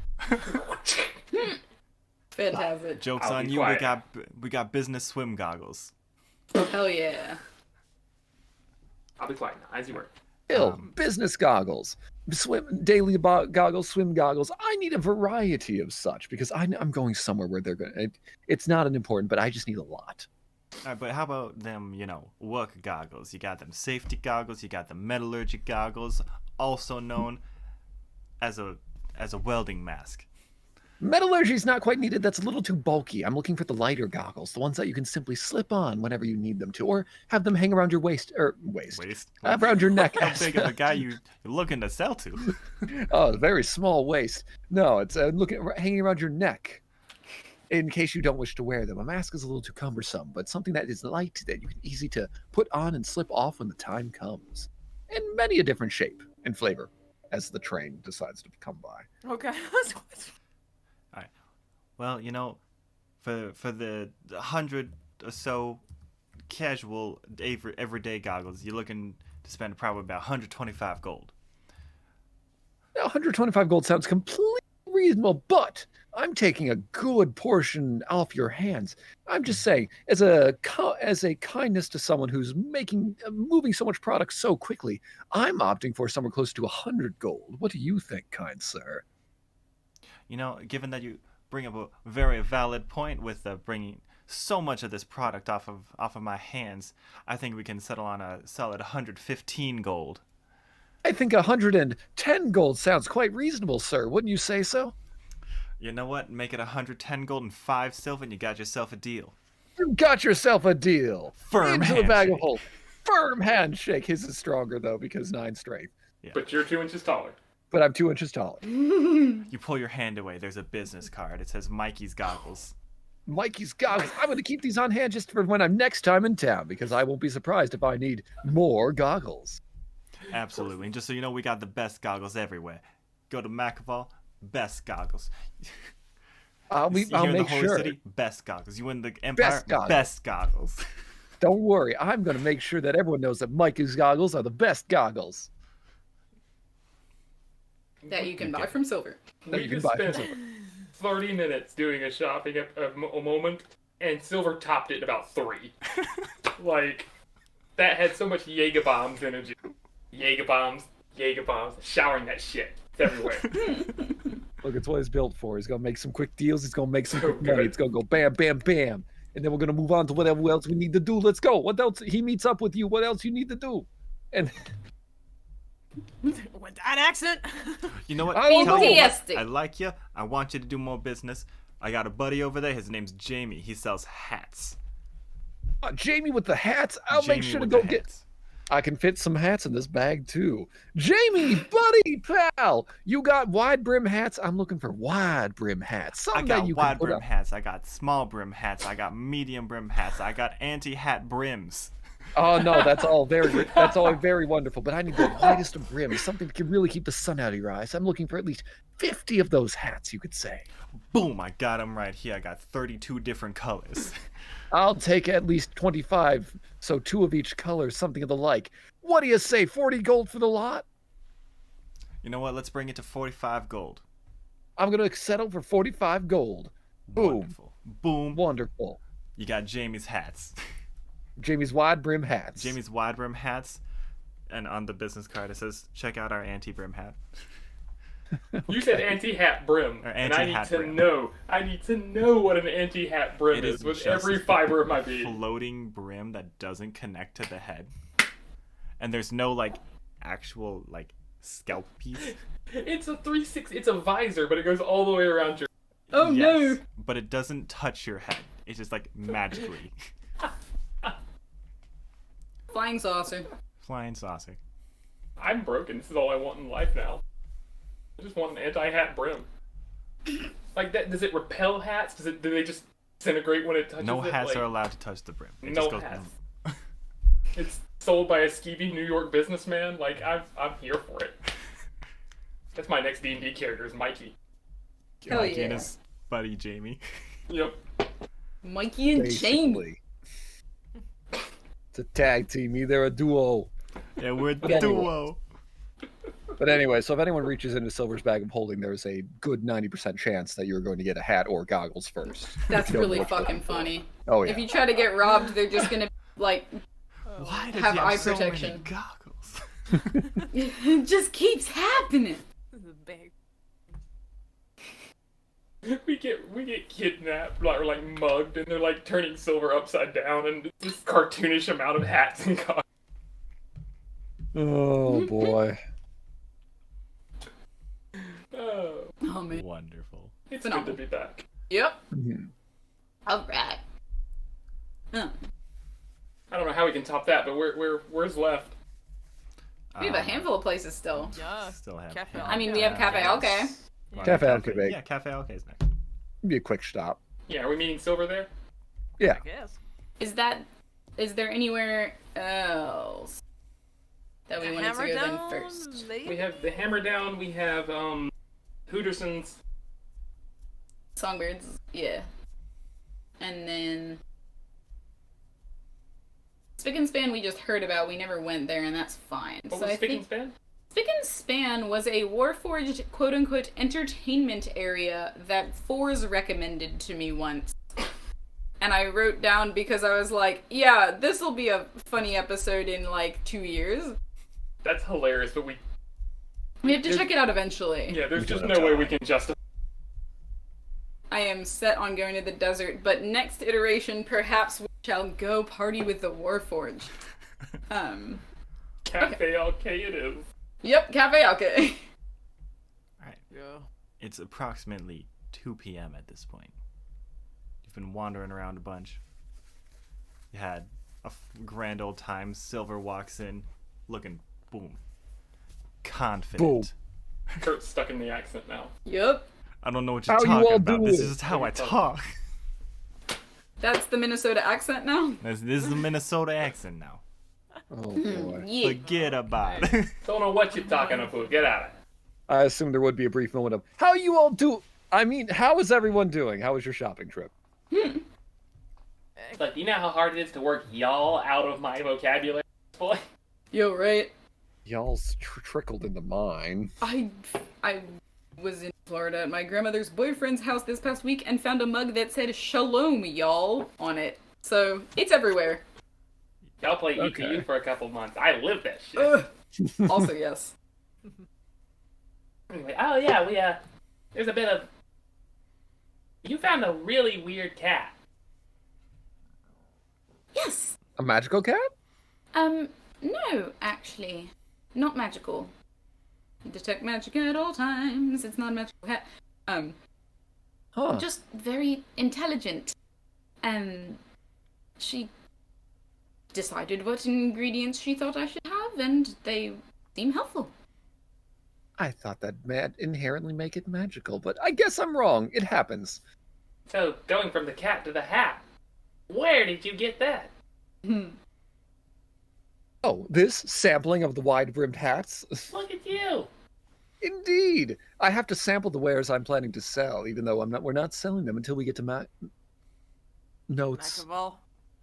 Fantastic. Jokes I'll on be you. quiet. We got business swim goggles. Hell yeah. I'll be quiet now, as you were. Business goggles, daily goggles, swim goggles. I need a variety of such because I'm going somewhere where they're going. It's not an important, but I just need a lot. All right, but how about them, work goggles? You got them safety goggles. You got the metallurgy goggles, also known as a welding mask. Metallurgy is not quite needed. That's a little too bulky. I'm looking for the lighter goggles, the ones that you can simply slip on whenever you need them to, or have them hang around your waist. Around your neck. How big of a guy you're looking to sell to? Oh, very small waist. No, it's hanging around your neck. In case you don't wish to wear them. A mask is a little too cumbersome, but something that is light that you can easy to put on and slip off when the time comes. In many a different shape and flavor as the train decides to come by. Okay. Well, for the 100 or so casual everyday goggles, you're looking to spend probably about 125 gold. Now, 125 gold sounds completely reasonable, but I'm taking a good portion off your hands. I'm just saying, as a kindness to someone who's moving so much product so quickly, I'm opting for somewhere close to 100 gold. What do you think, kind sir? You know, given that you bring up a very valid point with bringing so much of this product off of my hands, I think we can settle on a solid 115 gold. I think 110 gold sounds quite reasonable, sir. Wouldn't you say so? You know what? Make it 110 gold and 5 silver, and you got yourself a deal. You got yourself a deal. Firm Into the bag of handshake. holding. Firm handshake. His is stronger though because 9 strength. But you're 2 inches taller. But I'm 2 inches taller. You pull your hand away. There's a business card. It says Mikey's goggles. Mikey's goggles. I'm going to keep these on hand just for when I'm next time in town because I won't be surprised if I need more goggles. Absolutely. And just so you know, we got the best goggles everywhere. Go to Macaval, best goggles. I'll Here in the make Holy sure. City, best goggles. You in the Empire, goggles. best goggles. Don't worry. I'm going to make sure that everyone knows that Mikey's goggles are the best goggles. That you can buy from Sylvyre. That We you can just buy. spent 30 minutes doing a shopping a moment, and Sylvyre topped it in about 3. Like, that had so much Jaeger bombs energy. Jaeger bombs, showering that shit. It's everywhere. Look, it's what he's built for. He's going to make some quick deals. He's going to make some So quick money. good. It's going to go bam, bam, bam. And then we're going to move on to whatever else we need to do. Let's go. What else? He meets up with you. What else you need to do? And With that accent. You know what? I don't Tell you what, Fantastic. I like you. I want you to do more business. I got a buddy over there. His name's Jamie. He sells hats. Jamie with the hats. I'll Jamie make sure to with go the get. hats. I can fit some hats in this bag too. Jamie, buddy, pal, you got wide brim hats? I'm looking for wide brim hats. I Something that got you wide can put brim up. hats. I got small brim hats. I got medium brim hats. I got anti-hat brims. Oh no, that's all very wonderful. But I need the widest of brims, something that can really keep the sun out of your eyes. I'm looking for at least 50 of those hats, you could say. Boom! I got them right here. I got 32 different colors. I'll take at least 25, so 2 of each color, something of the like. What do you say, 40 gold for the lot? You know what? Let's bring it to 45 gold. I'm gonna settle for 45 gold. Boom. Wonderful. Boom. Wonderful. You got Jamie's hats. Jamie's wide brim hats. Jamie's wide brim hats. And on the business card it says, check out our anti-brim hat. You said anti-hat brim, Or and I need anti-hat to brim. know. I need to know what an anti-hat brim It is is with just every fiber of my being. floating brim that doesn't connect to the head. And there's no, like, actual, like, scalp piece. It's a 360. It's a visor, but it goes all the way around your. Oh no! But it doesn't touch your head. It's just, like, magically. Flying saucer. Flying saucer. I'm broken. This is all I want in life now. I just want an anti-hat brim. Like that. Does it repel hats? Do they just disintegrate when it touches No it? hats Like, are allowed to touch the brim. It No just goes hats. It's sold by a skeevy New York businessman. Like I'm here for it. That's my next D&D character is Mikey. Hell Mikey and yeah. his buddy Jamie. Yep. Mikey and Jamie. Basically. It's a tag team, either a duo. Yeah, we're But the anyway. duo. But anyway, so if anyone reaches into Sylvyre's bag of holding, there's a good 90% chance that you're going to get a hat or goggles first. That's Don't really worry. fucking funny. Oh yeah. If you try to get robbed, they're just gonna like Why does Have he eye have so many protection. goggles? it just keeps happening. This is big. We get kidnapped or like mugged, and they're like turning Sylvyre upside down, and it's this cartoonish amount of hats and goggles. Oh boy. Oh, Oh man. Wonderful. it's Phenomenal. good to be back. Yep. Mhm. All right. I don't know how we can top that, but where's left? We have a handful of places still. Yeah. Still have. Cafe I mean, we have Cafe Okay. Cafe Alchemy. Yeah, Cafe Okay is next. It'd be a quick stop. Yeah, are we meeting Sylvyre there? Yeah. I guess. Is there anywhere else that we wanted to Hammer go then down, first? maybe? We have the Hammer Down. We have Hooterson's. Songbirds, yeah. And then Spick and Span we just heard about. We never went there, and that's fine. What so was I Spick think and Span? Spick and span was a Warforged quote-unquote entertainment area that Fours recommended to me once. And I wrote down because I was like, yeah, this'll be a funny episode in like 2 years. That's hilarious, but We have to check it out eventually. yeah, there's just no way we can justify. I am set on going to the desert, but next iteration, perhaps we shall go party with the Warforged. Cafe okay it is. Yep, Cafe Alke. Alright. Yeah. It's approximately 2 p.m. at this point. You've been wandering around a bunch. You had a grand old time. Sylvyre walks in, looking, boom, confident. Boom. Kurt's stuck in the accent now. Yep. I don't know what you're How you talking all about. This doing? is how I How you talk. That's the Minnesota accent now? This is the Minnesota accent now. Oh boy. Yeah. Forget about it. Don't know what you're talking about. Get out of it. I assume there would be a brief moment of how you all do. I mean, how is everyone doing? How was your shopping trip? But you know how hard it is to work y'all out of my vocabulary, boy? Yo, right? Y'all's trickled into mine. I was in Florida at my grandmother's boyfriend's house this past week and found a mug that said "Shalom, y'all" on it. So it's everywhere. Y'all play EPU Okay. for a couple months. I live that shit. Ugh. Also, yes. Anyway, oh yeah, we there's a bit of. You found a really weird cat. Yes. A magical cat? No, actually. Not magical. Detect magic at all times. It's not a magical cat. Huh. Just very intelligent. She decided what ingredients she thought I should have, and they seem helpful. I thought that might inherently make it magical, but I guess I'm wrong. It happens. So going from the cat to the hat, where did you get that? Oh, this sampling of the wide-brimmed hats? Look at you. Indeed. I have to sample the wares I'm planning to sell, even though we're not selling them until we get to notes. Macaval.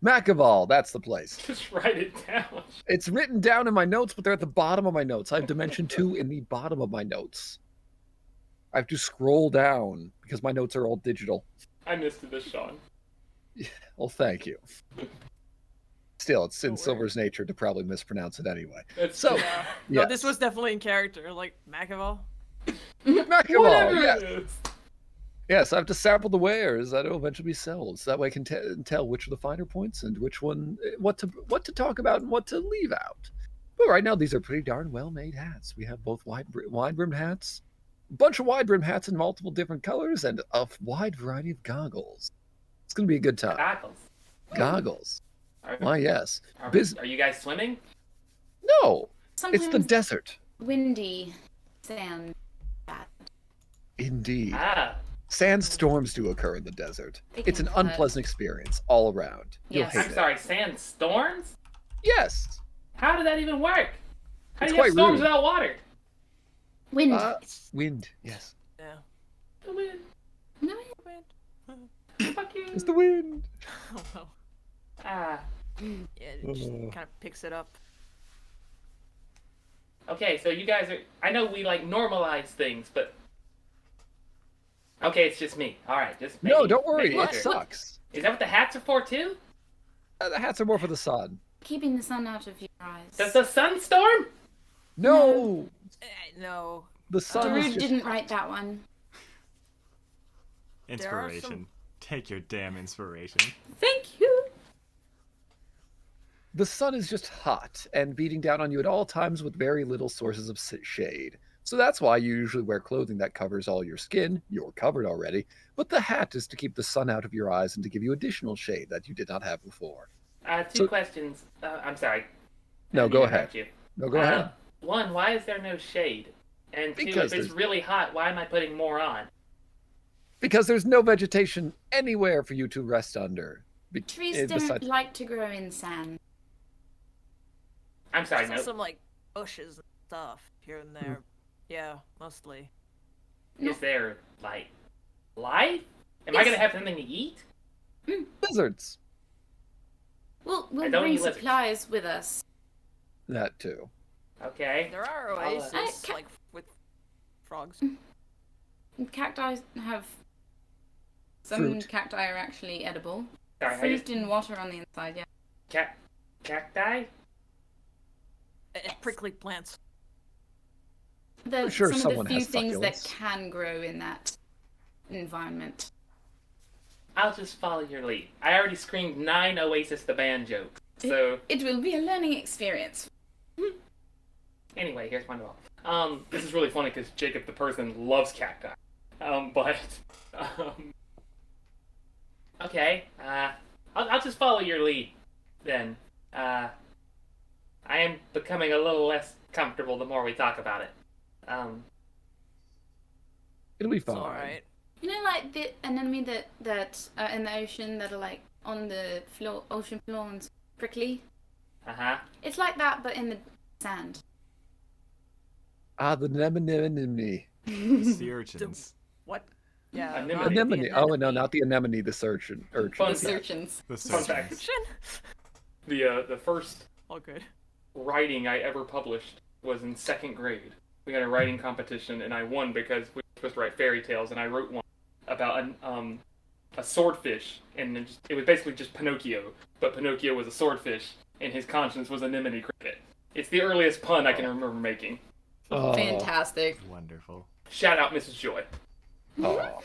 Macaval, that's the place. Just write it down. It's written down in my notes, but they're at the bottom of my notes. I have Dimension 2 in the bottom of my notes. I have to scroll down because my notes are all digital. I missed this, Sean. Well, thank you. Still, it's in No worries. Sylvyre's nature to probably mispronounce it anyway. It's So, Yeah. No, yes. this was definitely in character. Like, Macaval. Macaval, whatever yes. it is. Yes, I have to sample the wares that will eventually be sold, so that way I can tell which are the finer points and which one, what to talk about and what to leave out. But right now, these are pretty darn well-made hats. We have both wide-brimmed hats, a bunch of wide-brimmed hats in multiple different colors, and a wide variety of goggles. It's going to be a good time. Goggles. Goggles. Are, Why, yes. are, Bus- are you guys swimming? No, Sometimes it's the desert. windy, sand, bad. Indeed. Ah, Sandstorms do occur in the desert. They It's can an hurt. unpleasant experience all around. You'll Yes. hate I'm it. sorry, sandstorms? Yes. How did that even work? How It's do you have quite storms rude. without water? Wind. Wind. Yes. Yeah. The wind. No, Fuck you. It's the wind. Oh, well. Ah. Yeah, it just kind of picks it up. Okay, so you guys are. I know we like normalize things, but. Okay, it's just me. Alright, just. No, making- don't worry. making It sure. sucks. Is that what the hats are for too? The hats are more for the sun. keeping the sun out of your eyes. Does the sun storm? No, No. the sun is Darude just... didn't write that one. There are Inspiration. some- Take your damn inspiration. Thank you. The sun is just hot and beating down on you at all times with very little sources of shade. So that's why you usually wear clothing that covers all your skin. You're covered already. But the hat is to keep the sun out of your eyes and to give you additional shade that you did not have before. Two So- questions. I'm sorry. No, I go didn't ahead. interrupt you. No, go ahead. One, why is there no shade? And two, Because if it's there's- really hot, why am I putting more on? Because there's no vegetation anywhere for you to rest under. Trees Eh, don't besides- like to grow in sand. I'm sorry, I saw no. some like bushes and stuff here and there. Yeah, mostly. Is there, like, life? Am I Yes. gonna have something to eat? Lizards. We'll I don't bring eat lizards. supplies with us. That too. Okay. There are I'll, oases, like, with frogs. Cacti have. Some Fruit. cacti are actually edible. Sorry, Fruit and water on the inside, yeah. Cacti? Prickly plants. They're sure some of someone the few has things that succulents. can grow in that environment. I'll just follow your lead. I already screamed 9 Oasis the band jokes. So, It will be a learning experience. anyway, here's my novel. This is really funny because Jacob the person loves cacti. But Okay, I'll just follow your lead, then. I am becoming a little less comfortable the more we talk about it. It'll be It's fine. alright. You know, like the anemone that are in the ocean that are like on the floor, ocean floor and prickly. Uh-huh. It's like that, but in the sand. Ah, the anemone. Sea urchins. What? Yeah. Anemone. not the Anemone. Oh, no, not the anemone, the urchin. Fun The fact. surgeons. The Fun fact. surgeons. The first All good. writing I ever published was in 2nd grade. We had a writing competition, and I won because we were supposed to write fairy tales, and I wrote one about a swordfish, and it was basically just Pinocchio, but Pinocchio was a swordfish, and his conscience was anemone cricket. It's the earliest pun I can remember making. Oh, Fantastic. Wonderful. Shout out Mrs. Joy. oh.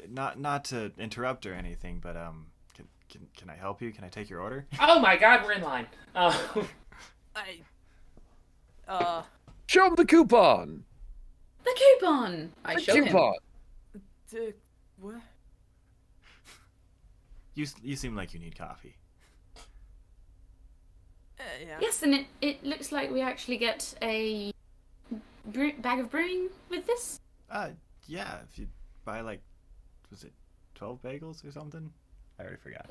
Not to interrupt or anything, but can I help you? Can I take your order? Oh my god, we're in line. Show him the coupon. The coupon! I The showed him. coupon. What? You seem like you need coffee. Yeah. Yes, and it looks like we actually get a bag of brewing with this. Yeah, if you buy like, was it 12 bagels or something? I already forgot.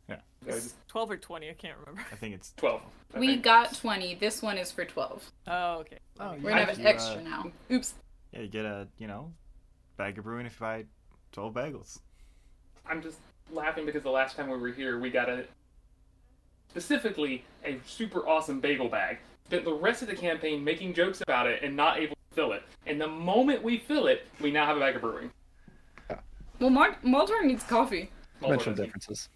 Yeah. It's 12 or 20, I can't remember. I think it's 12. I We think. got 20. This one is for 12. Oh, okay. Oh, We're yeah, gonna if have you, extra now. Oops. Yeah, you get a bag of brewing if you buy 12 bagels. I'm just laughing because the last time we were here, we got specifically a super awesome bagel bag. Spent the rest of the campaign making jokes about it and not able to fill it. And the moment we fill it, we now have a bag of brewing. Well, Maltor needs coffee. Dimensional differences.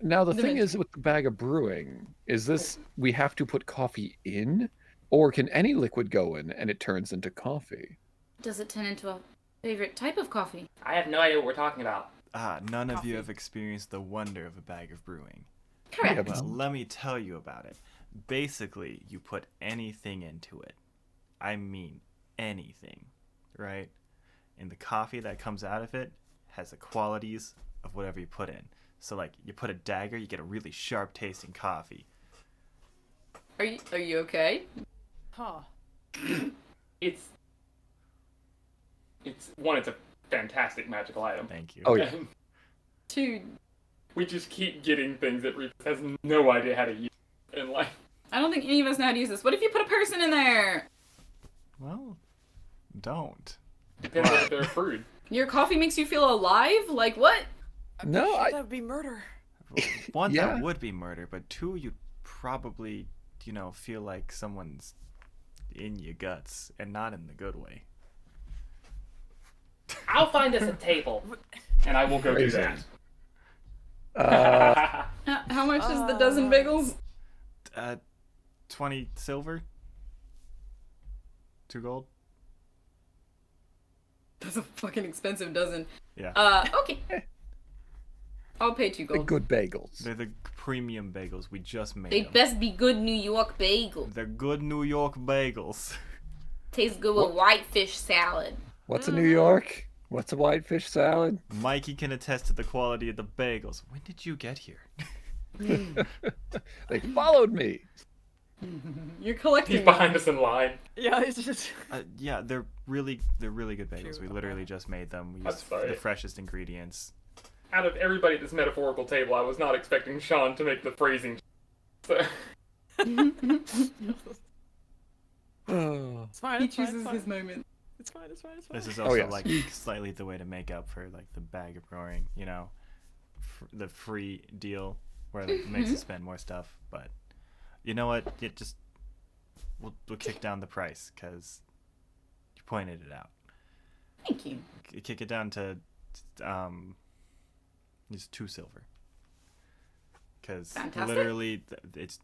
Now, the thing is with the bag of brewing, is this we have to put coffee in? Or can any liquid go in and it turns into coffee? Does it turn into a favorite type of coffee? I have no idea what we're talking about. None of you Coffee. have experienced the wonder of a bag of brewing. Correct. Yeah, Well, let me tell you about it. Basically, you put anything into it. I mean anything, right? And the coffee that comes out of it has the qualities of whatever you put in. So, like, you put a dagger, you get a really sharp tasting coffee. Are you okay? Huh. It's a fantastic magical item. Thank you. Oh, yeah. Two. We just keep getting things that Reefus has no idea how to use. And like, I don't think any of us know how to use this. What if you put a person in there? Well, don't. depends on if they're fruit. Your coffee makes you feel alive? Like what? No, That would be murder. One, Yeah. that would be murder, but two, you'd probably, feel like someone's in your guts, and not in the good way. I'll find us a table. And I will go do Crazy. that. How much is the dozen bagels? 20 silver? 2 gold? That's a fucking expensive dozen. Yeah. Okay. I'll pay 2 the gold. good bagels. They're the premium bagels. We just made They them. best be good New York bagels. They're good New York bagels. Tastes good with whitefish salad. What's a New York? What's a whitefish salad? Mikey can attest to the quality of the bagels. When did you get here? They followed me. You're collecting. He's behind us in line. Yeah, it's just. Yeah, they're really good bagels. We literally just made them. We That's used fine. the freshest ingredients. Out of everybody at this metaphorical table, I was not expecting Sean to make the phrasing. So, Oh. It's fine. He It's fine. chooses It's fine. his moment. It's fine. It's fine. It's fine. This is also yes. like slightly the way to make up for like the bag of brewing, the free deal where like, it makes you spend more stuff. But You know what? We'll kick down the price because you pointed it out. Thank you. Kick it down to just 2 silver. Because Fantastic. literally, it's.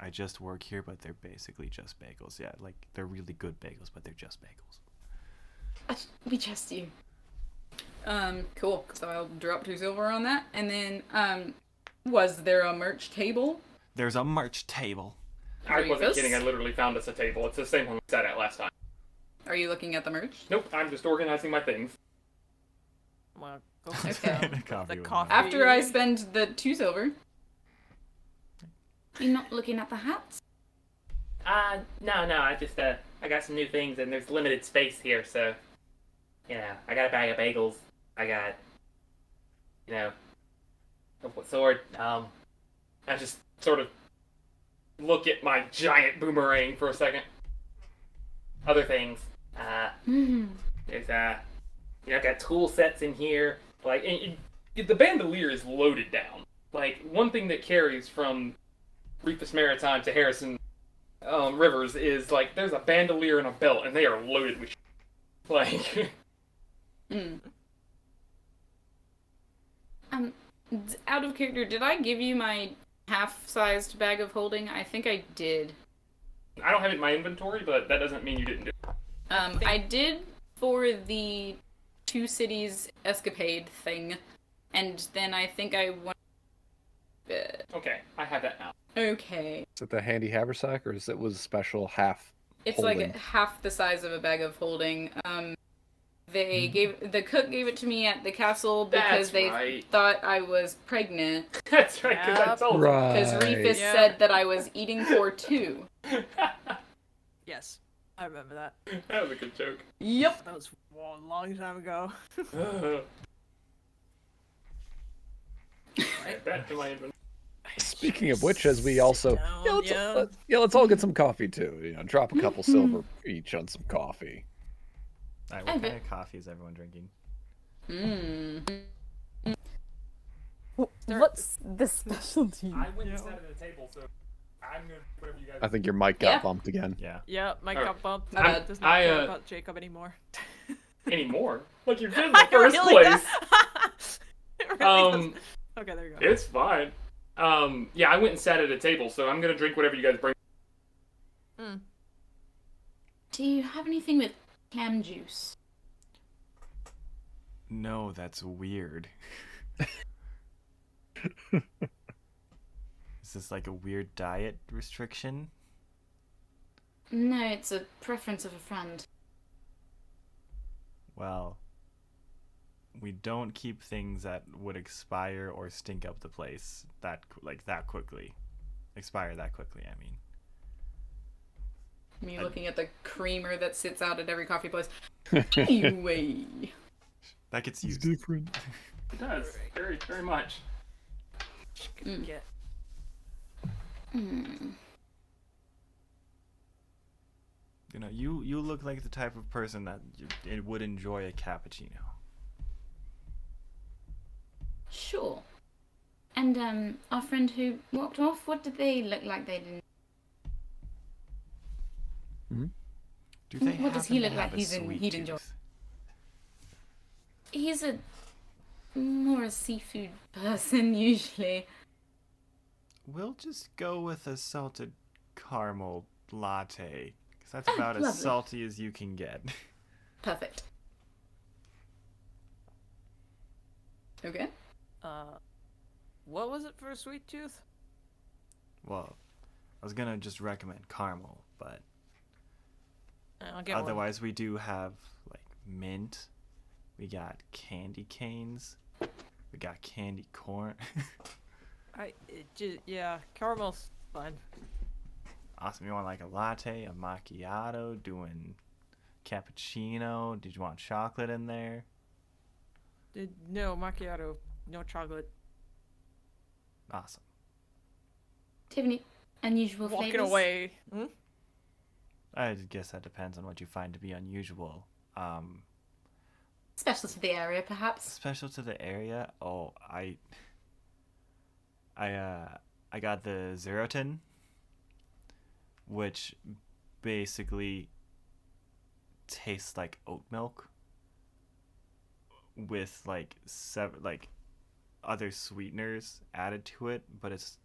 I just work here, but they're basically just bagels. Yeah, like they're really good bagels, but they're just bagels. We trust you. Cool. So I'll drop 2 silver on that. And then, was there a merch table? There's a merch table. I wasn't Reefus? kidding. I literally found us a table. It's the same one we sat at last time. Are you looking at the merch? Nope, I'm just organizing my things. Well, go Okay. sit down. Coffee The with coffee. After I spend the 2 silver. You're not looking at the hats? No, I just, I got some new things and there's limited space here, so, I got a bag of bagels. I got, a sword. I just sort of look at my giant boomerang for a second. Other things. Mm-hmm. There's, I've got tool sets in here. Like, the bandolier is loaded down. Like, one thing that carries from Reefus Maritime to Harrison Rivers is, like, there's a bandolier and a belt, and they are loaded with like... Out of character, did I give you my half-sized bag of holding? I think I did. I don't have it in my inventory, but that doesn't mean you didn't do it. I did for the 2 cities escapade thing, and then I think I went. Okay, I have that now. Okay, Is it the handy haversack, or is it was special half? it's holding? like half the size of a bag of holding. The cook gave it to me at the castle because That's they right. thought I was pregnant. That's right, because I Yep. told you. Because Right. Reefus Yeah. said that I was eating for 2. Yes, I remember that. That was a good joke. Yep. That was a long time ago. Back to my inventory. Speaking of which, as we also Down, let's all get some coffee too. Drop a couple silver each on some coffee. All right, what kind of coffee is everyone drinking? What's the specialty? I went and sat at the table, so I'm going to whatever you guys... I think your mic got Yeah. bumped again. Yeah. Yeah, Mike Alright. got bumped. My bad. Does not care about Jacob anymore. Anymore? Like, you're in the first Really? place. It really does. Okay, there you go. It's fine. Yeah, I went and sat at a table, so I'm going to drink whatever you guys bring. Do you have anything with clam juice? No, that's weird. Is this like a weird diet restriction? No, it's a preference of a friend. Well, we don't keep things that would expire or stink up the place that quickly. Expire that quickly, I mean. Me looking at the creamer that sits out at every coffee place. Anyway. That gets It's used. different. It does. Very, very much. Get You look like the type of person that it would enjoy a cappuccino. Sure. And our friend who walked off, what did they look like? They didn't. Do they What does happen he to look like? have a He'd sweet enjoy. tooth? He's more a seafood person usually. We'll just go with a salted caramel latte, because that's Oh, about as lovely. salty as you can get. Perfect. Okay. what was it for a sweet tooth? Well, I was gonna just recommend caramel, but I'll get one. otherwise we do have like mint. We got candy canes. We got candy corn. Yeah, caramel's fine. Awesome. You want like a latte, a macchiato, doing cappuccino? Did you want chocolate in there? No macchiato, no chocolate. Awesome. Do you have any unusual Walking flavors? away. I guess that depends on what you find to be unusual. Special to the area, perhaps. Special to the area. Oh, I got the Zerotin which basically tastes like oat milk with like other sweeteners added to it, but it's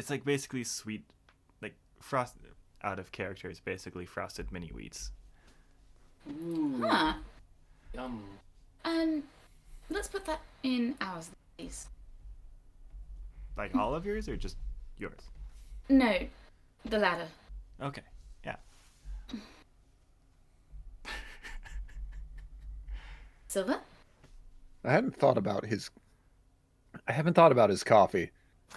like basically sweet, like frost out of character. It's basically frosted mini wheats. Ooh. Huh. Yum. Let's put that in ours, please. Like all of yours or just yours? No, the latter. Okay, yeah. Silver? I haven't thought about his coffee.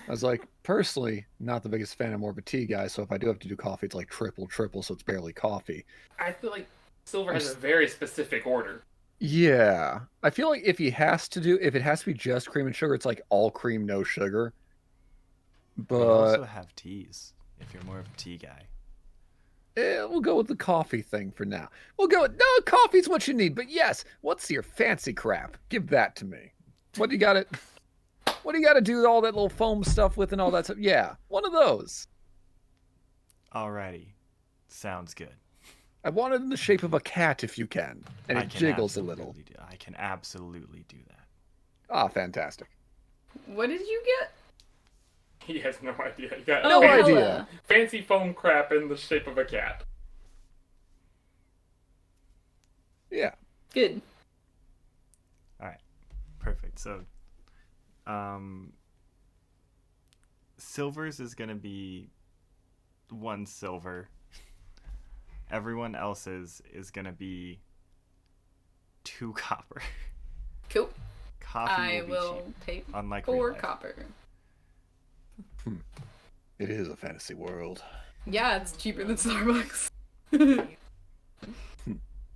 I was like, personally, not the biggest fan. I'm more of a tea guy, so if I do have to do coffee, it's like triple, so it's barely coffee. I feel like Sylvyre has a very specific order. Yeah. I feel like if it has to be just cream and sugar, it's like all cream, no sugar. We also But have teas if you're more of a tea guy. we'll go with the coffee thing for now. No, coffee's what you need, but yes, what's your fancy crap? Give that to me. What do you got to do all that little foam stuff with and all that stuff? Yeah, one of those. Alrighty, sounds good. I want it in the shape of a cat if you can, and it jiggles a little. I can absolutely do that. Ah, fantastic. What did you get? He has no idea. You got No hella. idea. fancy foam crap in the shape of a cat. Yeah. Good. Alright, perfect. So, Silver's is gonna be 1 silver. Everyone else's is gonna be 2 copper. Cool. Coffee I will be will cheap, pay unlike 4 real life. copper. It is a fantasy world. Yeah, it's cheaper than Starbucks.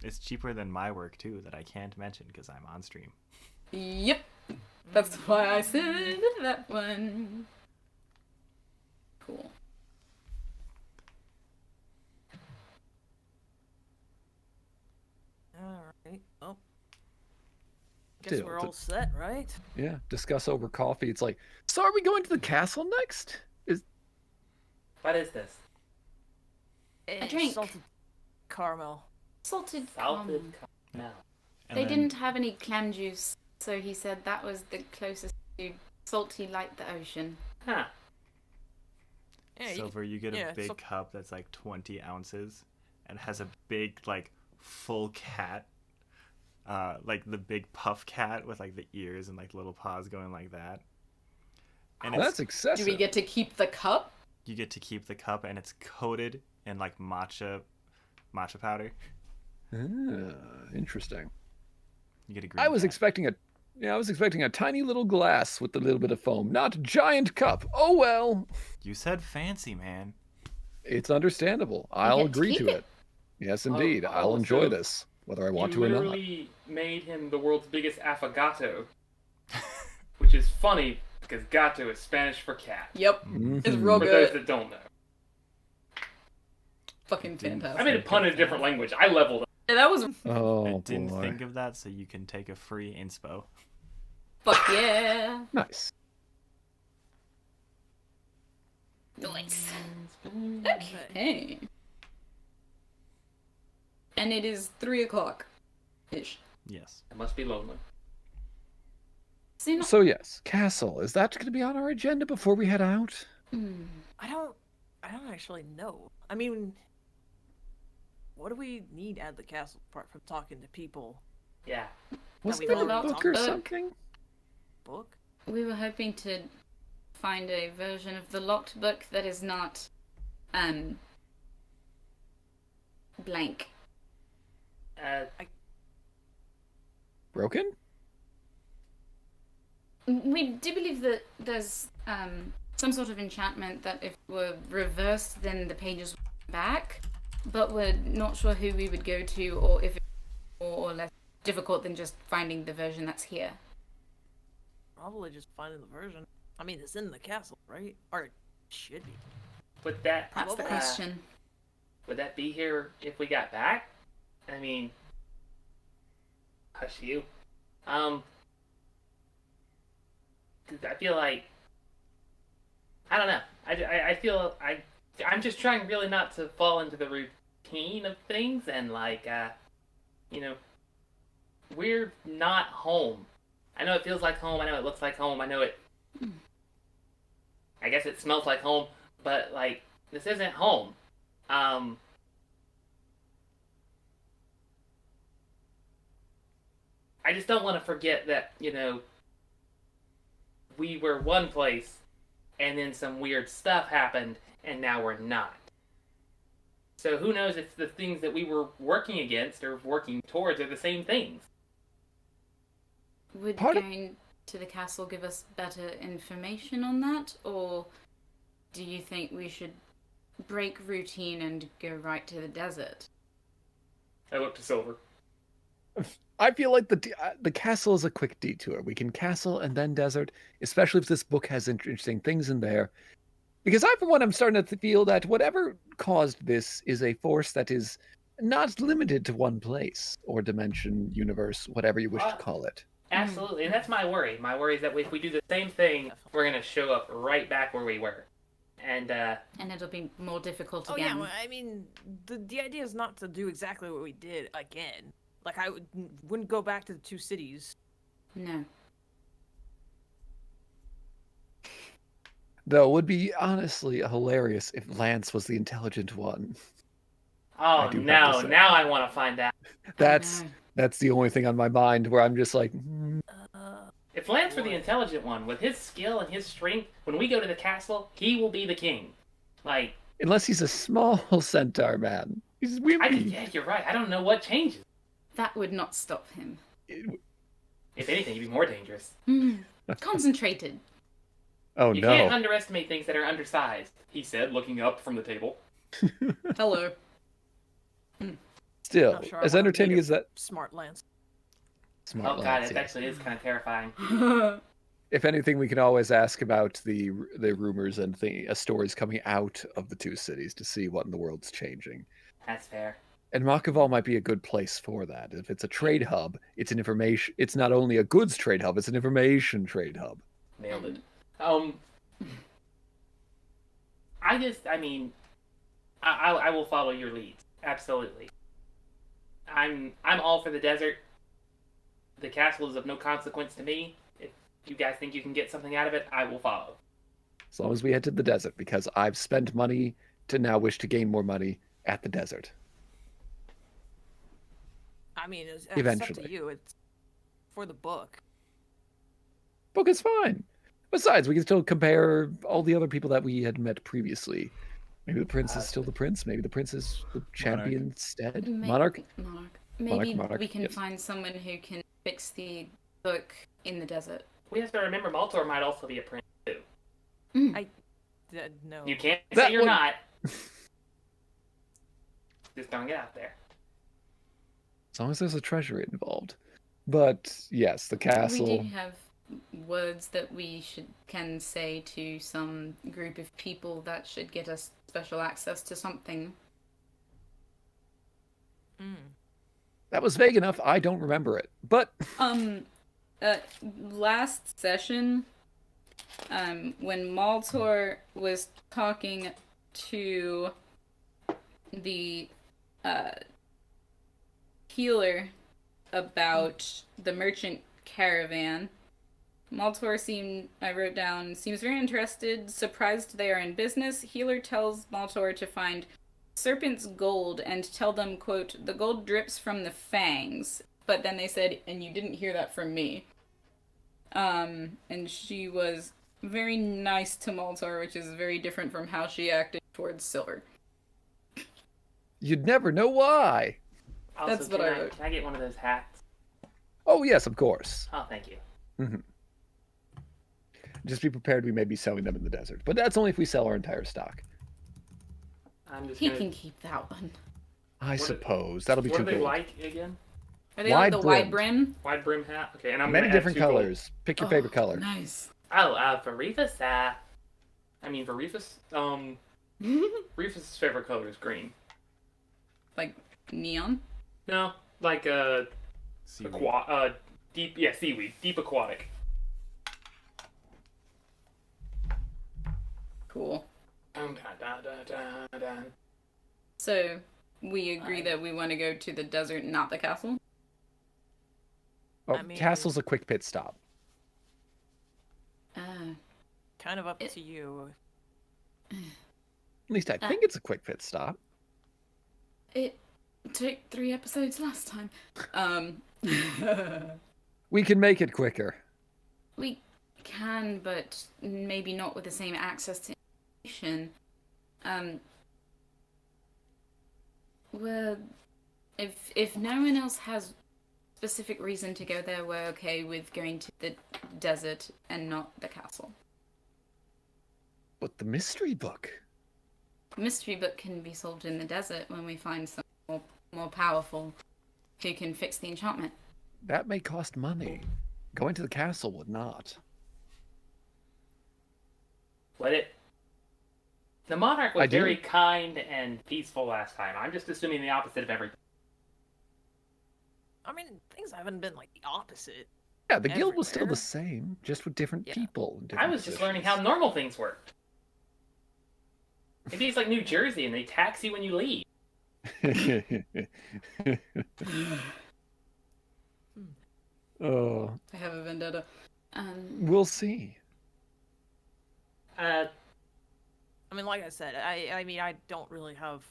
It's cheaper than my work too, that I can't mention because I'm on stream. Yep. That's why I said that one. Cool. Alright, well. Guess Still, we're all set, right? Yeah. Discuss over coffee. It's like, so are we going to the castle next? What is this? A drink. Salted caramel. Salted Salted caramel. caramel. And They then- didn't have any clam juice, so he said that was the closest to salty like the ocean. Huh. Yeah, Silver, you get a yeah, big so- cup that's like 20 ounces and has a big, like, full cat. Like the big puff cat with like the ears and like little paws going like that. And That's Do excessive. we get to keep the cup? you get to keep the cup, and it's coated in like matcha powder. Ah, interesting. You get a green I was cat. expecting a tiny little glass with a little bit of foam, not a giant cup. Oh well. You said fancy, man. It's understandable. I'll get to agree keep to it. it. Yes, indeed. Oh, I'll enjoy so this, whether I want You to or not. literally made him the world's biggest affogato, which is funny because gato is Spanish for cat. Yep. Mhm. It's real For those good. that don't know, Fucking Didn't- fantastic. I made a pun in a different language. I leveled up. Yeah, that was Oh I didn't boy. think of that, so you can take a free inspo. fuck yeah. Nice. Nice. Okay. And it is 3:00 ish. Yes. It must be lonely. Soon. So yes, castle. Is that going to be on our agenda before we head out? I don't actually know. I mean, what do we need at the castle apart from talking to people? Yeah. Wasn't we there a don't book talk or book. something? Book? We were hoping to find a version of the locked book that is not, blank. Broken? We do believe that there's some sort of enchantment that if it were reversed, then the pages would come back, but we're not sure who we would go to or if it's more or less difficult than just finding the version that's here. Probably just finding the version. I mean, it's in the castle, right? Or it should be. Would that That's the question. would that be here if we got back? I mean, hush you. 'Cause I feel like I don't know. I I'm just trying really not to fall into the routine of things, and you know, we're not home. I know it feels like home. I know it looks like home. I know it. I guess it smells like home, but like this isn't home. I just don't want to forget that, we were one place and then some weird stuff happened and now we're not. So who knows if the things that we were working against or working towards are the same things. Would going to the castle give us better information on that, or do you think we should break routine and go right to the desert? I look to Silver. I feel like the castle is a quick detour. We can castle and then desert, especially if this book has interesting things in there. Because I, for one, I'm starting to feel that whatever caused this is a force that is not limited to one place or dimension, universe, whatever you wish to call it. Absolutely, and that's my worry. My worry is that if we do the same thing, we're going to show up right back where we were. And it'll be more difficult Oh again. yeah, well, I mean, the idea is not to do exactly what we did again. Like, I wouldn't go back to the two cities. No. Though it would be honestly hilarious if Lance was the intelligent one. Oh no! Now I want to find out. That's the only thing on my mind where I'm just like. If Lance were the intelligent one, with his skill and his strength, when we go to the castle, he will be the king. Like, unless he's a small centaur man, he's wimpy. Yeah, you're right. I don't know what changes. That would not stop him. If anything, he'd be more dangerous. Concentrated. Oh you no! You can't underestimate things that are undersized, he said, looking up from the table. Hello. Still, sure as entertaining as that. Smart Lance. Smart Lance, God, it actually is kind of terrifying. If anything, we can always ask about the rumors and stories coming out of the two cities to see what in the world's changing. That's fair. And Makaval might be a good place for that. If it's a trade hub, it's an information. It's not only a goods trade hub; it's an information trade hub. Nailed it. I will follow your leads. Absolutely. I'm all for the desert. The castle is of no consequence to me. If you guys think you can get something out of it, I will follow. As long as we head to the desert, because I've spent money to now wish to gain more money at the desert. I mean, it's eventually. Up to you. It's for the book. Book is fine. Besides, we can still compare all the other people that we had met previously. Maybe the prince is still the prince. Maybe the prince is the champion instead. Monarch. Maybe we can find someone who can fix the book in the desert. We have to remember Maltor might also be a prince too. No. You can't say you're not. Just don't get out there. As long as there's a treasury involved. But yes, the castle. We do have words that we can say to some group of people that should get us special access to something. That was vague enough. I don't remember it. But last session, when Maltor was talking to the healer about the merchant caravan, Maltor seems very interested, surprised they are in business. Healer tells Maltor to find serpent's gold and tell them, quote, the gold drips from the fangs. But then they said, and you didn't hear that from me. And she was very nice to Maltor, which is very different from how she acted towards Sylvyre. You'd never know why. Also, that's what I wrote. Can I get one of those hats? Oh, yes, of course. Oh, thank you. Mm-hmm. Just be prepared, we may be selling them in the desert. But that's only if we sell our entire stock. He can keep that one. I suppose. That'll be too cool. What are they like again? Are they like the wide brim? Wide brim hat? Okay, and I'm many different colors. Gold. Pick your favorite color. Nice. Oh, for Reefus, for Reefus, Reefus' favorite color is green. Like neon? No, like seaweed. Seaweed, deep aquatic. Cool. So, we agree that we want to go to the desert, not the castle? Oh, I mean- castle's a quick pit stop. Kind of up It- to you. At least I think it's a quick pit stop. It took 3 episodes last time. We can make it quicker. We can, but maybe not with the same access to information. Well, if no one else has specific reason to go there, we're okay with going to the desert and not the castle. But the mystery book. Mystery book can be solved in the desert when we find someone more powerful who can fix the enchantment. That may cost money. Going to the castle would not. The monarch was I do. very kind and peaceful last time. I'm just assuming the opposite of everything. I mean, things haven't been like the opposite. Yeah, the guild was still Everywhere. the same, just with different Yeah. people. and I different was just learning how positions. normal things worked. Maybe it's like New Jersey and they tax you when you leave. Oh, I have a vendetta. we'll see. I mean, like I said, I mean, I don't really have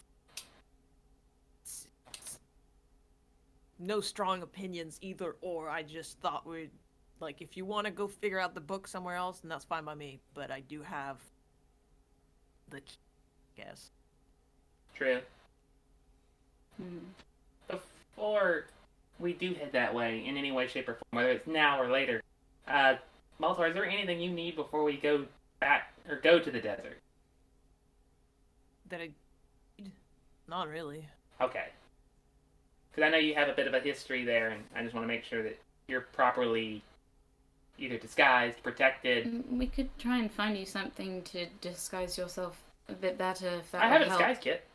no strong opinions either or. I just thought we'd, like, if you want to go figure out the book somewhere else, then that's fine by me. But I do have the key, I guess. True. Before we do head that way in any way, shape, or form, whether it's now or later, Maltor, is there anything you need before we go back or go to the desert? That I, not really. Okay. Because I know you have a bit of a history there, and I just want to make sure that you're properly either disguised, protected. We could try and find you something to disguise yourself a bit better if that I would have a help. disguise kit.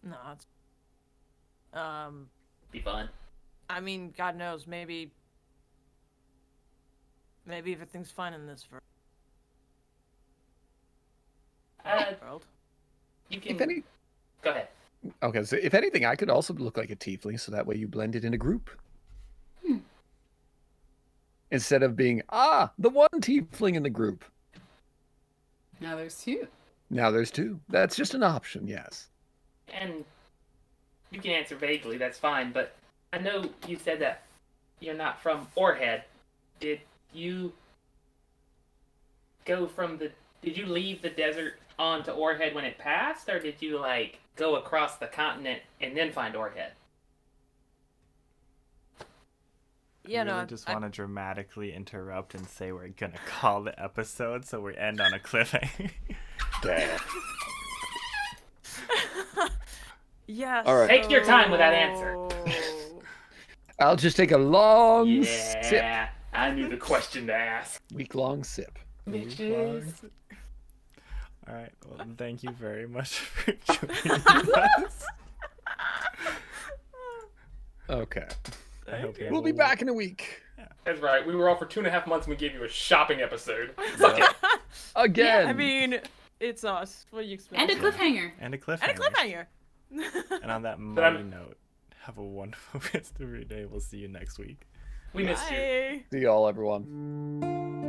No, it's, Be fun. I mean, God knows, maybe everything's fine in this world. You can If any, go ahead. okay, so if anything, I could also look like a tiefling, so that way you blend it in a group. Instead of being the one tiefling in the group. Now there's 2. Now there's 2. That's just an option, yes. And you can answer vaguely, that's fine, but I know you said that you're not from Orhead. Did you leave the desert onto Orhead when it passed, or did you, like, go across the continent and then find Orhead? Yeah, really no, just want to dramatically interrupt and say we're gonna call the episode so we end on a cliffhanger. Damn. yeah. All right. Take your time with that answer. I'll just take a long sip. Yeah, I knew the question to ask. Week-long sip. Bitches. All right. Well, thank you very much for joining us. Okay. I hope you We'll be back in a week. That's right. We were off for 2.5 months and we gave you a shopping episode. Suck it. Again. I mean, it's us. What do you expect? And a cliffhanger. And a cliffhanger. And a cliffhanger. And on that mighty note, have a wonderful rest of your day. We'll see you next week. We missed you. Bye. See y'all, everyone.